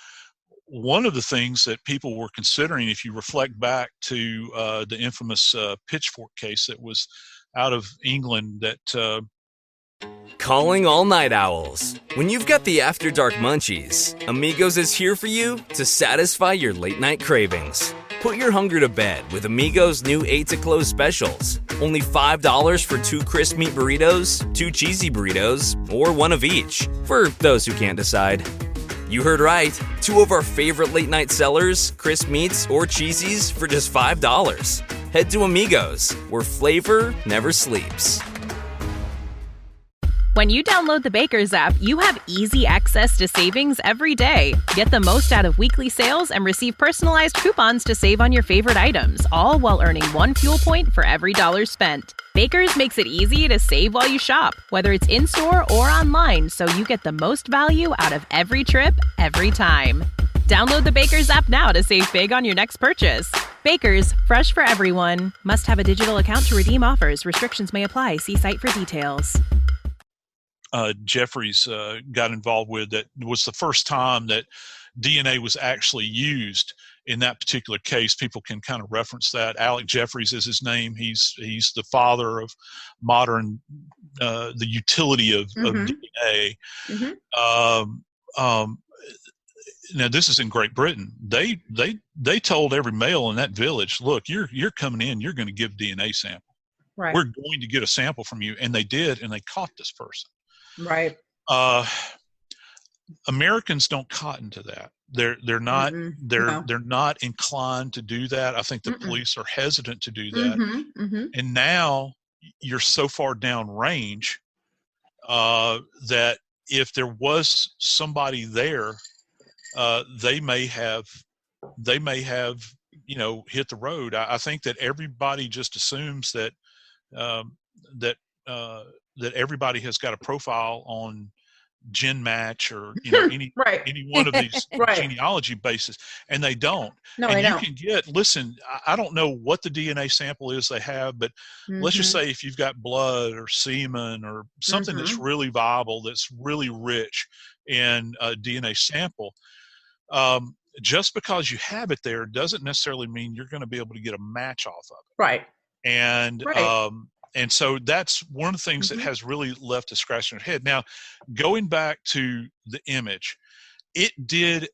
[SPEAKER 5] one of the things that people were considering, if you reflect back to the infamous Pitchfork case that was out of England, that
[SPEAKER 9] Calling all night owls. When you've got the After Dark munchies, Amigos is here for you to satisfy your late night cravings. Put your hunger to bed with Amigos' new 8 to close specials. Only $5 for 2 crisp meat burritos, 2 cheesy burritos, or 1 of each, for those who can't decide. You heard right. 2 of our favorite late night sellers, crisp meats or cheesies, for just $5. Head to Amigos, where flavor never sleeps.
[SPEAKER 11] When you download the Baker's app, you have easy access to savings every day. Get the most out of weekly sales and receive personalized coupons to save on your favorite items, all while earning 1 fuel point for every $1 spent. Baker's makes it easy to save while you shop, whether it's in-store or online, so you get the most value out of every trip, every time. Download the Baker's app now to save big on your next purchase. Baker's, fresh for everyone. Must have a digital account to redeem offers. Restrictions may apply. See site for details.
[SPEAKER 5] Jeffries got involved with, that was the first time that DNA was actually used in that particular case. People can kind of reference that. Alec Jeffries is his name. He's the father of modern, the utility of DNA. Now this is in Great Britain. They told every male in that village, look, you're coming in, you're going to give DNA sample.
[SPEAKER 4] Right.
[SPEAKER 5] We're going to get a sample from you. And they did, and they caught this person.
[SPEAKER 4] Right.
[SPEAKER 5] Americans don't cotton to that. They're not they're not inclined to do that. I think the police are hesitant to do that. And now you're so far down range that if there was somebody there, they may have hit the road. I think that everybody just assumes that that everybody has got a profile on GenMatch or any one of these genealogy bases, and they don't.
[SPEAKER 4] No,
[SPEAKER 5] and
[SPEAKER 4] they
[SPEAKER 5] you
[SPEAKER 4] don't.
[SPEAKER 5] can get, listen, I don't know what the DNA sample is they have, but let's just say if you've got blood or semen or something that's really viable, that's really rich in a DNA sample, just because you have it there doesn't necessarily mean you're going to be able to get a match off of it.
[SPEAKER 4] Right.
[SPEAKER 5] And so that's one of the things that has really left a scratch in your head. Now, going back to the image, it did.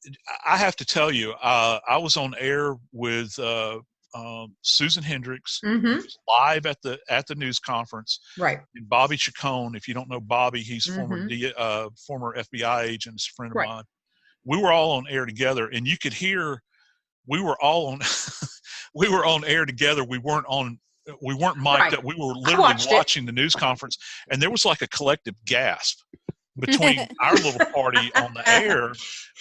[SPEAKER 5] I have to tell you, I was on air with Susan Hendricks live at the news conference.
[SPEAKER 4] Right.
[SPEAKER 5] And Bobby Chacon. If you don't know Bobby, he's former FBI agent, he's a friend of mine. We were all on air together, and you could hear we were all on we were on air together. We weren't mic'd up. We were literally watching the news conference, and there was like a collective gasp between our little party on the air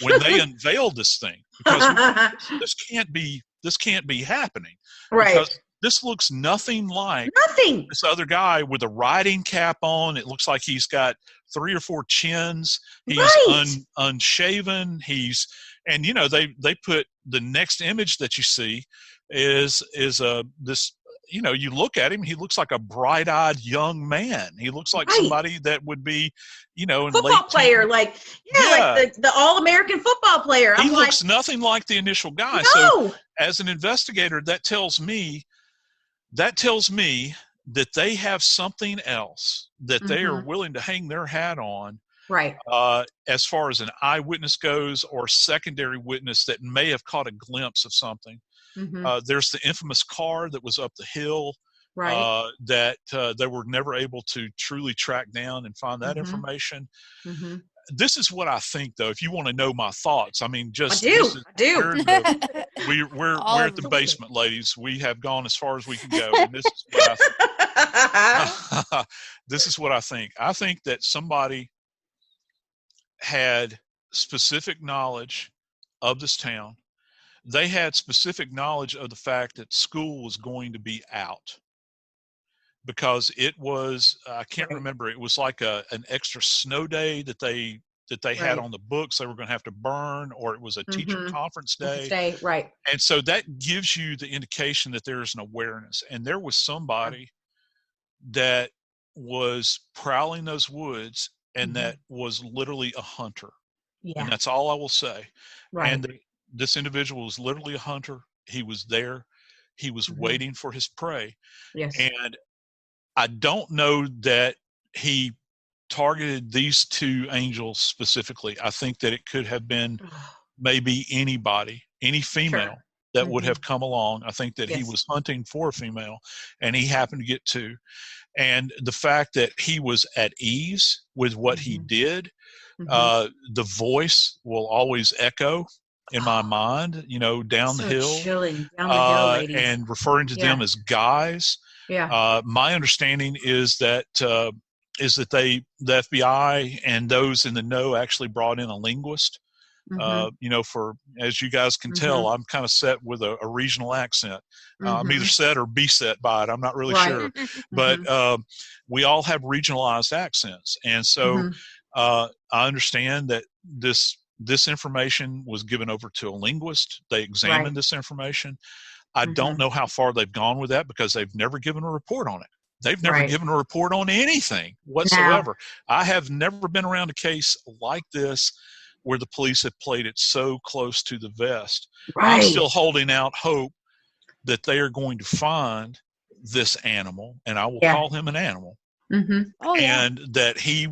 [SPEAKER 5] when they unveiled this thing, because this can't be happening.
[SPEAKER 4] Right.
[SPEAKER 5] Because this looks nothing like this other guy with a riding cap on. It looks like he's got 3 or 4 chins. He's unshaven. And they put the next image that you see is this. You look at him, he looks like a bright-eyed young man. He looks like somebody that would be, in
[SPEAKER 4] football player, like the All-American football player.
[SPEAKER 5] He looks nothing like the initial guy.
[SPEAKER 4] No.
[SPEAKER 5] So as an investigator, that tells me that they have something else that they are willing to hang their hat on.
[SPEAKER 4] Right.
[SPEAKER 5] As far as an eyewitness goes, or secondary witness that may have caught a glimpse of something. There's the infamous car that was up the hill that they were never able to truly track down and find that information. This is what I think, though. If you want to know my thoughts, I mean, I do. We're at the basement, ladies. We have gone as far as we can go. And this is what I think. This is what I think. I think that somebody had specific knowledge of this town. They had specific knowledge of the fact that school was going to be out, because it was, I can't remember, it was like an extra snow day that they had on the books they were going to have to burn, or it was a teacher conference day.
[SPEAKER 4] Right.
[SPEAKER 5] And so that gives you the indication that there's an awareness. And there was somebody that was prowling those woods, and that was literally a hunter.
[SPEAKER 4] Yeah.
[SPEAKER 5] And that's all I will say.
[SPEAKER 4] Right.
[SPEAKER 5] And this individual was literally a hunter. He was there. He was waiting for his prey.
[SPEAKER 4] Yes.
[SPEAKER 5] And I don't know that he targeted these 2 angels specifically. I think that it could have been maybe anybody, any female that would have come along. I think that he was hunting for a female, and he happened to get 2. And the fact that he was at ease with what he did, the voice will always echo in my mind, down the hill,
[SPEAKER 4] chilling down the hill, ladies.
[SPEAKER 5] And referring to them as guys.
[SPEAKER 4] Yeah.
[SPEAKER 5] My understanding is that the FBI and those in the know actually brought in a linguist For, as you guys can tell, I'm kind of set with a regional accent. I'm either set or beset by it. I'm not really sure. But we all have regionalized accents. And so I understand that this information was given over to a linguist. They examined this information. I don't know how far they've gone with that because they've never given a report on it. They've never given a report on anything whatsoever. No. I have never been around a case like this where the police have played it so close to the vest. I'm still holding out hope that they are going to find this animal, and I will call him an animal, and that he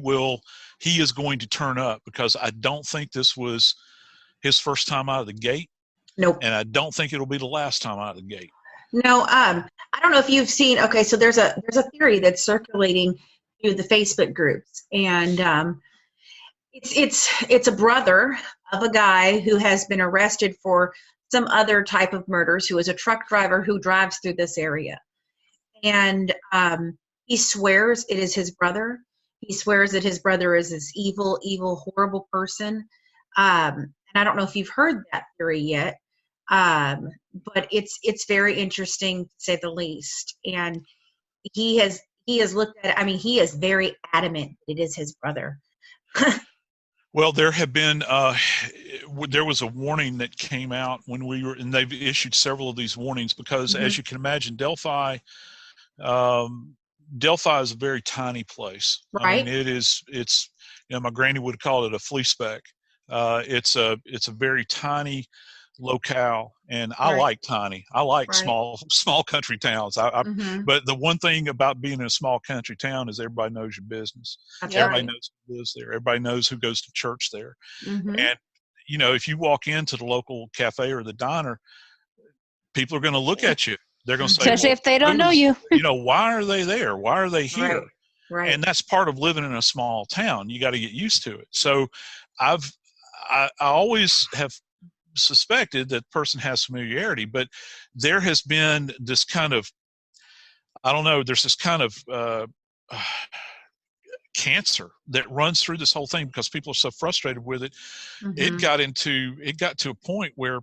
[SPEAKER 5] is going to turn up, because I don't think this was his first time out of the gate.
[SPEAKER 4] Nope.
[SPEAKER 5] And I don't think it'll be the last time out of the gate.
[SPEAKER 4] No, I don't know if you've seen. Okay, so there's a theory that's circulating through the Facebook groups, and it's a brother of a guy who has been arrested for some other type of murders, who is a truck driver who drives through this area, and he swears it is his brother. He swears that his brother is this evil, horrible person. And I don't know if you've heard that theory yet. But it's very interesting, to say the least. And he has looked at it. I mean, he is very adamant that it is his brother.
[SPEAKER 5] Well, there have been there was a warning that came out when we were, and they've issued several of these warnings because, as you can imagine, Delphi is a very tiny place.
[SPEAKER 4] Right.
[SPEAKER 5] I mean, it's my granny would call it a flea speck. It's a very tiny locale, and I like tiny. I like small country towns. But the one thing about being in a small country town is everybody knows your business. Everybody knows who lives there. Everybody knows who goes to church there. And if you walk into the local cafe or the diner, people are going to look at you. They're going to say,
[SPEAKER 6] especially if they don't know you.
[SPEAKER 5] Why are they there? Why are they here?
[SPEAKER 4] Right.
[SPEAKER 5] And that's part of living in a small town. You got to get used to it. So I always have suspected that the person has familiarity, but there has been this kind of, there's this kind of cancer that runs through this whole thing because people are so frustrated with it. It got to a point where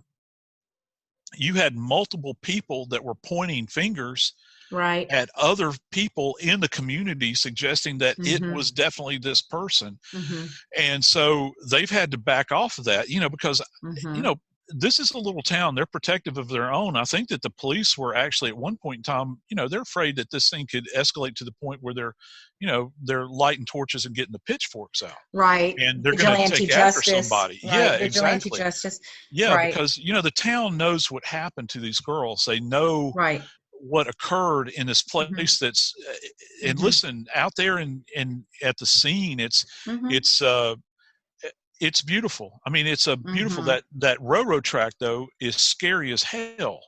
[SPEAKER 5] you had multiple people that were pointing fingers at other people in the community, suggesting that it was definitely this person. And so they've had to back off of that, because, this is a little town. They're protective of their own. I think that the police were actually at one point in time, they're afraid that this thing could escalate to the point where they're lighting torches and getting the pitchforks out.
[SPEAKER 4] Right.
[SPEAKER 5] And they're going to take after somebody.
[SPEAKER 4] Right.
[SPEAKER 5] Yeah,
[SPEAKER 4] Vigilante
[SPEAKER 5] exactly.
[SPEAKER 4] justice.
[SPEAKER 5] Yeah, because, the town knows what happened to these girls. They know what occurred in this place that's, and listen, out there and at the scene, it's beautiful. I mean, it's a beautiful, that railroad track though is scary as hell.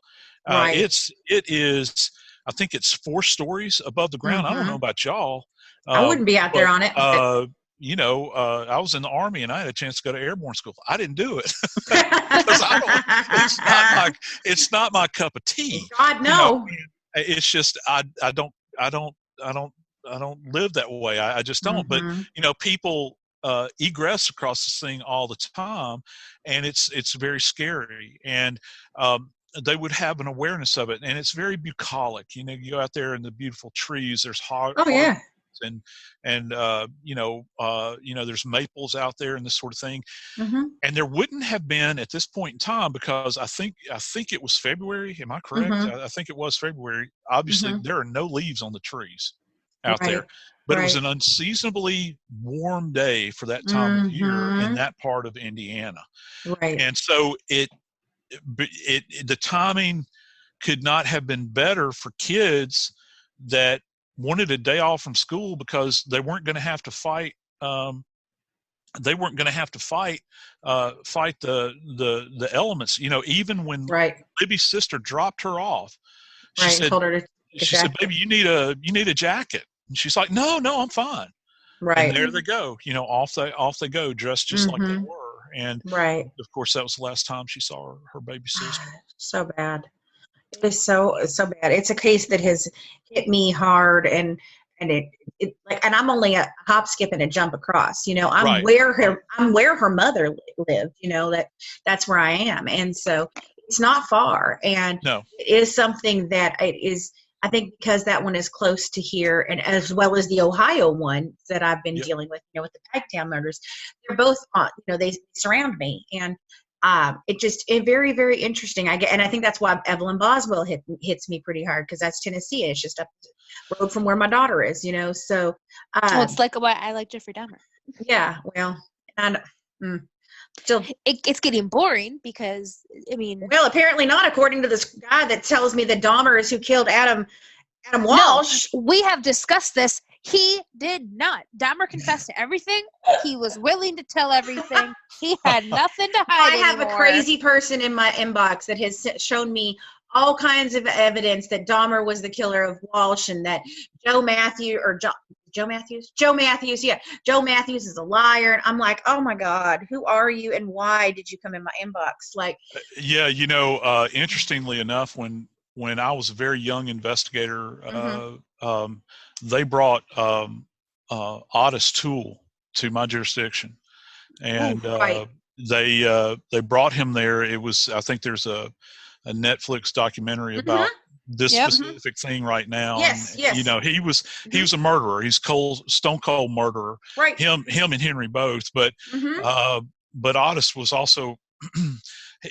[SPEAKER 5] It is, I think it's 4 stories above the ground. I don't know about y'all.
[SPEAKER 4] I wouldn't be out there on it.
[SPEAKER 5] I was in the Army and I had a chance to go to airborne school. I didn't do it. It's not my cup of tea.
[SPEAKER 4] God, no.
[SPEAKER 5] It's just, I don't live that way. I just don't. But, people egress across this thing all the time, and it's very scary. And they would have an awareness of it, and it's very bucolic. You go out there in the beautiful trees. There's and there's maples out there and this sort of thing. And there wouldn't have been at this point in time, because I think it was February. Am I correct? I think it was February. Obviously, there are no leaves on the trees out there. But it was an unseasonably warm day for that time of year in that part of Indiana.
[SPEAKER 4] Right.
[SPEAKER 5] And so the timing could not have been better for kids that wanted a day off from school, because they weren't going to have to fight. They weren't going to have to fight the elements. Even when Libby's sister dropped her off, she said, "Baby, you need a jacket." And she's like, no, I'm fine.
[SPEAKER 4] Right.
[SPEAKER 5] And there they go. Off they go, dressed just like they were. And of course, that was the last time she saw her baby sister.
[SPEAKER 4] So bad. It is so bad. It's a case that has hit me hard, and it's and I'm only a hop, skip, and a jump across. I'm
[SPEAKER 5] Right.
[SPEAKER 4] where her mother lived. That's where I am, and so it's not far, and
[SPEAKER 5] No.
[SPEAKER 4] it is something that it is. I think because that one is close to here, and as well as the Ohio one that I've been dealing with, with the Pagtown murders, they're both on. They surround me, and it very, very interesting. And I think that's why Evelyn Boswell hits me pretty hard, because that's Tennessee. It's just up the road from where my daughter is. So
[SPEAKER 6] it's like why I like Jeffrey Dahmer.
[SPEAKER 4] Yeah, well, and still,
[SPEAKER 6] it's getting boring because
[SPEAKER 4] well, apparently not, according to this guy that tells me that Dahmer is who killed Adam Walsh.
[SPEAKER 6] No, we have discussed this. He did not. Dahmer confessed to everything. He was willing to tell everything. He had nothing to hide.
[SPEAKER 4] I have a crazy person in my inbox that has shown me all kinds of evidence that Dahmer was the killer of Walsh, and that Joe Matthews is a liar. And I'm like, oh my God, who are you and why did you come in my inbox? Like,
[SPEAKER 5] yeah, interestingly enough, when I was a very young investigator, they brought Otis Toole to my jurisdiction, and they brought him there. It was, I think there's a Netflix documentary about this specific thing right now.
[SPEAKER 4] Yes,
[SPEAKER 5] and,
[SPEAKER 4] yes.
[SPEAKER 5] He was a murderer. He's stone cold murderer.
[SPEAKER 4] Right.
[SPEAKER 5] Him and Henry both. But Otis was also.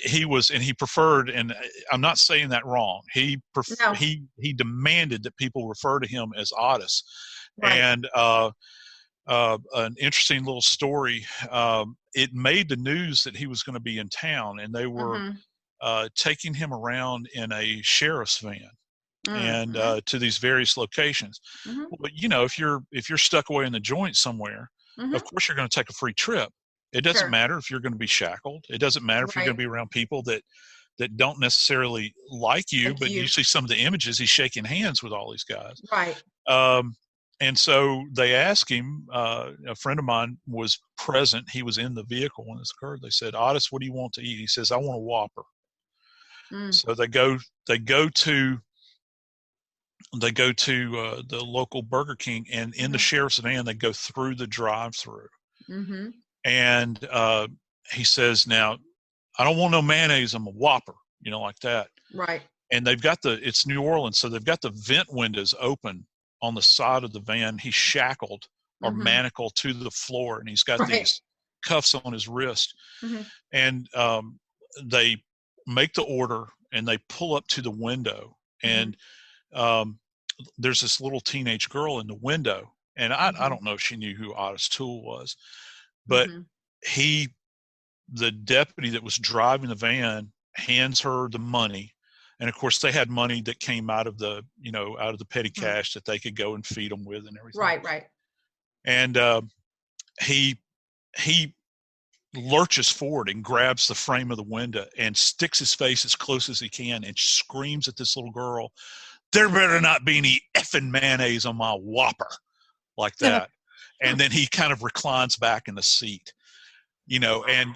[SPEAKER 5] He preferred, and I'm not saying that wrong. He demanded that people refer to him as Otis. Right. And an interesting little story. It made the news that he was going to be in town, and they were taking him around in a sheriff's van and to these various locations. But if you're stuck away in the joint somewhere, of course you're going to take a free trip. It doesn't matter if you're going to be shackled. It doesn't matter if you're going to be around people that don't necessarily like you, but you see some of the images, he's shaking hands with all these guys.
[SPEAKER 4] Right.
[SPEAKER 5] And so they asked him, a friend of mine was present. He was in the vehicle when this occurred. They said, Otis, what do you want to eat? He says, I want a Whopper. So they go to the local Burger King, and in the sheriff's van, they go through the drive-through. And he says, now, I don't want no mayonnaise, I'm a Whopper, like that.
[SPEAKER 4] Right.
[SPEAKER 5] And they've got it's New Orleans, so they've got the vent windows open on the side of the van. He's shackled or manacled to the floor, and he's got these cuffs on his wrist. And they make the order, and they pull up to the window, and there's this little teenage girl in the window. And I don't know if she knew who Otis Toole was. But the deputy that was driving the van hands her the money. And of course they had money that came out of the petty cash that they could go and feed them with and everything.
[SPEAKER 4] Right.
[SPEAKER 5] And he lurches forward and grabs the frame of the window and sticks his face as close as he can and screams at this little girl, there better not be any effing mayonnaise on my Whopper, like that. And then he kind of reclines back in the seat, and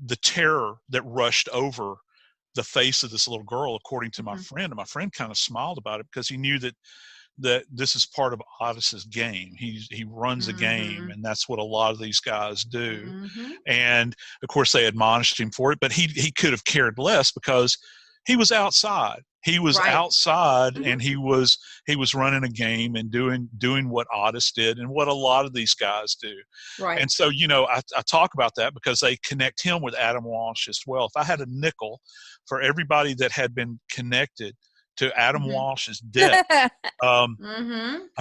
[SPEAKER 5] the terror that rushed over the face of this little girl, according to my friend. And my friend kind of smiled about it because he knew that this is part of Otis's game. He runs a game, and that's what a lot of these guys do. And of course they admonished him for it, but he could have cared less because he was outside. He was outside, and he was running a game and doing what Otis did and what a lot of these guys do. Right. And so, I talk about that because they connect him with Adam Walsh as well. If I had a nickel for everybody that had been connected to Adam Walsh's death, I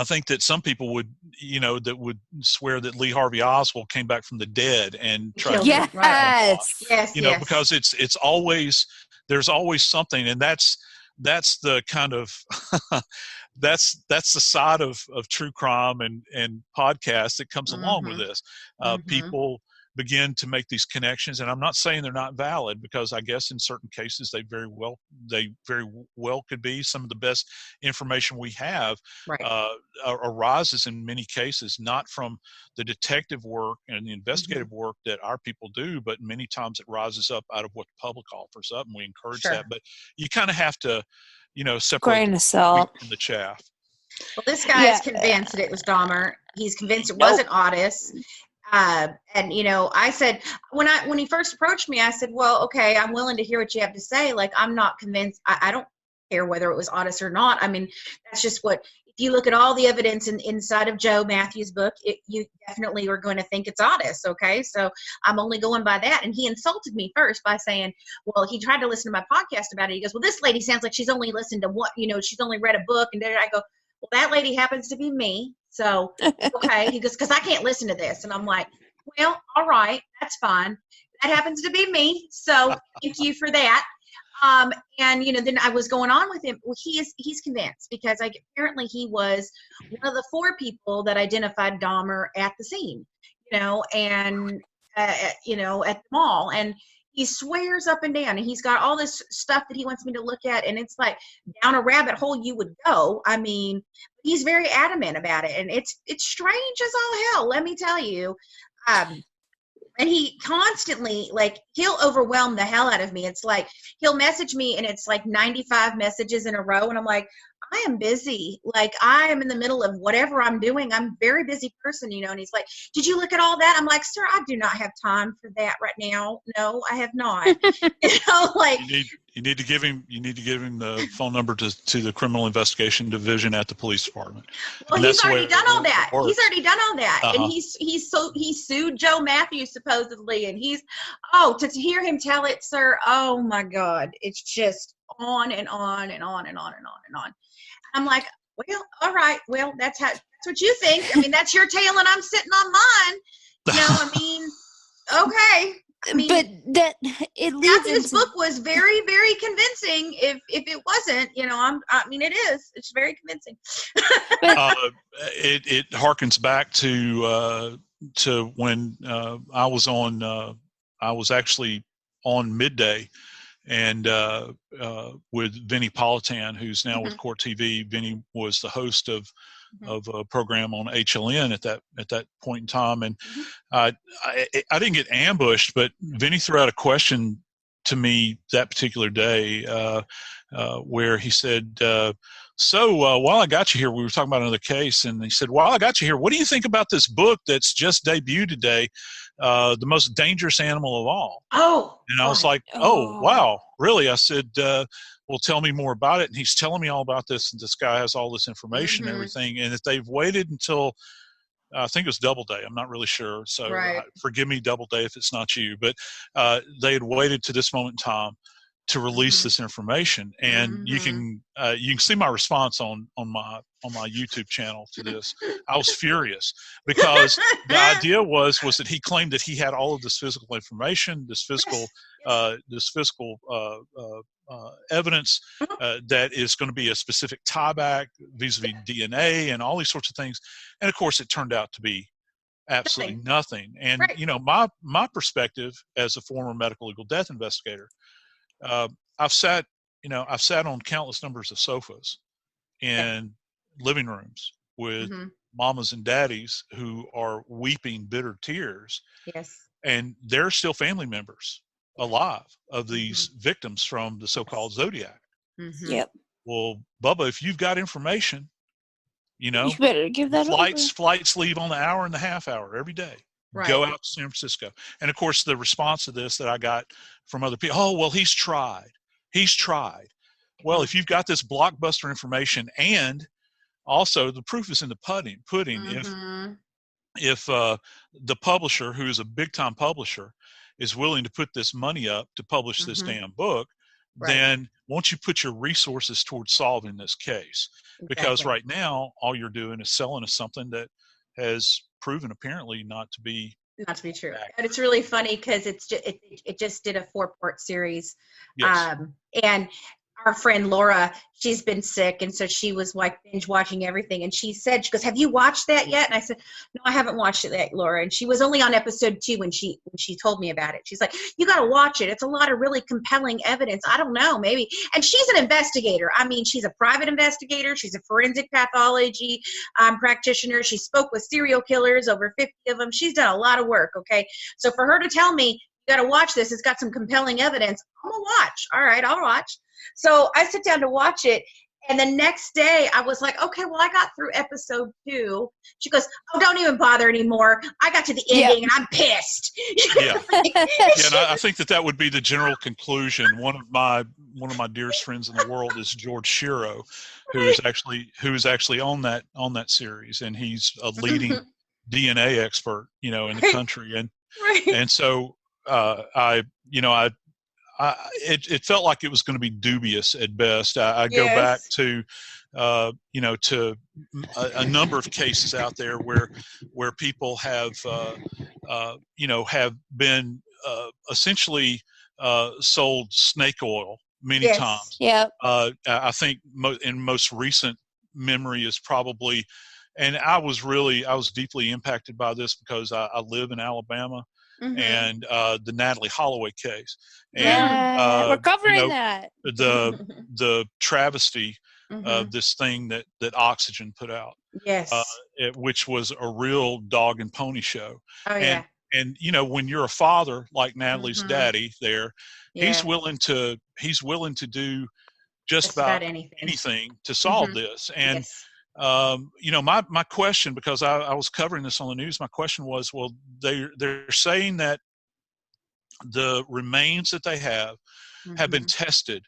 [SPEAKER 5] think that some people would, that would swear that Lee Harvey Oswald came back from the dead and tried to because it's always, there's always something, and that's the kind of that's the side of true crime and podcasts that comes along with this. People begin to make these connections, and I'm not saying they're not valid, because I guess in certain cases they very well could be. Some of the best information we have arises in many cases not from the detective work and the investigative work that our people do, but many times it rises up out of what the public offers up, and we encourage that. But you kind of have to, separate
[SPEAKER 6] grain of salt
[SPEAKER 5] from the chaff.
[SPEAKER 4] Well, this guy is convinced that it was Dahmer. He's convinced it wasn't Otis. And you know, I said when he first approached me, I said, "Well, okay, I'm willing to hear what you have to say. Like, I'm not convinced. I don't care whether it was Otis or not. I mean, that's just what. If you look at all the evidence inside of Joe Matthews' book, you definitely are going to think it's Otis. Okay, so I'm only going by that." And he insulted me first by saying, "Well, he tried to listen to my podcast about it. He goes, well, this lady sounds like she's only listened to she's only read a book." And then I go, "Well, that lady happens to be me. So, okay." He goes, "because I can't listen to this." And I'm like, "Well, all right, that's fine. That happens to be me. So thank you for that." And then I was going on with him. Well, he's convinced because apparently he was one of the 4 people that identified Dahmer at the scene, and at the mall. And he swears up and down, and he's got all this stuff that he wants me to look at, and it's like down a rabbit hole you would go. I mean, he's very adamant about it, and it's strange as all hell, let me tell you. And he constantly, like, he'll overwhelm the hell out of me. It's like he'll message me, and it's like 95 messages in a row, and I'm like, I am busy. Like, I am in the middle of whatever I'm doing. I'm a very busy person, And he's like, "Did you look at all that?" I'm like, "Sir, I do not have time for that right now. No, I have not." Like,
[SPEAKER 5] you need to give him the phone number to the criminal investigation division at the police department.
[SPEAKER 4] Well, he's already done all that. He's already done all that, and he sued Joe Matthews supposedly, and to hear him tell it, sir. Oh my God, it's just on and on and on and on and on and on. I'm like, well, all right, well, that's what you think. I mean, that's your tale, and I'm sitting on mine. I mean, okay. I mean,
[SPEAKER 6] but that it leads
[SPEAKER 4] this book was very, very convincing. If it wasn't, it is. It's very convincing.
[SPEAKER 5] It harkens back to when I was actually on Midday, and with Vinnie Politan, who's now with Court TV. Vinnie was the host of a program on HLN at that point in time, and I didn't get ambushed, but Vinnie threw out a question to me that particular day, where he said, "So while I got you here," we were talking about another case, and he said, "While I got you here, what do you think about this book that's just debuted today, The Most Dangerous Animal of All?"
[SPEAKER 4] Oh.
[SPEAKER 5] And I was like, "Oh, wow, really?" I said, "Well, tell me more about it." And he's telling me all about this, and this guy has all this information and everything, and if they've waited until, I think it was Doubleday, I'm not really sure, so forgive me, Doubleday, if it's not you, but they had waited to this moment in time to release this information, and you can see my response on my YouTube channel to this. I was furious because the idea was that he claimed that he had all of this physical information, this physical evidence that is going to be a specific tieback vis-a-vis DNA and all these sorts of things, and of course it turned out to be absolutely nothing. And my perspective as a former medical legal death investigator, I've sat on countless numbers of sofas in living rooms with mamas and daddies who are weeping bitter tears.
[SPEAKER 4] Yes.
[SPEAKER 5] And they're still family members alive of these victims from the so-called Zodiac.
[SPEAKER 6] Yep.
[SPEAKER 5] Well, Bubba, if you've got information,
[SPEAKER 6] you better give that
[SPEAKER 5] flights leave on the hour and a half hour every day. Right. Go out to San Francisco. And of course, the response to this that I got from other people, "Oh, well, he's tried. Well, if you've got this blockbuster information, and also the proof is in the pudding. If the publisher, who is a big-time publisher, is willing to put this money up to publish this damn book, then won't you put your resources towards solving this case? Because right now, all you're doing is selling us something that has proven apparently not to be
[SPEAKER 4] true. But it's really funny because it just did a 4-part series.
[SPEAKER 5] Yes.
[SPEAKER 4] And our friend Laura, she's been sick, and so she was like binge watching everything, and she goes, "Have you watched that yet?" And I said, "No, I haven't watched it yet, Laura." And she was only on episode 2 when she told me about it. She's like, "You got to watch it. It's a lot of really compelling evidence." I don't know, maybe. And she's an investigator. I mean, she's a private investigator. She's a forensic pathology practitioner. She spoke with serial killers, over 50 of them. She's done a lot of work. Okay. So for her to tell me, "You got to watch this, it's got some compelling evidence," I'm going to watch. All right, I'll watch. So I sit down to watch it, And the next day I was like, okay, well, I got through episode 2. She goes, oh, don't even bother anymore. I got to the ending and I'm pissed.
[SPEAKER 5] Yeah. And I think that would be the general conclusion. One of my dearest friends in the world is George Shiro, who is actually on that series, and he's a leading DNA expert, in the country. And so it felt like it was going to be dubious at best. I go back to, to a number of cases out there where people have been essentially sold snake oil many times.
[SPEAKER 6] Yeah.
[SPEAKER 5] I think in most recent memory is probably, and I was deeply impacted by this because I live in Alabama. And the Natalie Holloway case, and
[SPEAKER 6] we're covering that.
[SPEAKER 5] The travesty of this thing that Oxygen put out, which was a real dog and pony show. And when you're a father like Natalie's daddy, he's willing to do just about anything to solve this. And my question, because I was covering this on the news, my question was, well, they're saying that the remains that they have been tested.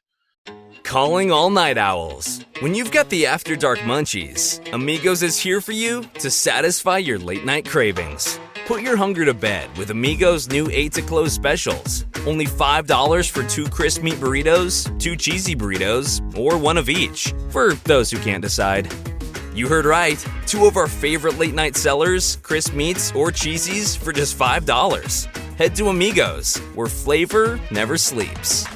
[SPEAKER 9] Calling all night owls. When you've got the After Dark munchies, Amigos is here for you to satisfy your late night cravings. Put your hunger to bed with Amigos' new 8 to close specials. Only $5 for 2 crisp meat burritos, 2 cheesy burritos, or 1 of each, for those who can't decide. You heard right. 2 of our favorite late night sellers, crisp meats or cheesies, for just $5. Head to Amigos, where flavor never sleeps.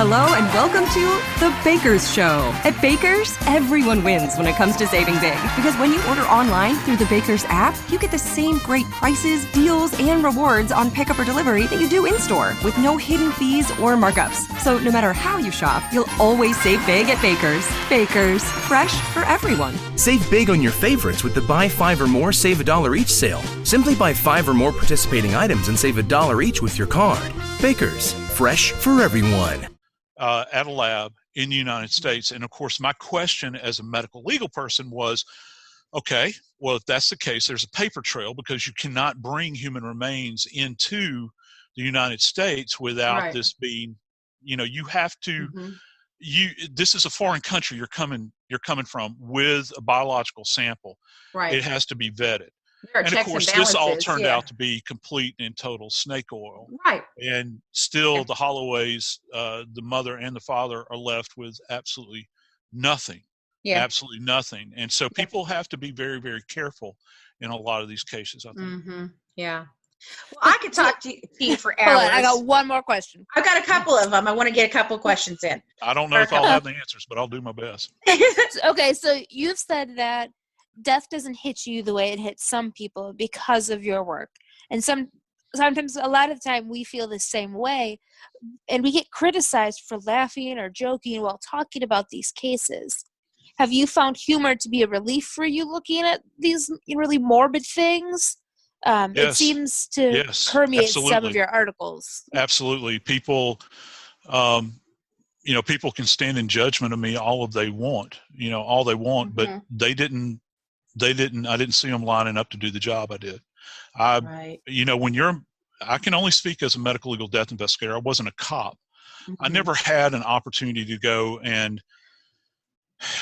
[SPEAKER 8] Hello and welcome to The Baker's Show. At Baker's, everyone wins when it comes to saving big. Because when you order online through the Baker's app, you get the same great prices, deals, and rewards on pickup or delivery that you do in-store, with no hidden fees or markups. So no matter how you shop, you'll always save big at Baker's. Baker's, fresh for everyone.
[SPEAKER 12] Save big on your favorites with the Buy 5 or More, Save $1 each sale. Simply buy 5 or more participating items and save $1 each with your card. Baker's, fresh for everyone.
[SPEAKER 5] At a lab in the United States. And of course, my question as a medical legal person was, okay, well, if that's the case, there's a paper trail, because you cannot bring human remains into the United States without this being, you have to, this is a foreign country you're coming from with a biological sample. Right. It has to be vetted. And of course, this all turned out to be complete and total snake oil. Right. And still the Holloways, the mother and the father, are left with absolutely nothing. Yeah. Absolutely nothing. And so people have to be very, very careful in a lot of these cases, I think.
[SPEAKER 4] Yeah. Well, I could talk to you for hours.
[SPEAKER 6] Hold on, I got one more question.
[SPEAKER 4] I've got a couple of them. I want to get a couple of questions in.
[SPEAKER 5] I don't know if I'll have the answers, but I'll do my best.
[SPEAKER 6] Okay, so you've said that death doesn't hit you the way it hits some people because of your work. And sometimes, a lot of the time, we feel the same way. And we get criticized for laughing or joking while talking about these cases. Have you found humor to be a relief for you looking at these really morbid things? Yes. It seems to permeate some of your articles.
[SPEAKER 5] Absolutely. People, people can stand in judgment of me all they want, but I didn't see them lining up to do the job I did. I can only speak as a medical legal death investigator. I wasn't a cop. I never had an opportunity to go and,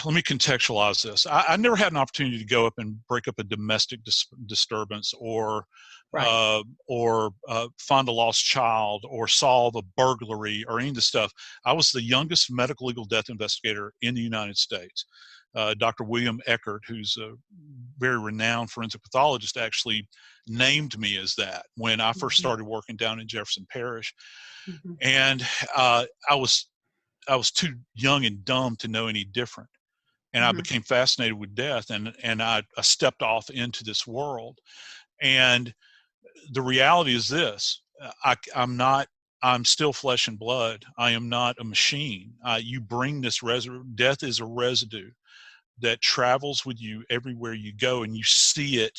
[SPEAKER 5] let me contextualize this. I never had an opportunity to go up and break up a domestic disturbance or find a lost child or solve a burglary or any of the stuff. I was the youngest medical legal death investigator in the United States. Dr. William Eckert, who's a very renowned forensic pathologist, actually named me as that when I first started working down in Jefferson Parish. And I was too young and dumb to know any different. And I became fascinated with death, and I stepped off into this world. And the reality is this, I'm still flesh and blood. I am not a machine. You bring this death is a residue that travels with you everywhere you go, and you see it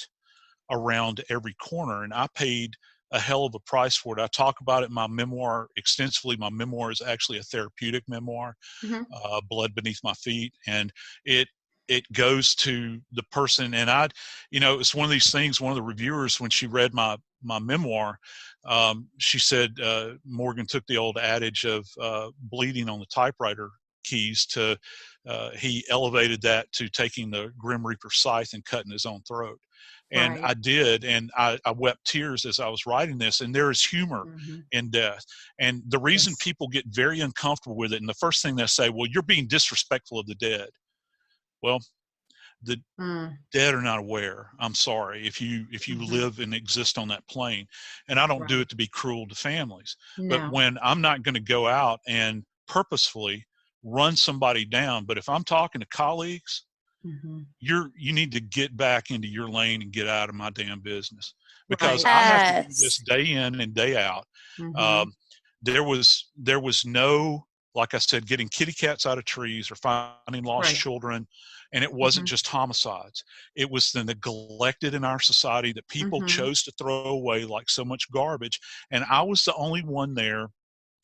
[SPEAKER 5] around every corner. And I paid a hell of a price for it. I talk about it in my memoir extensively. My memoir is actually a therapeutic memoir, Blood Beneath My Feet. And it goes to the person. And it's one of these things, one of the reviewers, when she read my memoir, she said, Morgan took the old adage of bleeding on the typewriter keys to, he elevated that to taking the Grim Reaper scythe and cutting his own throat. And
[SPEAKER 4] Right.
[SPEAKER 5] I did, and I wept tears as I was writing this. And there is humor in death. And the reason people get very uncomfortable with it, and the first thing they say, well, you're being disrespectful of the dead. Well, the dead are not aware. I'm sorry if you live and exist on that plane. And I don't do it to be cruel to families.
[SPEAKER 4] No.
[SPEAKER 5] But when I'm not going to go out and purposefully run somebody down, but if I'm talking to colleagues, you need to get back into your lane and get out of my damn business, because I have to do this day in and day out. There was no, like I said, getting kitty cats out of trees or finding lost children. And it wasn't just homicides. It was the neglected in our society that people chose to throw away like so much garbage. And I was the only one there,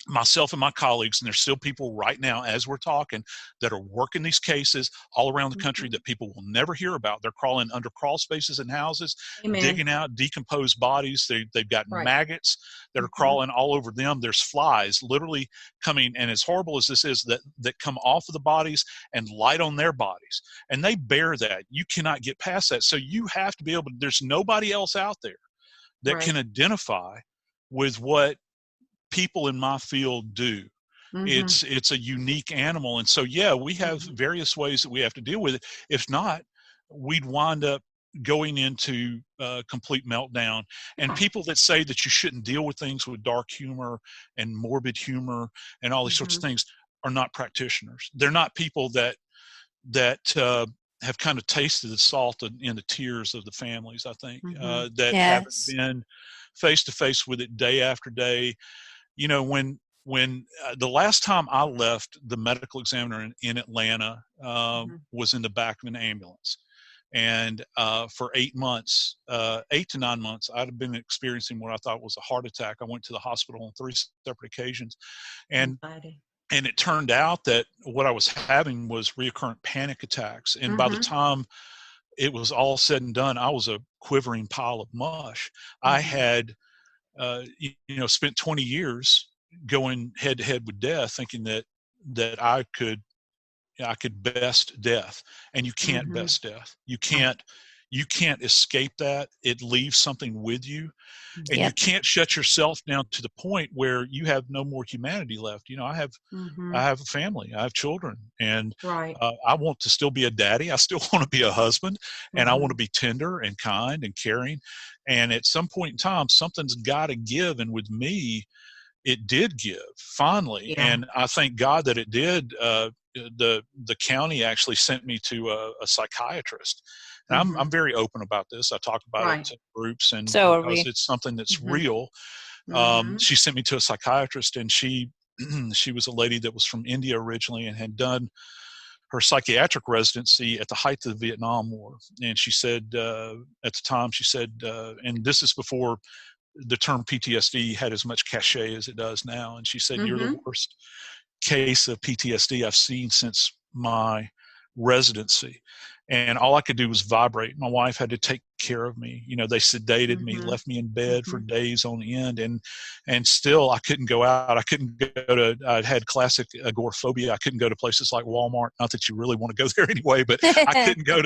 [SPEAKER 5] myself and my colleagues, and there's still people right now as we're talking that are working these cases all around the country that people will never hear about. They're crawling under crawl spaces in houses, digging out decomposed bodies. They've got maggots that are crawling all over them. There's flies literally coming, and as horrible as this is, that come off of the bodies and light on their bodies, and they bear that. You cannot get past that. So you have to be able to, there's nobody else out there that can identify with what people in my field do. It's a unique animal. And so, we have various ways that we have to deal with it. If not, we'd wind up going into complete meltdown. And people that say that you shouldn't deal with things with dark humor and morbid humor and all these sorts of things are not practitioners. They're not people that have kind of tasted the salt in the tears of the families, I think, that haven't been face to face with it day after day. When the last time I left the medical examiner in Atlanta was in the back of an ambulance. And for 8 months, 8 to 9 months, I'd have been experiencing what I thought was a heart attack. I went to the hospital on 3 separate occasions. And it turned out that what I was having was reoccurrent panic attacks. And by the time it was all said and done, I was a quivering pile of mush. I had spent 20 years going head to head with death, thinking that I could best death, and you can't best death. You can't escape that. It leaves something with you, and you can't shut yourself down to the point where you have no more humanity left. I have a family, I have children, and I want to still be a daddy. I still want to be a husband, and I want to be tender and kind and caring. And at some point in time, something's got to give. And with me, it did give finally. And I thank God that it did. The county actually sent me to a psychiatrist. And I'm very open about this. I talk about it to groups, and because it's something that's real. She sent me to a psychiatrist, and she was a lady that was from India originally and had done her psychiatric residency at the height of the Vietnam War. And she said, at the time, she said, and this is before the term PTSD had as much cachet as it does now. And she said, you're the worst case of PTSD I've seen since my residency. And all I could do was vibrate. My wife had to take care of me. They sedated me, left me in bed for days on end. And still I couldn't go out. I'd had classic agoraphobia. I couldn't go to places like Walmart. Not that you really want to go there anyway, but I couldn't go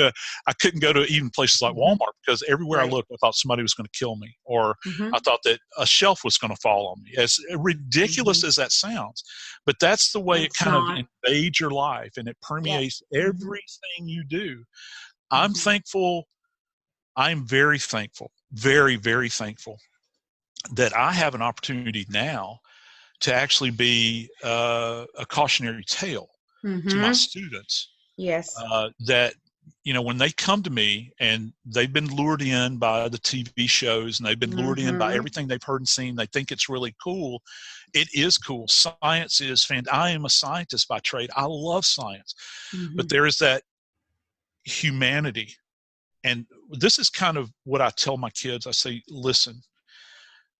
[SPEAKER 5] to even places like Walmart, because everywhere I looked, I thought somebody was going to kill me, or I thought that a shelf was going to fall on me. As ridiculous as that sounds, but that's the way it kind of invades your life, and it permeates everything you do. I'm thankful. I'm very thankful, very, very thankful that I have an opportunity now to actually be a cautionary tale to my students.
[SPEAKER 4] Yes.
[SPEAKER 5] That, when they come to me and they've been lured in by the TV shows, and they've been lured in by everything they've heard and seen, they think it's really cool. It is cool. Science is fantastic. I am a scientist by trade. I love science. But there is that humanity. And this is kind of what I tell my kids. I say, listen,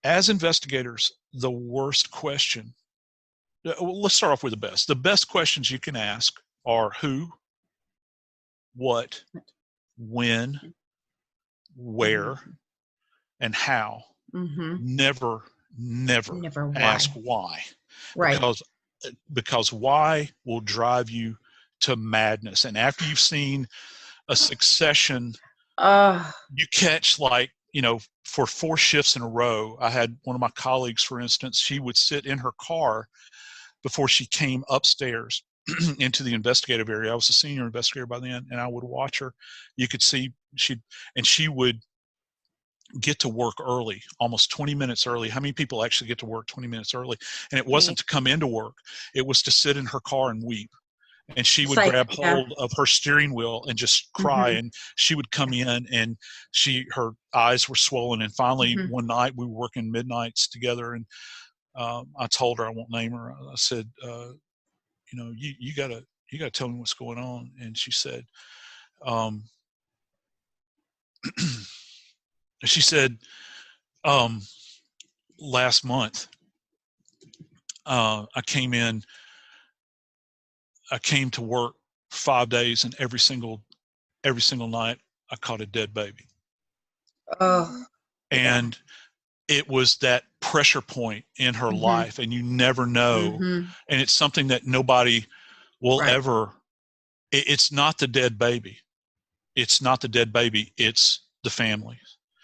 [SPEAKER 5] as investigators, the worst question, let's start off with the best. The best questions you can ask are who, what, when, where, and how. Never ask why.
[SPEAKER 4] Right.
[SPEAKER 5] Because why will drive you to madness. And after you've seen a succession, you catch, like, for 4 shifts in a row. I had one of my colleagues, for instance, she would sit in her car before she came upstairs into the investigative area. I was a senior investigator by then, and I would watch her. You could see she would get to work early, almost 20 minutes early. How many people actually get to work 20 minutes early? And it wasn't to come into work. It was to sit in her car and weep. And she would grab hold of her steering wheel and just cry. And she would come in, and her eyes were swollen. And finally, one night, we were working midnights together, and I told her, I won't name her, I said, you gotta tell me what's going on. And she said, last month, I came to work 5 days, and every single night I caught a dead baby. And it was that pressure point in her life, and you never know. And it's something that nobody will ever, it's not the dead baby. It's not the dead baby. It's the family.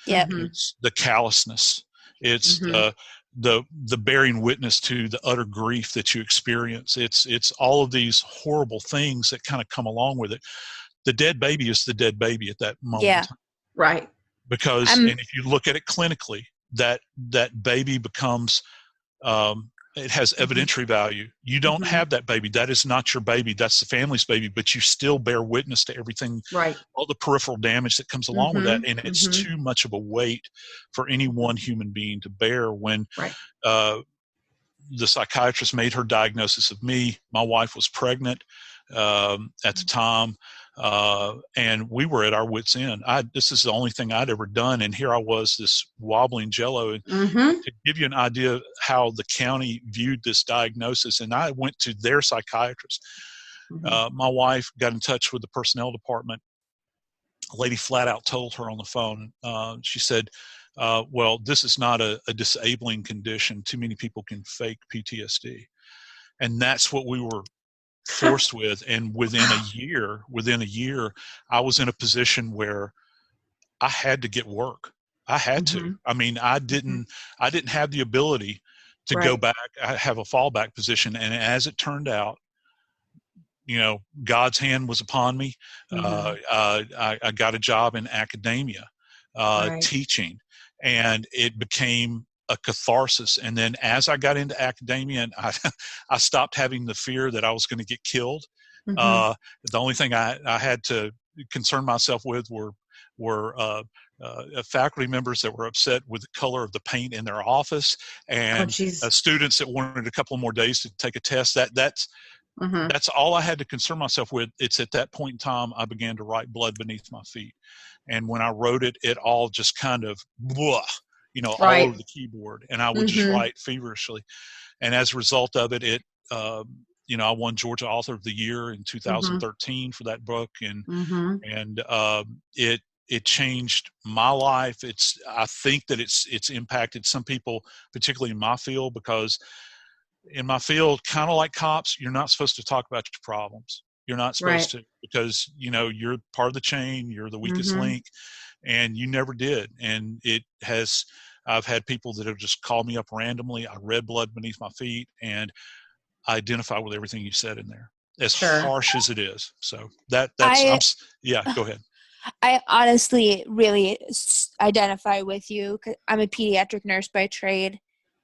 [SPEAKER 6] Yeah.
[SPEAKER 5] It's the callousness. It's the bearing witness to the utter grief that you experience. It's all of these horrible things that kind of come along with it. The dead baby is the dead baby at that moment.
[SPEAKER 6] Yeah.
[SPEAKER 4] Right.
[SPEAKER 5] Because, and if you look at it clinically, that baby becomes, it has evidentiary value. You don't have that baby. That is not your baby. That's the family's baby, but you still bear witness to everything, all the peripheral damage that comes along with that. And it's too much of a weight for any one human being to bear. When the psychiatrist made her diagnosis of me, my wife was pregnant at the time. And we were at our wits' end. This is the only thing I'd ever done, and here I was, this wobbling jello. And to give you an idea of how the county viewed this diagnosis, and I went to their psychiatrist. My wife got in touch with the personnel department. A lady flat out told her on the phone, she said, well, this is not a disabling condition. Too many people can fake PTSD. And that's what we were forced with. And within a year, I was in a position where I had to get work. I had to. I mean, I didn't have the ability to go back. I have a fallback position. And as it turned out, God's hand was upon me. I got a job in academia, teaching, and it became a catharsis. And then as I got into academia, and I stopped having the fear that I was going to get killed. The only thing I had to concern myself with were faculty members that were upset with the color of the paint in their office, and students that wanted a couple more days to take a test. That's all I had to concern myself with. It's at that point in time I began to write Blood Beneath My Feet. And when I wrote it, it all just kind of all over the keyboard, and I would just write feverishly. And as a result of it, I won Georgia Author of the Year in 2013 for that book, and it changed my life. I think that it's impacted some people, particularly in my field, because in my field, kind of like cops, you're not supposed to talk about your problems. You're not supposed to, because you're part of the chain. You're the weakest link. And you never did. And I've had people that have just called me up randomly. I read Blood Beneath My Feet, and I identify with everything you said in there, as harsh as it is. So go ahead.
[SPEAKER 6] I honestly really identify with you. 'Cause I'm a pediatric nurse by trade.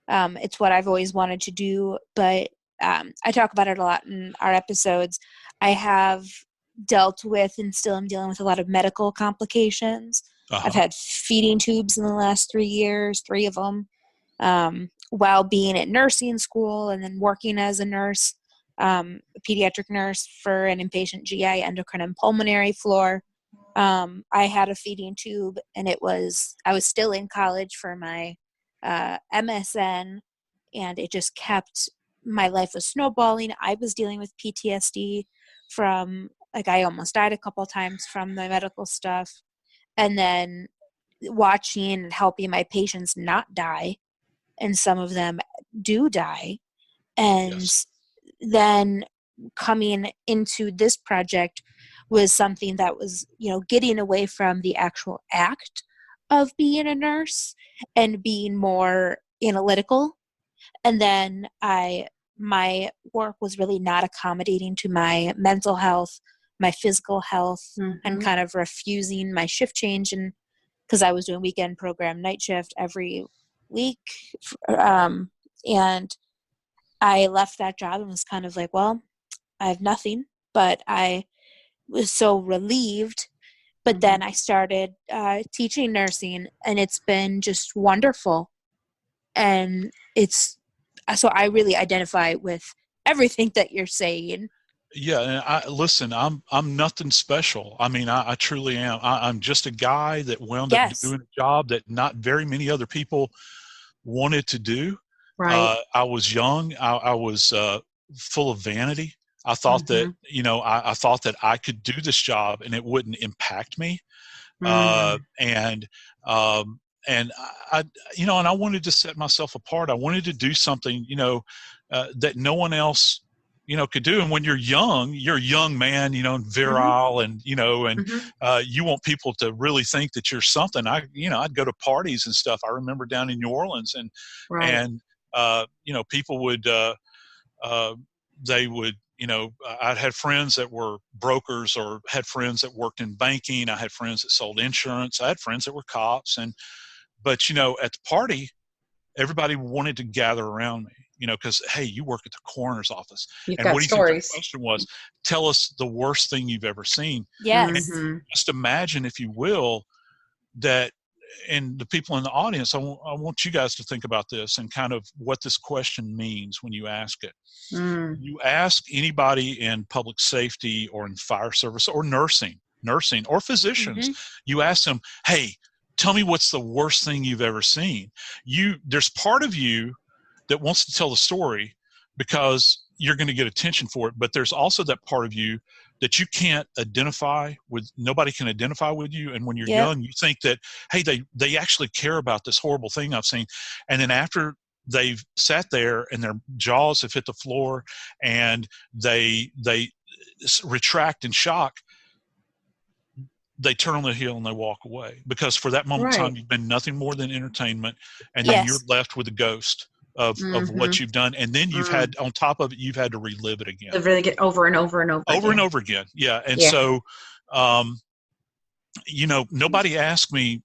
[SPEAKER 6] It's what I've always wanted to do, but I talk about it a lot in our episodes. I have dealt with and still am dealing with a lot of medical complications. I've had feeding tubes in the last 3 years, 3 of them, while being at nursing school and then working as a nurse, a pediatric nurse for an inpatient GI, endocrine and pulmonary floor. I had a feeding tube, and I was still in college for my MSN, and it just kept, my life was snowballing. I was dealing with PTSD from, like, I almost died a couple times from the medical stuff. And then watching and helping my patients not die, and some of them do die. And then coming into this project was something that was, getting away from the actual act of being a nurse and being more analytical. And then my work was really not accommodating to my mental health, my physical health, and kind of refusing my shift change. And because I was doing weekend program, night shift every week. And I left that job and was kind of like, well, I have nothing, but I was so relieved. But then I started teaching nursing, and it's been just wonderful. And so I really identify with everything that you're saying.
[SPEAKER 5] Yeah, and I'm nothing special. I mean, I truly am. I'm just a guy that wound up doing a job that not very many other people wanted to do.
[SPEAKER 4] Right.
[SPEAKER 5] I was young. I was full of vanity. I thought that, I thought that I could do this job and it wouldn't impact me. And I wanted to set myself apart. I wanted to do something, that no one else, could do. And when you're a young man, and virile, and, you want people to really think that you're something. I'd go to parties and stuff. I remember down in New Orleans, and people would, they would, I'd had friends that were brokers, or had friends that worked in banking. I had friends that sold insurance. I had friends that were cops. But at the party, everybody wanted to gather around me, because, hey, you work at the coroner's office.
[SPEAKER 4] You've
[SPEAKER 5] and
[SPEAKER 4] got
[SPEAKER 5] what do you
[SPEAKER 4] stories.
[SPEAKER 5] think the question was? Tell us the worst thing you've ever seen.
[SPEAKER 6] Yes.
[SPEAKER 5] And just imagine, if you will, that, and the people in the audience, I want you guys to think about this and kind of what this question means when you ask it. You ask anybody in public safety or in fire service or nursing or physicians, you ask them, hey, tell me what's the worst thing you've ever seen. There's part of you that wants to tell the story because you're going to get attention for it, but there's also that part of you that you can't identify with. Nobody can identify with you. And when you're young, you think that, hey, they actually care about this horrible thing I've seen. And then after they've sat there and their jaws have hit the floor and they retract in shock, they turn on the heel and they walk away, because for that moment in time, you've been nothing more than entertainment. And then you're left with a ghost of what you've done. And then you've had, on top of it, you've had to relive it again.
[SPEAKER 4] To really get over and over and over again.
[SPEAKER 5] And over again. Yeah. And so, nobody asked me,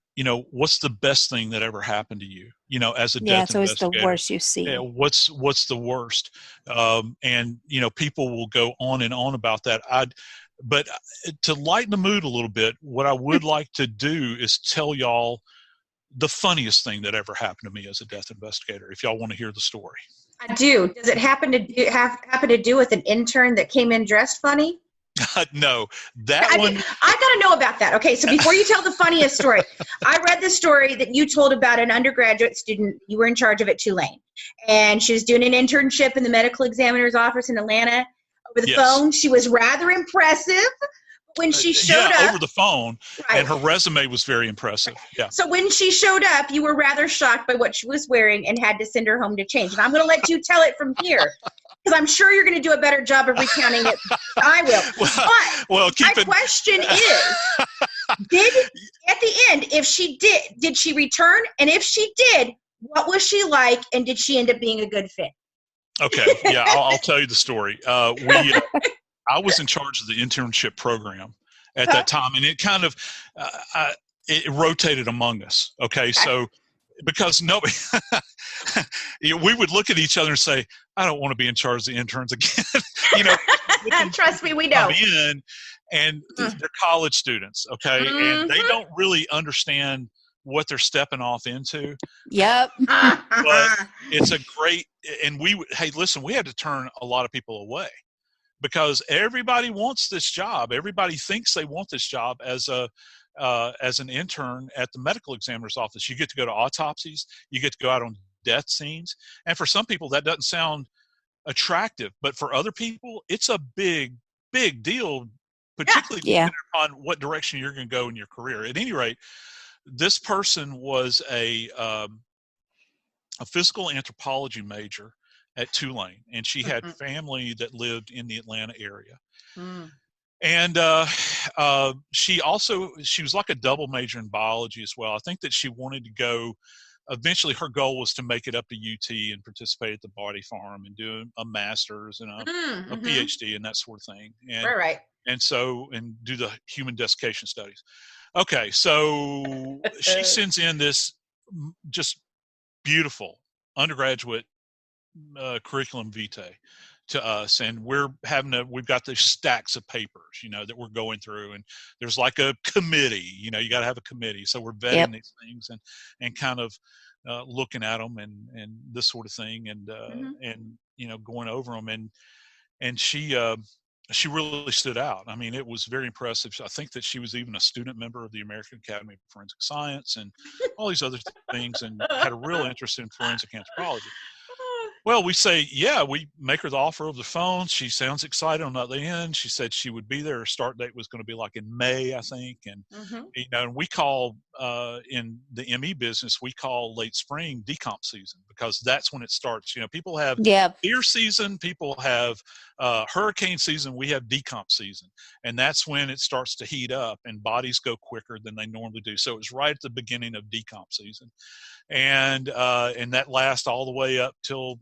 [SPEAKER 5] what's the best thing that ever happened to you, as a death investigator.
[SPEAKER 6] It's always the worst you see.
[SPEAKER 5] Yeah, what's the worst? And, people will go on and on about that. But to lighten the mood a little bit, what I would like to do is tell y'all the funniest thing that ever happened to me as a death investigator, if y'all want to hear the story.
[SPEAKER 4] I do. Does it happen to do with an intern that came in dressed funny?
[SPEAKER 5] No,
[SPEAKER 4] I got to know about that. Okay, so before you tell the funniest story, I read the story that you told about an undergraduate student. You were in charge of at Tulane, and she was doing an internship in the medical examiner's office in Atlanta over the phone. She was rather impressive when she showed up.
[SPEAKER 5] Over the phone, and her resume was very impressive. Yeah.
[SPEAKER 4] So when she showed up, you were rather shocked by what she was wearing and had to send her home to change. And I'm going to let you tell it from here, because I'm sure you're going to do a better job of recounting it than I will. My question is, at the end, if she did she return? And if she did, what was she like? And did she end up being a good fit?
[SPEAKER 5] Okay. Yeah, I'll tell you the story. I was in charge of the internship program at that time, and it kind of it rotated among us. Okay, so because nobody, we would look at each other and say, "I don't want to be in charge of the interns again."
[SPEAKER 4] Trust me, we know.
[SPEAKER 5] Come in, and they're college students, okay, and they don't really understand what they're stepping off into.
[SPEAKER 6] Yep.
[SPEAKER 5] But it's a great, and hey, listen, we had to turn a lot of people away, because everybody wants this job. Everybody thinks they want this job as a as an intern at the medical examiner's office. You get to go to autopsies. You get to go out on death scenes. And for some people, that doesn't sound attractive. But for other people, it's a big, big deal, particularly depending on what direction you're going to go in your career. At any rate, this person was a physical anthropology major at Tulane, and she had family that lived in the Atlanta area. And she was like a double major in biology as well. I think that she wanted to go, eventually her goal was to make it up to UT and participate at the Body Farm and do a master's and a PhD and that sort of thing. And,
[SPEAKER 4] right.
[SPEAKER 5] And do the human desiccation studies. Okay, so she sends in this just beautiful undergraduate curriculum vitae to us, and we've got these stacks of papers, that we're going through, and there's like a committee, you got to have a committee. So we're vetting these things and kind of looking at them and this sort of thing, and going over them, and she really stood out. I mean, it was very impressive. I think that she was even a student member of the American Academy of Forensic Science and all these other things, and had a real interest in forensic anthropology. Well, we say, we make her the offer over the phone. She sounds excited on the other end. She said she would be there. Her start date was going to be like in May, I think. And, and we call, in the ME business, we call late spring decomp season, because that's when it starts. People have deer season, people have hurricane season, we have decomp season. And that's when it starts to heat up and bodies go quicker than they normally do. So it was right at the beginning of decomp season. And that lasts all the way up till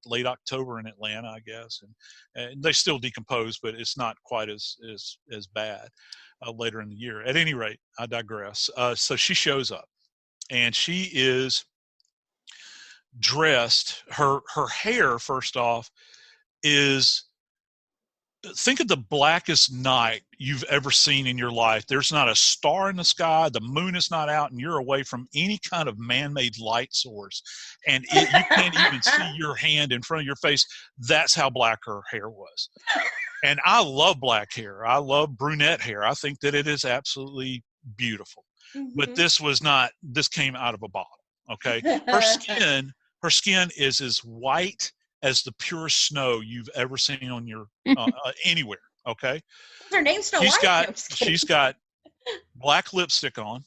[SPEAKER 5] late October in Atlanta, I guess, and they still decompose, but it's not quite as bad later in the year. At any rate, I digress. So she shows up, and she is dressed. Her hair, first off, is, think of the blackest night you've ever seen in your life. There's not a star in the sky. The moon is not out, and you're away from any kind of man-made light source. And you can't even see your hand in front of your face. That's how black her hair was. And I love black hair. I love brunette hair. I think that it is absolutely beautiful. But this came out of a bottle. Okay. Her skin is as white as the purest snow you've ever seen on your anywhere. Okay.
[SPEAKER 4] Her name's Snow White.
[SPEAKER 5] She's got black lipstick on.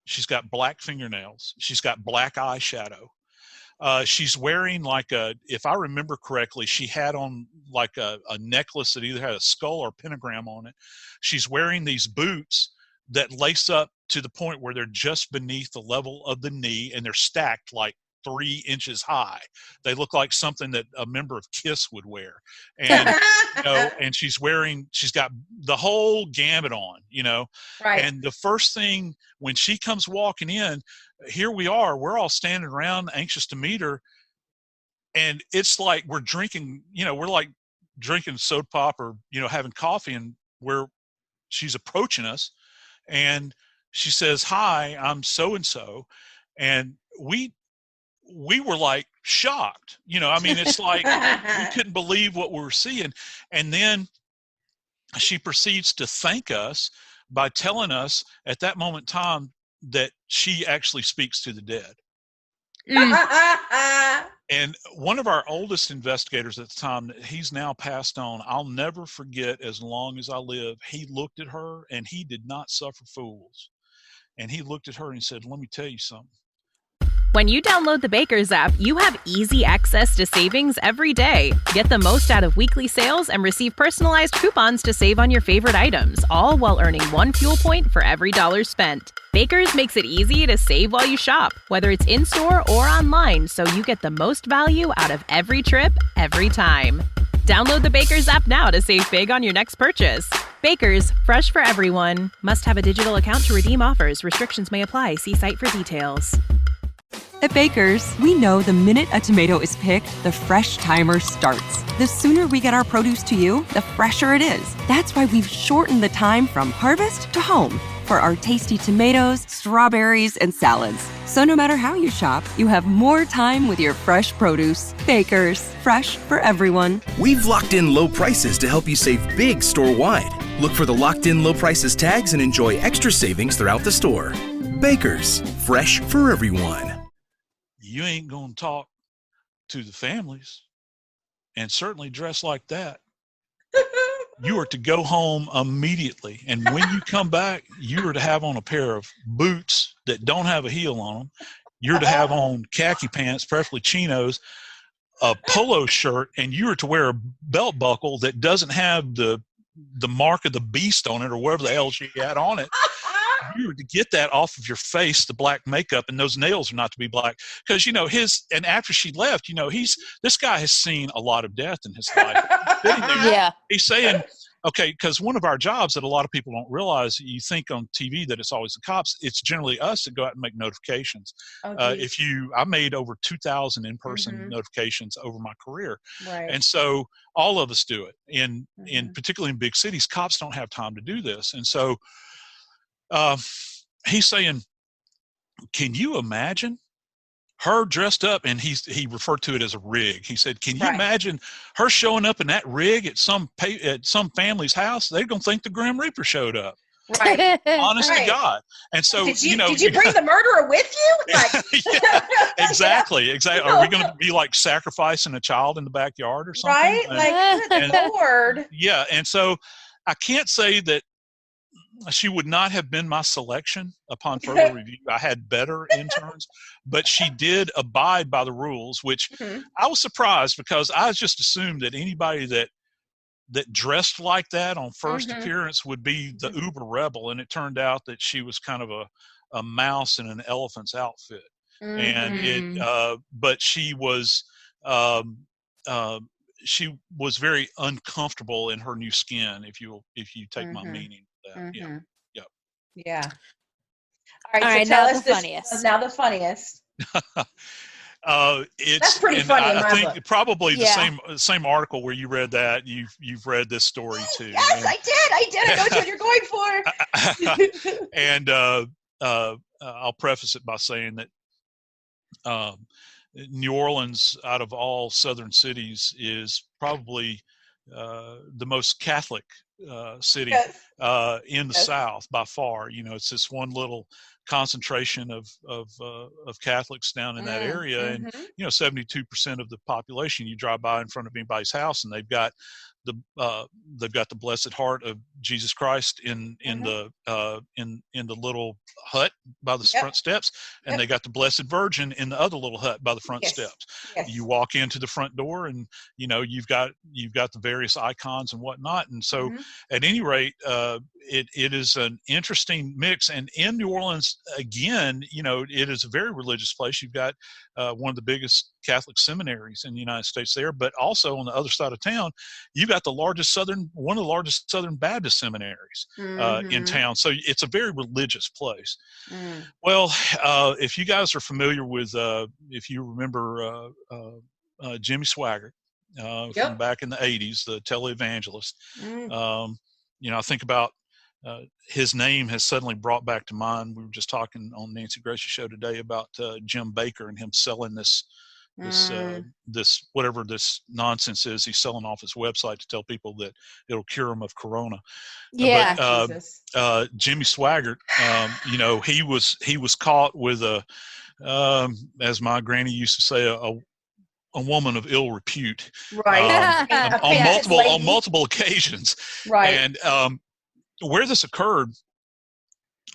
[SPEAKER 5] She's got black fingernails. She's got black eyeshadow. She's wearing if I remember correctly, she had on like a necklace that either had a skull or pentagram on it. She's wearing these boots that lace up to the point where they're just beneath the level of the knee, and they're stacked like 3 inches high. They look like something that a member of KISS would wear. And and she's got the whole gamut on, Right. And the first thing when she comes walking in, here we are, we're all standing around anxious to meet her. And it's like we're drinking, we're like drinking soda pop or, having coffee, and she's approaching us, and she says, "Hi, I'm so-and-so." And we were like shocked, it's like we couldn't believe what we were seeing. And then she proceeds to thank us by telling us at that moment in time that she actually speaks to the dead. And one of our oldest investigators at the time, he's now passed on, I'll never forget as long as I live, he looked at her, and he did not suffer fools. And he looked at her and he said, "Let me tell you something.
[SPEAKER 11] When you download the Baker's app, you have easy access to savings every day. Get the most out of weekly sales and receive personalized coupons to save on your favorite items, all while earning 1 fuel point for every $1 spent. Baker's makes it easy to save while you shop, whether it's in-store or online, so you get the most value out of every trip, every time. Download the Baker's app now to save big on your next purchase. Baker's, fresh for everyone. Must have a digital account to redeem offers. Restrictions may apply. See site for details.
[SPEAKER 8] At Baker's, we know the minute a tomato is picked, the fresh timer starts. The sooner we get our produce to you, the fresher it is. That's why we've shortened the time from harvest to home for our tasty tomatoes, strawberries, and salads. So no matter how you shop, you have more time with your fresh produce. Baker's, fresh for everyone.
[SPEAKER 12] We've locked in low prices to help you save big store-wide. Look for the locked-in low prices tags and enjoy extra savings throughout the store. Baker's, fresh for everyone.
[SPEAKER 5] You ain't going to talk to the families and certainly dress like that. You are to go home immediately. And when you come back, you are to have on a pair of boots that don't have a heel on them. You're to have on khaki pants, preferably chinos, a polo shirt, and you are to wear a belt buckle that doesn't have the mark of the beast on it or whatever the hell she had on it. You were to get that off of your face, the black makeup, and those nails are not to be black. Because, and after she left, this guy has seen a lot of death in his life.
[SPEAKER 1] Yeah.
[SPEAKER 5] He's saying, okay, because one of our jobs that a lot of people don't realize, you think on TV that it's always the cops, it's generally us that go out and make notifications. I made over 2,000 in-person notifications over my career.
[SPEAKER 4] Right.
[SPEAKER 5] And so all of us do it. In particularly in big cities, cops don't have time to do this. And so he's saying, can you imagine her dressed up? And he referred to it as a rig. He said, can you imagine her showing up in that rig at some family's house? They're going to think the Grim Reaper showed up.
[SPEAKER 4] Right.
[SPEAKER 5] Honest to God. And so,
[SPEAKER 4] did you bring the murderer with you?
[SPEAKER 5] Yeah, exactly. Are we going to be like sacrificing a child in the backyard or something?
[SPEAKER 4] Right. Good Lord.
[SPEAKER 5] Yeah. And so I can't say that she would not have been my selection upon further review. I had better interns, but she did abide by the rules, which I was surprised because I just assumed that anybody that dressed like that on first appearance would be the uber rebel. And it turned out that she was kind of a mouse in an elephant's outfit. And but she was very uncomfortable in her new skin. If you take my meaning. Yeah.
[SPEAKER 4] All right, so tell us the funniest. Now the funniest. That's pretty funny.
[SPEAKER 5] I think probably the same article where you read that. You've read this story too.
[SPEAKER 4] Yes, I did. I know what you're going for.
[SPEAKER 5] And I'll preface it by saying that New Orleans, out of all southern cities, is probably the most Catholic city in the South by far. It's this one little concentration of Catholics down in that area, and 72% of the population. You drive by in front of anybody's house, and they've got the Blessed Heart of Jesus Christ in the little hut by the front steps, and they got the Blessed Virgin in the other little hut by the front steps. You walk into the front door, and you've got the various icons and whatnot. And so, at any rate, it is an interesting mix. And in New Orleans, again, it is a very religious place. You've got one of the biggest Catholic seminaries in the United States there, but also on the other side of town, you've got one of the largest Southern Baptist seminaries in town. So it's a very religious place. Well, if you guys are familiar with, if you remember Jimmy Swaggart from back in the 80s, the televangelist, I think about his name has suddenly brought back to mind. We were just talking on Nancy Gracie's show today about Jim Baker and him selling this whatever this nonsense is he's selling off his website to tell people that it'll cure him of corona. But Jimmy Swaggart, he was caught with as my granny used to say, a woman of ill repute, on multiple occasions. Right. And where this occurred,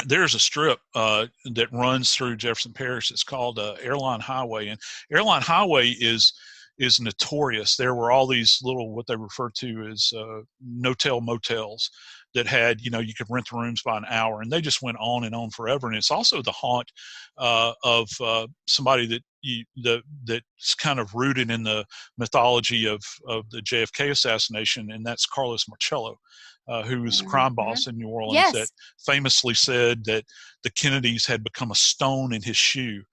[SPEAKER 5] there's a strip that runs through Jefferson Parish. It's called Airline Highway, and Airline Highway is notorious. There were all these little, what they refer to as no-tell motels that had, you could rent the rooms by an hour, and they just went on and on forever. And it's also the haunt of somebody that's kind of rooted in the mythology of the JFK assassination, and that's Carlos Marcello. Who was the crime boss in New Orleans, that famously said that the Kennedys had become a stone in his shoe.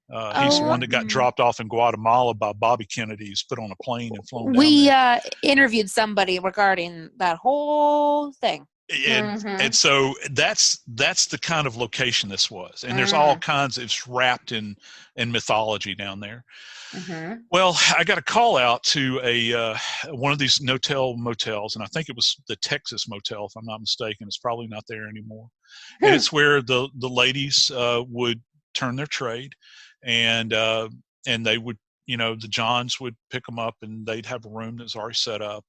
[SPEAKER 5] He's the one that got dropped off in Guatemala by Bobby Kennedy's, put on a plane and flown down there.
[SPEAKER 6] We interviewed somebody regarding that whole thing.
[SPEAKER 5] And so that's the kind of location this was. And there's all kinds, it's wrapped in mythology down there. Well, I got a call out to one of these no-tell motels, and I think it was the Texas Motel, if I'm not mistaken. It's probably not there anymore. And it's where the ladies would turn their trade, and they would, the Johns would pick them up, and they'd have a room that's already set up.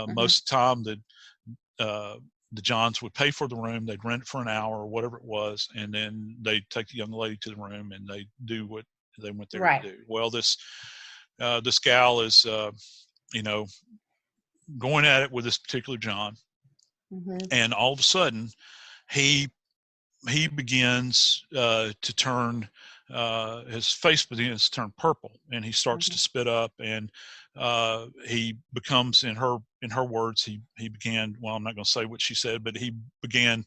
[SPEAKER 5] Most of the time, the Johns would pay for the room. They'd rent it for an hour or whatever it was, and then they'd take the young lady to the room, and they'd do what they went there to do. Well, this gal is, going at it with this particular John, and all of a sudden, he begins to turn. His face begins to turn purple, and he starts to spit up, and he becomes, in her words, he began, well, I'm not going to say what she said, but he began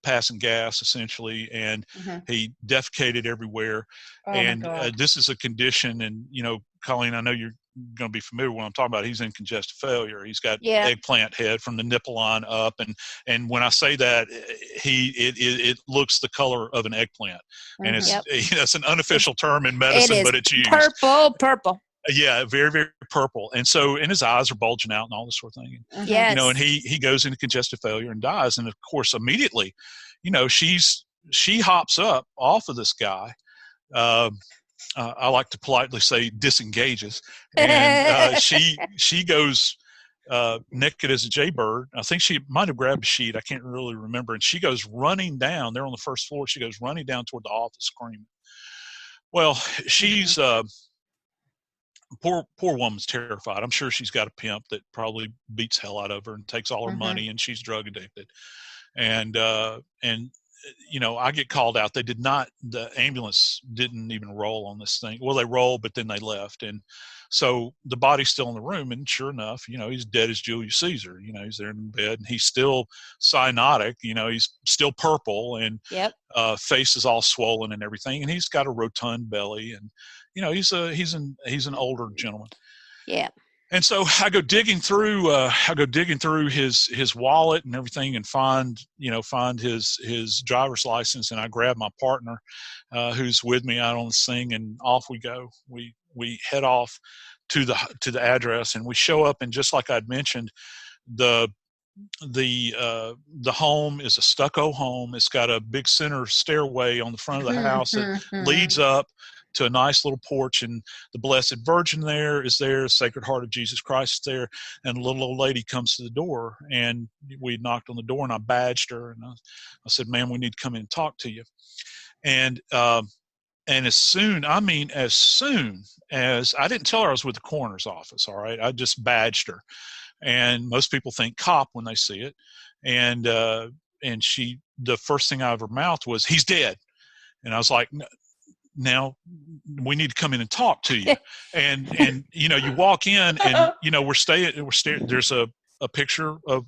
[SPEAKER 5] passing gas, essentially, and he defecated everywhere. This is a condition, and Colleen, I know you're going to be familiar with what I'm talking about. He's in congestive failure. He's got eggplant head from the nipple line up, and when I say that, it looks the color of an eggplant, and it's an unofficial term in medicine, but it's used.
[SPEAKER 6] Purple.
[SPEAKER 5] Yeah, very, very purple. And so, and his eyes are bulging out and all this sort of thing.
[SPEAKER 6] Yes.
[SPEAKER 5] And he goes into congestive failure and dies. And of course, immediately, she hops up off of this guy. I like to politely say disengages. And she goes naked as a jaybird. I think she might have grabbed a sheet. I can't really remember. And she goes running down. They're on the first floor. She goes running down toward the office screaming. Well, she's... Poor woman's terrified. I'm sure she's got a pimp that probably beats hell out of her and takes all her money, and she's drug addicted. And I get called out. The ambulance didn't even roll on this thing. Well, they rolled, but then they left. And so the body's still in the room, and sure enough, he's dead as Julius Caesar. He's there in bed, and he's still cyanotic. He's still purple, and face is all swollen and everything. And he's got a rotund belly, and he's an older gentleman.
[SPEAKER 6] Yeah.
[SPEAKER 5] And so I go digging through his wallet and everything, and find his driver's license, and I grab my partner who's with me out on this thing, and off we go. We head off to the address, and we show up, and just like I'd mentioned, the home is a stucco home. It's got a big center stairway on the front of the house that leads up to a nice little porch, and the Blessed Virgin is there, Sacred Heart of Jesus Christ is there, and a little old lady comes to the door, and we knocked on the door, and I badged her, and I said, "Ma'am, we need to come in and talk to you." And as soon as I didn't tell her I was with the coroner's office, all right, I just badged her, and most people think cop when they see it, and the first thing out of her mouth was, "He's dead," and I was like, "Now we need to come in and talk to you." and you walk in, and we're staring. There's a picture of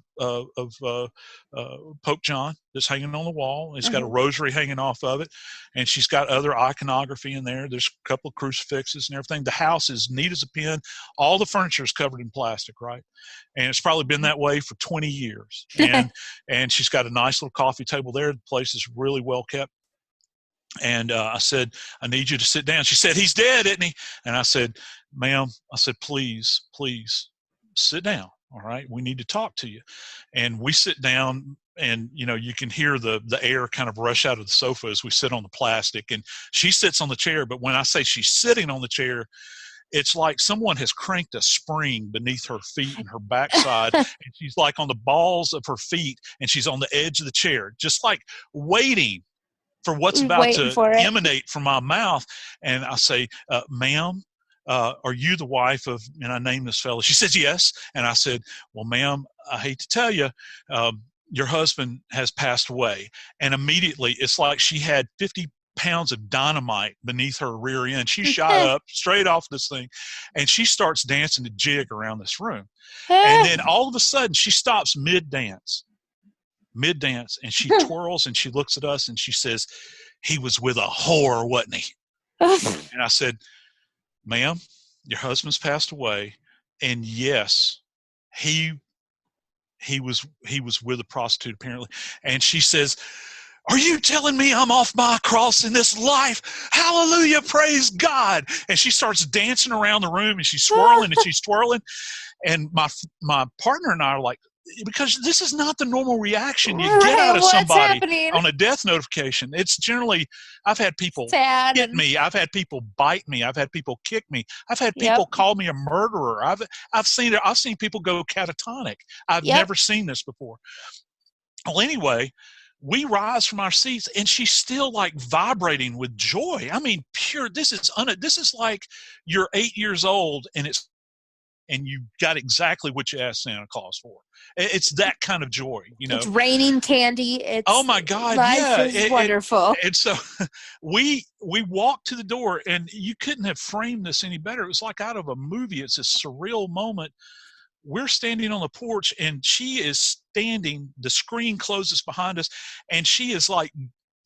[SPEAKER 5] Pope John that's hanging on the wall. It's got a rosary hanging off of it, and she's got other iconography in there. There's a couple of crucifixes and everything. The house is neat as a pin. All the furniture is covered in plastic, right? And it's probably been that way for 20 years. And she's got a nice little coffee table there. The place is really well kept. And I said, "I need you to sit down." She said, "He's dead, isn't he?" And I said, "Ma'am," I said, please sit down. All right. We need to talk to you." And we sit down, and, you can hear the air kind of rush out of the sofa as we sit on the plastic, and she sits on the chair. But when I say she's sitting on the chair, it's like someone has cranked a spring beneath her feet and her backside, and she's like on the balls of her feet, and she's on the edge of the chair, just like waiting for what's about to emanate from my mouth. And I say, "Ma'am, are you the wife of," and I named this fellow. She says, "Yes." And I said, "Well, ma'am, I hate to tell you, your husband has passed away." And immediately, it's like she had 50 pounds of dynamite beneath her rear end. She shot up straight off this thing, and she starts dancing the jig around this room. And then all of a sudden, she stops mid-dance, and she twirls, and she looks at us, and she says, "He was with a whore, wasn't he?" And I said, "Ma'am, your husband's passed away, and yes, he he was with a prostitute apparently, and she says, "Are you telling me I'm off my cross in this life? Hallelujah, praise God!" And she starts dancing around the room, and she's swirling and she's twirling. And my partner and I are like, because this is not the normal reaction you get out of somebody on a death notification. It's generally, I've had people hit me, I've had people bite me, I've had people kick me, I've had people call me a murderer. I've seen people go catatonic. I've never seen this before. Well, anyway, we rise from our seats, and she's still like vibrating with joy. I mean, pure. This is like you're 8 years old, and you got exactly what you asked Santa Claus for. It's that kind of joy, you know.
[SPEAKER 6] It's raining candy. It's,
[SPEAKER 5] oh my God,
[SPEAKER 6] life is wonderful.
[SPEAKER 5] And so we walked to the door, and you couldn't have framed this any better. It was like out of a movie. It's a surreal moment. We're standing on the porch, and she is standing. The screen closes behind us, and she is like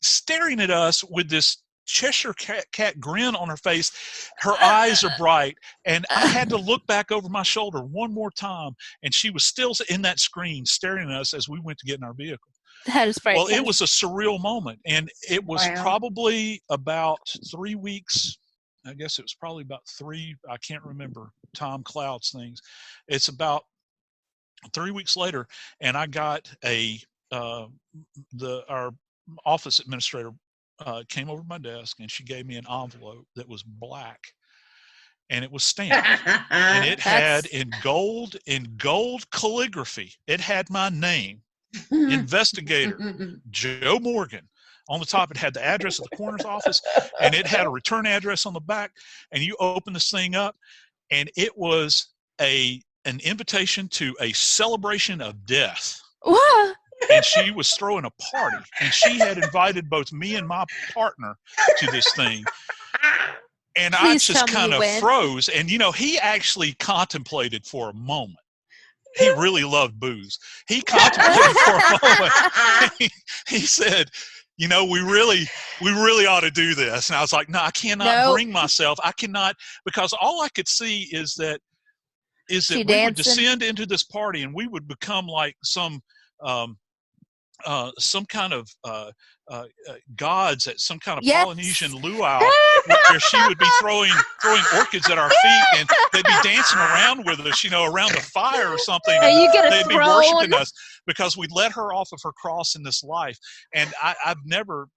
[SPEAKER 5] staring at us with this Cheshire cat grin on her face. Her eyes are bright, and I had to look back over my shoulder one more time, and she was still in that screen staring at us as we went to get in our vehicle.
[SPEAKER 6] That is frightening.
[SPEAKER 5] Well, it was a surreal moment, and it was probably about 3 weeks. I guess it was probably about 3. I can't remember Tom Cloud's things. It's about 3 weeks later, and I got our office administrator came over to my desk, and she gave me an envelope that was black, and it was stamped, and it had in gold calligraphy. It had my name, Investigator Joe Morgan. On the top, it had the address of the coroner's office, and it had a return address on the back. And you open this thing up, and it was an invitation to a celebration of death.
[SPEAKER 6] What?
[SPEAKER 5] And she was throwing a party, and she had invited both me and my partner to this thing. And I just kind of froze. And, you know, he actually contemplated for a moment. He really loved booze. He contemplated for a moment. He said, you know, we really ought to do this. And I was like, no, I cannot bring myself. I cannot, because all I could see is that we would descend into this party, and we would become like some kind of gods at some kind of Polynesian luau, where she would be throwing orchids at our feet, and they'd be dancing around with us, you know, around the fire or something.
[SPEAKER 6] And
[SPEAKER 5] they'd be worshiping us because we let her off of her cross in this life. And I have never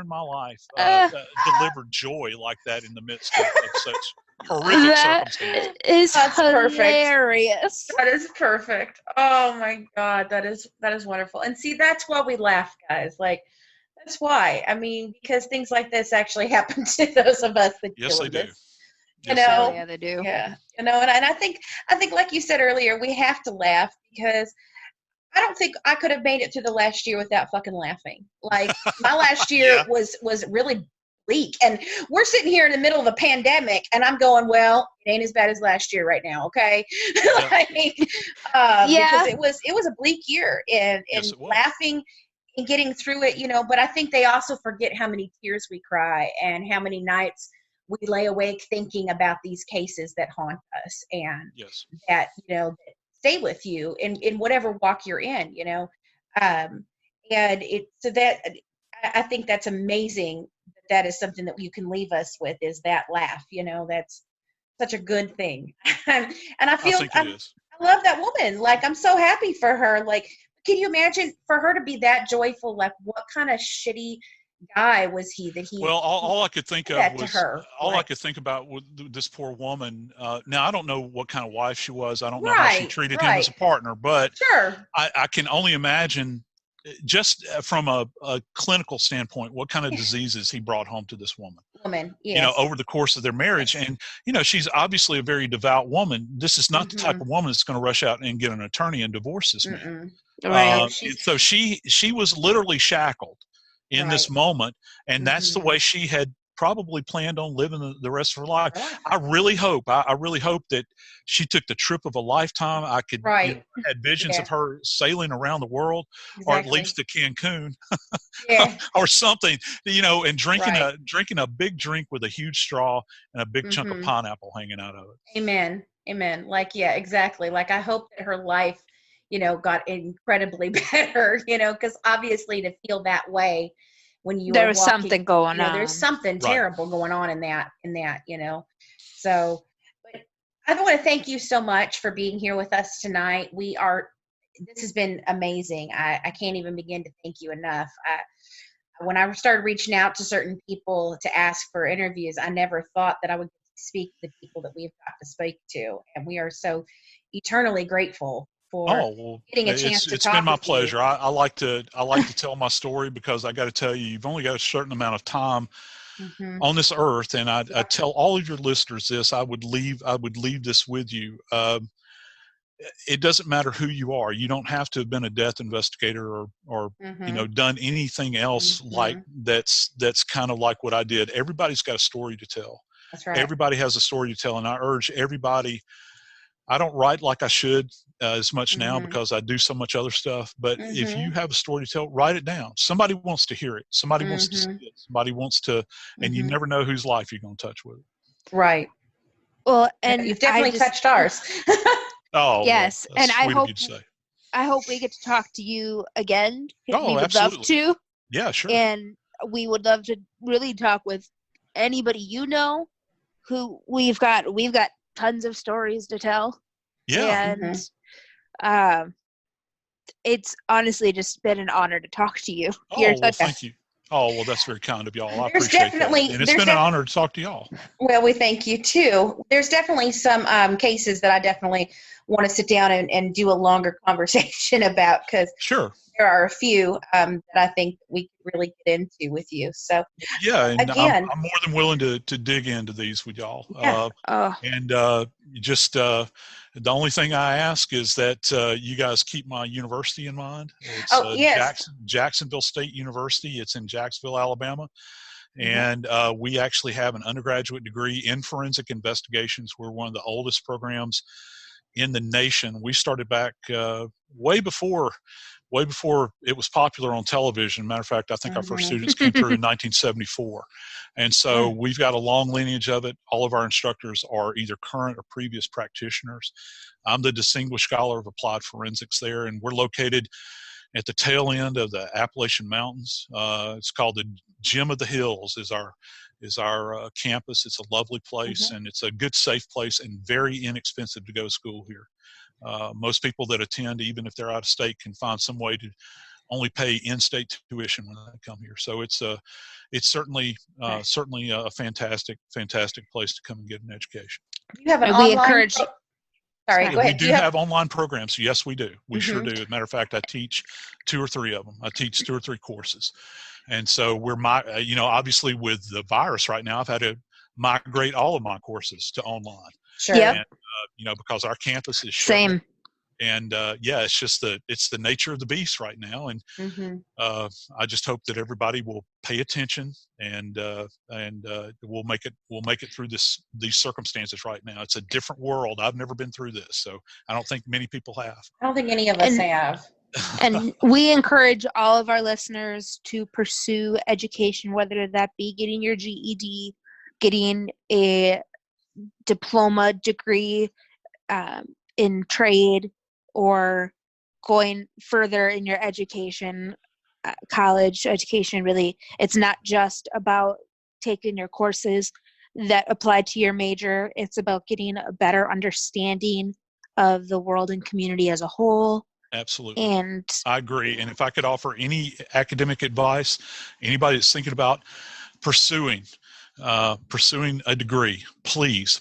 [SPEAKER 5] in my life delivered joy like that in the midst of such horrific circumstances.
[SPEAKER 6] That's hilarious.
[SPEAKER 4] That is perfect. Oh my God, that is wonderful. And see, that's why we laugh, guys. Like, that's why. I mean, because things like this actually happen to those of us that
[SPEAKER 5] yes, they do.
[SPEAKER 4] You know,
[SPEAKER 6] yeah, they do.
[SPEAKER 4] Yeah, you know, and I think, like you said earlier, we have to laugh, because I don't think I could have made it through the last year without fucking laughing. Like, my last year was really bleak, and we're sitting here in the middle of a pandemic, and I'm going, well, it ain't as bad as last year right now, okay? Because it was a bleak year, and laughing and getting through it, you know. But I think they also forget how many tears we cry and how many nights we lay awake thinking about these cases that haunt us, and that, you know, that stay with you in whatever walk you're in, you know. And I think that's amazing. That is something that you can leave us with, is that laugh, you know. That's such a good thing. And I feel I love that woman. Like, I'm so happy for her. Like, can you imagine for her to be that joyful? Like, what kind of shitty guy was he that he?
[SPEAKER 5] Well, all I could think of was I could think about with this poor woman. Now, I don't know what kind of wife she was. I don't know how she treated him as a partner, but I can only imagine, just from a clinical standpoint, what kind of diseases he brought home to this woman.
[SPEAKER 4] Yes.
[SPEAKER 5] You know, over the course of their marriage. And, you know, she's obviously a very devout woman. This is not the type of woman that's going to rush out and get an attorney and divorce this man. So she was literally shackled in this moment, and that's the way she had probably planned on living the rest of her life. I really hope that she took the trip of a lifetime. I could had visions of her sailing around the world, or at least to Cancun, or something, you know, and drinking a big drink with a huge straw and a big chunk of pineapple hanging out of it.
[SPEAKER 4] Amen. Like, yeah, exactly. Like, I hope that her life, got incredibly better, because obviously to feel that way when you
[SPEAKER 6] there's
[SPEAKER 4] were walking,
[SPEAKER 6] something going on.
[SPEAKER 4] there's something terrible going on in that, So, but I want to thank you so much for being here with us tonight. This has been amazing. I can't even begin to thank you enough. When I started reaching out to certain people to ask for interviews, I never thought that I would speak to the people that we've got to speak to. And we are so eternally grateful for getting a chance to talk.
[SPEAKER 5] It's been my
[SPEAKER 4] with
[SPEAKER 5] pleasure.
[SPEAKER 4] you.
[SPEAKER 5] I like to tell my story, because I got to tell you, you've only got a certain amount of time on this earth. And I tell all of your listeners this, I would leave this with you. It doesn't matter who you are. You don't have to have been a death investigator or done anything else like that's kind of like what I did. Everybody's got a story to tell.
[SPEAKER 4] That's right.
[SPEAKER 5] Everybody has a story to tell, and I urge everybody. I don't write like I should as much now, because I do so much other stuff. But if you have a story to tell, write it down. Somebody wants to hear it. Somebody wants to see it. Somebody wants to, and you never know whose life you're going to touch with it.
[SPEAKER 4] Right.
[SPEAKER 6] Well, and
[SPEAKER 4] you've definitely touched ours.
[SPEAKER 5] Oh,
[SPEAKER 6] yes,
[SPEAKER 5] well,
[SPEAKER 6] and I hope we get to talk to you again.
[SPEAKER 5] Oh,
[SPEAKER 6] we would
[SPEAKER 5] absolutely.
[SPEAKER 6] love to.
[SPEAKER 5] Yeah, sure.
[SPEAKER 6] And we would love to really talk with anybody who we've got tons of stories to tell.
[SPEAKER 5] Yeah.
[SPEAKER 6] And it's honestly just been an honor to talk to you.
[SPEAKER 5] Oh, well, thank you. Oh, well, that's very kind of y'all. I appreciate that. And it's been an honor to talk to y'all.
[SPEAKER 4] Well, we thank you too. There's definitely some cases that I definitely want to sit down and do a longer conversation about, because
[SPEAKER 5] sure,
[SPEAKER 4] there are a few that I think we could really get into with you. So
[SPEAKER 5] yeah, and
[SPEAKER 4] again,
[SPEAKER 5] I'm more than willing to dig into these with y'all.
[SPEAKER 4] Yeah.
[SPEAKER 5] Just the only thing I ask is that you guys keep my university in mind. It's
[SPEAKER 4] yes.
[SPEAKER 5] Jacksonville State University. It's in Jacksonville, Alabama. And we actually have an undergraduate degree in forensic investigations. We're one of the oldest programs in the nation. We started back way before it was popular on television. Matter of fact, I think our first students came through in 1974. And so we've got a long lineage of it. All of our instructors are either current or previous practitioners. I'm the Distinguished Scholar of Applied Forensics there, and we're located at the tail end of the Appalachian Mountains. It's called the Gem of the Hills is our campus. It's a lovely place, and it's a good, safe place, and very inexpensive to go to school here. Most people that attend, even if they're out of state, can find some way to only pay in-state tuition when they come here. So it's certainly a fantastic place to come and get an education.
[SPEAKER 4] You have an
[SPEAKER 6] we
[SPEAKER 4] online.
[SPEAKER 6] Encourage.
[SPEAKER 4] Sorry, go ahead.
[SPEAKER 5] We do have online programs. Yes, we do. We sure do. As a matter of fact, I teach 2 or 3 of them. I teach 2 or 3 courses, and so obviously with the virus right now, I've had to migrate all of my courses to online.
[SPEAKER 4] Sure.
[SPEAKER 6] Yep.
[SPEAKER 5] And, because our campus is
[SPEAKER 6] same.
[SPEAKER 5] And it's just it's the nature of the beast right now. And I just hope that everybody will pay attention and we'll make it through these circumstances right now. It's a different world. I've never been through this, so I don't think many people have.
[SPEAKER 4] I don't think any of us have.
[SPEAKER 6] And we encourage all of our listeners to pursue education, whether that be getting your GED, getting a diploma degree in trade, or going further in your education. College education, really, it's not just about taking your courses that apply to your major. It's about getting a better understanding of the world and community as a whole.
[SPEAKER 5] Absolutely.
[SPEAKER 6] And
[SPEAKER 5] I agree. And if I could offer any academic advice, anybody that's thinking about pursuing a degree, please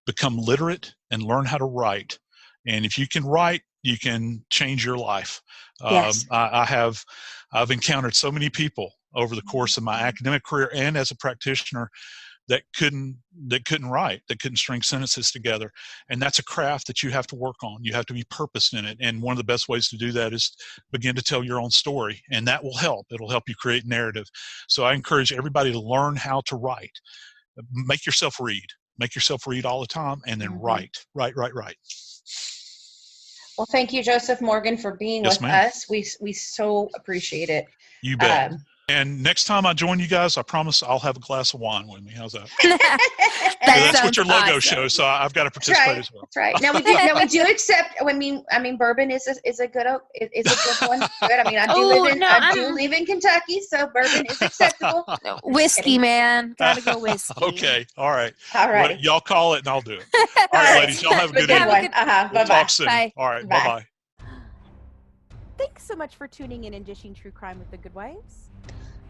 [SPEAKER 5] become literate and learn how to write. And if you can write, you can change your life.
[SPEAKER 6] Yes.
[SPEAKER 5] I've encountered so many people over the course of my academic career and as a practitioner that couldn't write, that couldn't string sentences together. And that's a craft that you have to work on. You have to be purposed in it. And one of the best ways to do that is begin to tell your own story. And that will help. It'll help you create narrative. So I encourage everybody to learn how to write. Make yourself read. Make yourself read all the time, and then write.
[SPEAKER 4] Well, thank you, Joseph Morgan, for being with us. We so appreciate it.
[SPEAKER 5] You bet. And next time I join you guys, I promise I'll have a glass of wine with me. How's that?
[SPEAKER 6] That's
[SPEAKER 5] what your logo
[SPEAKER 6] awesome.
[SPEAKER 5] shows, so I've got to participate as well.
[SPEAKER 4] That's right. Now we do accept. I mean, bourbon is a good one. Good. I mean, I do live in Kentucky, so bourbon is acceptable.
[SPEAKER 6] No, whiskey, man. Gotta go whiskey.
[SPEAKER 5] Okay. All right.
[SPEAKER 4] All right.
[SPEAKER 5] Well, y'all call it, and I'll do it. All right, ladies. Y'all have a good evening. We'll talk soon.
[SPEAKER 6] Bye.
[SPEAKER 5] All right.
[SPEAKER 4] Bye.
[SPEAKER 5] Bye-bye.
[SPEAKER 13] Thanks so much for tuning in and dishing true crime with the Good Wives.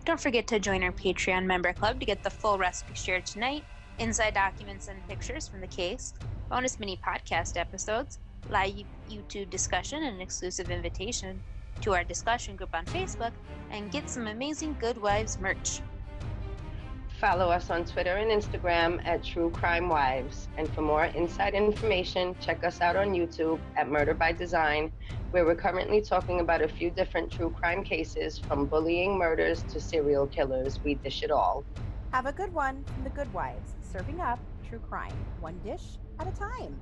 [SPEAKER 6] Don't forget to join our Patreon member club to get the full recipe shared tonight, inside documents and pictures from the case, bonus mini podcast episodes, live YouTube discussion, and an exclusive invitation to our discussion group on Facebook, and get some amazing Good Wives merch.
[SPEAKER 14] Follow us on Twitter and Instagram at True Crime Wives. And for more inside information, check us out on YouTube at Murder by Design, where we're currently talking about a few different true crime cases, from bullying murders to serial killers. We dish it all.
[SPEAKER 13] Have a good one from the Good Wives, serving up true crime, one dish at a time.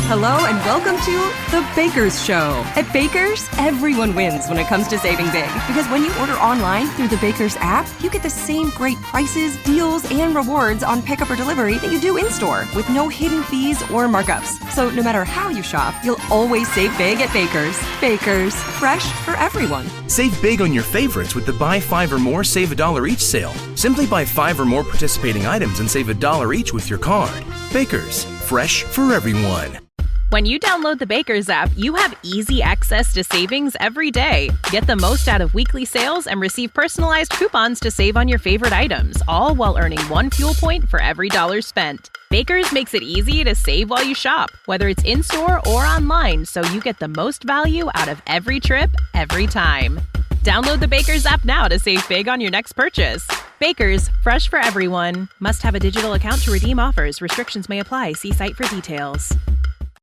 [SPEAKER 8] Hello and welcome to The Baker's Show. At Baker's, everyone wins when it comes to saving big. Because when you order online through the Baker's app, you get the same great prices, deals, and rewards on pickup or delivery that you do in-store, with no hidden fees or markups. So no matter how you shop, you'll always save big at Baker's. Baker's, fresh for everyone.
[SPEAKER 12] Save big on your favorites with the Buy 5 or More, Save $1 each sale. Simply buy 5 or more participating items and save $1 each with your card. Baker's, fresh for everyone.
[SPEAKER 11] When you download the Baker's app, you have easy access to savings every day. Get the most out of weekly sales and receive personalized coupons to save on your favorite items, all while earning 1 fuel point for every $1 spent. Baker's makes it easy to save while you shop, whether it's in-store or online, so you get the most value out of every trip, every time. Download the Baker's app now to save big on your next purchase. Baker's, fresh for everyone. Must have a digital account to redeem offers. Restrictions may apply. See site for details.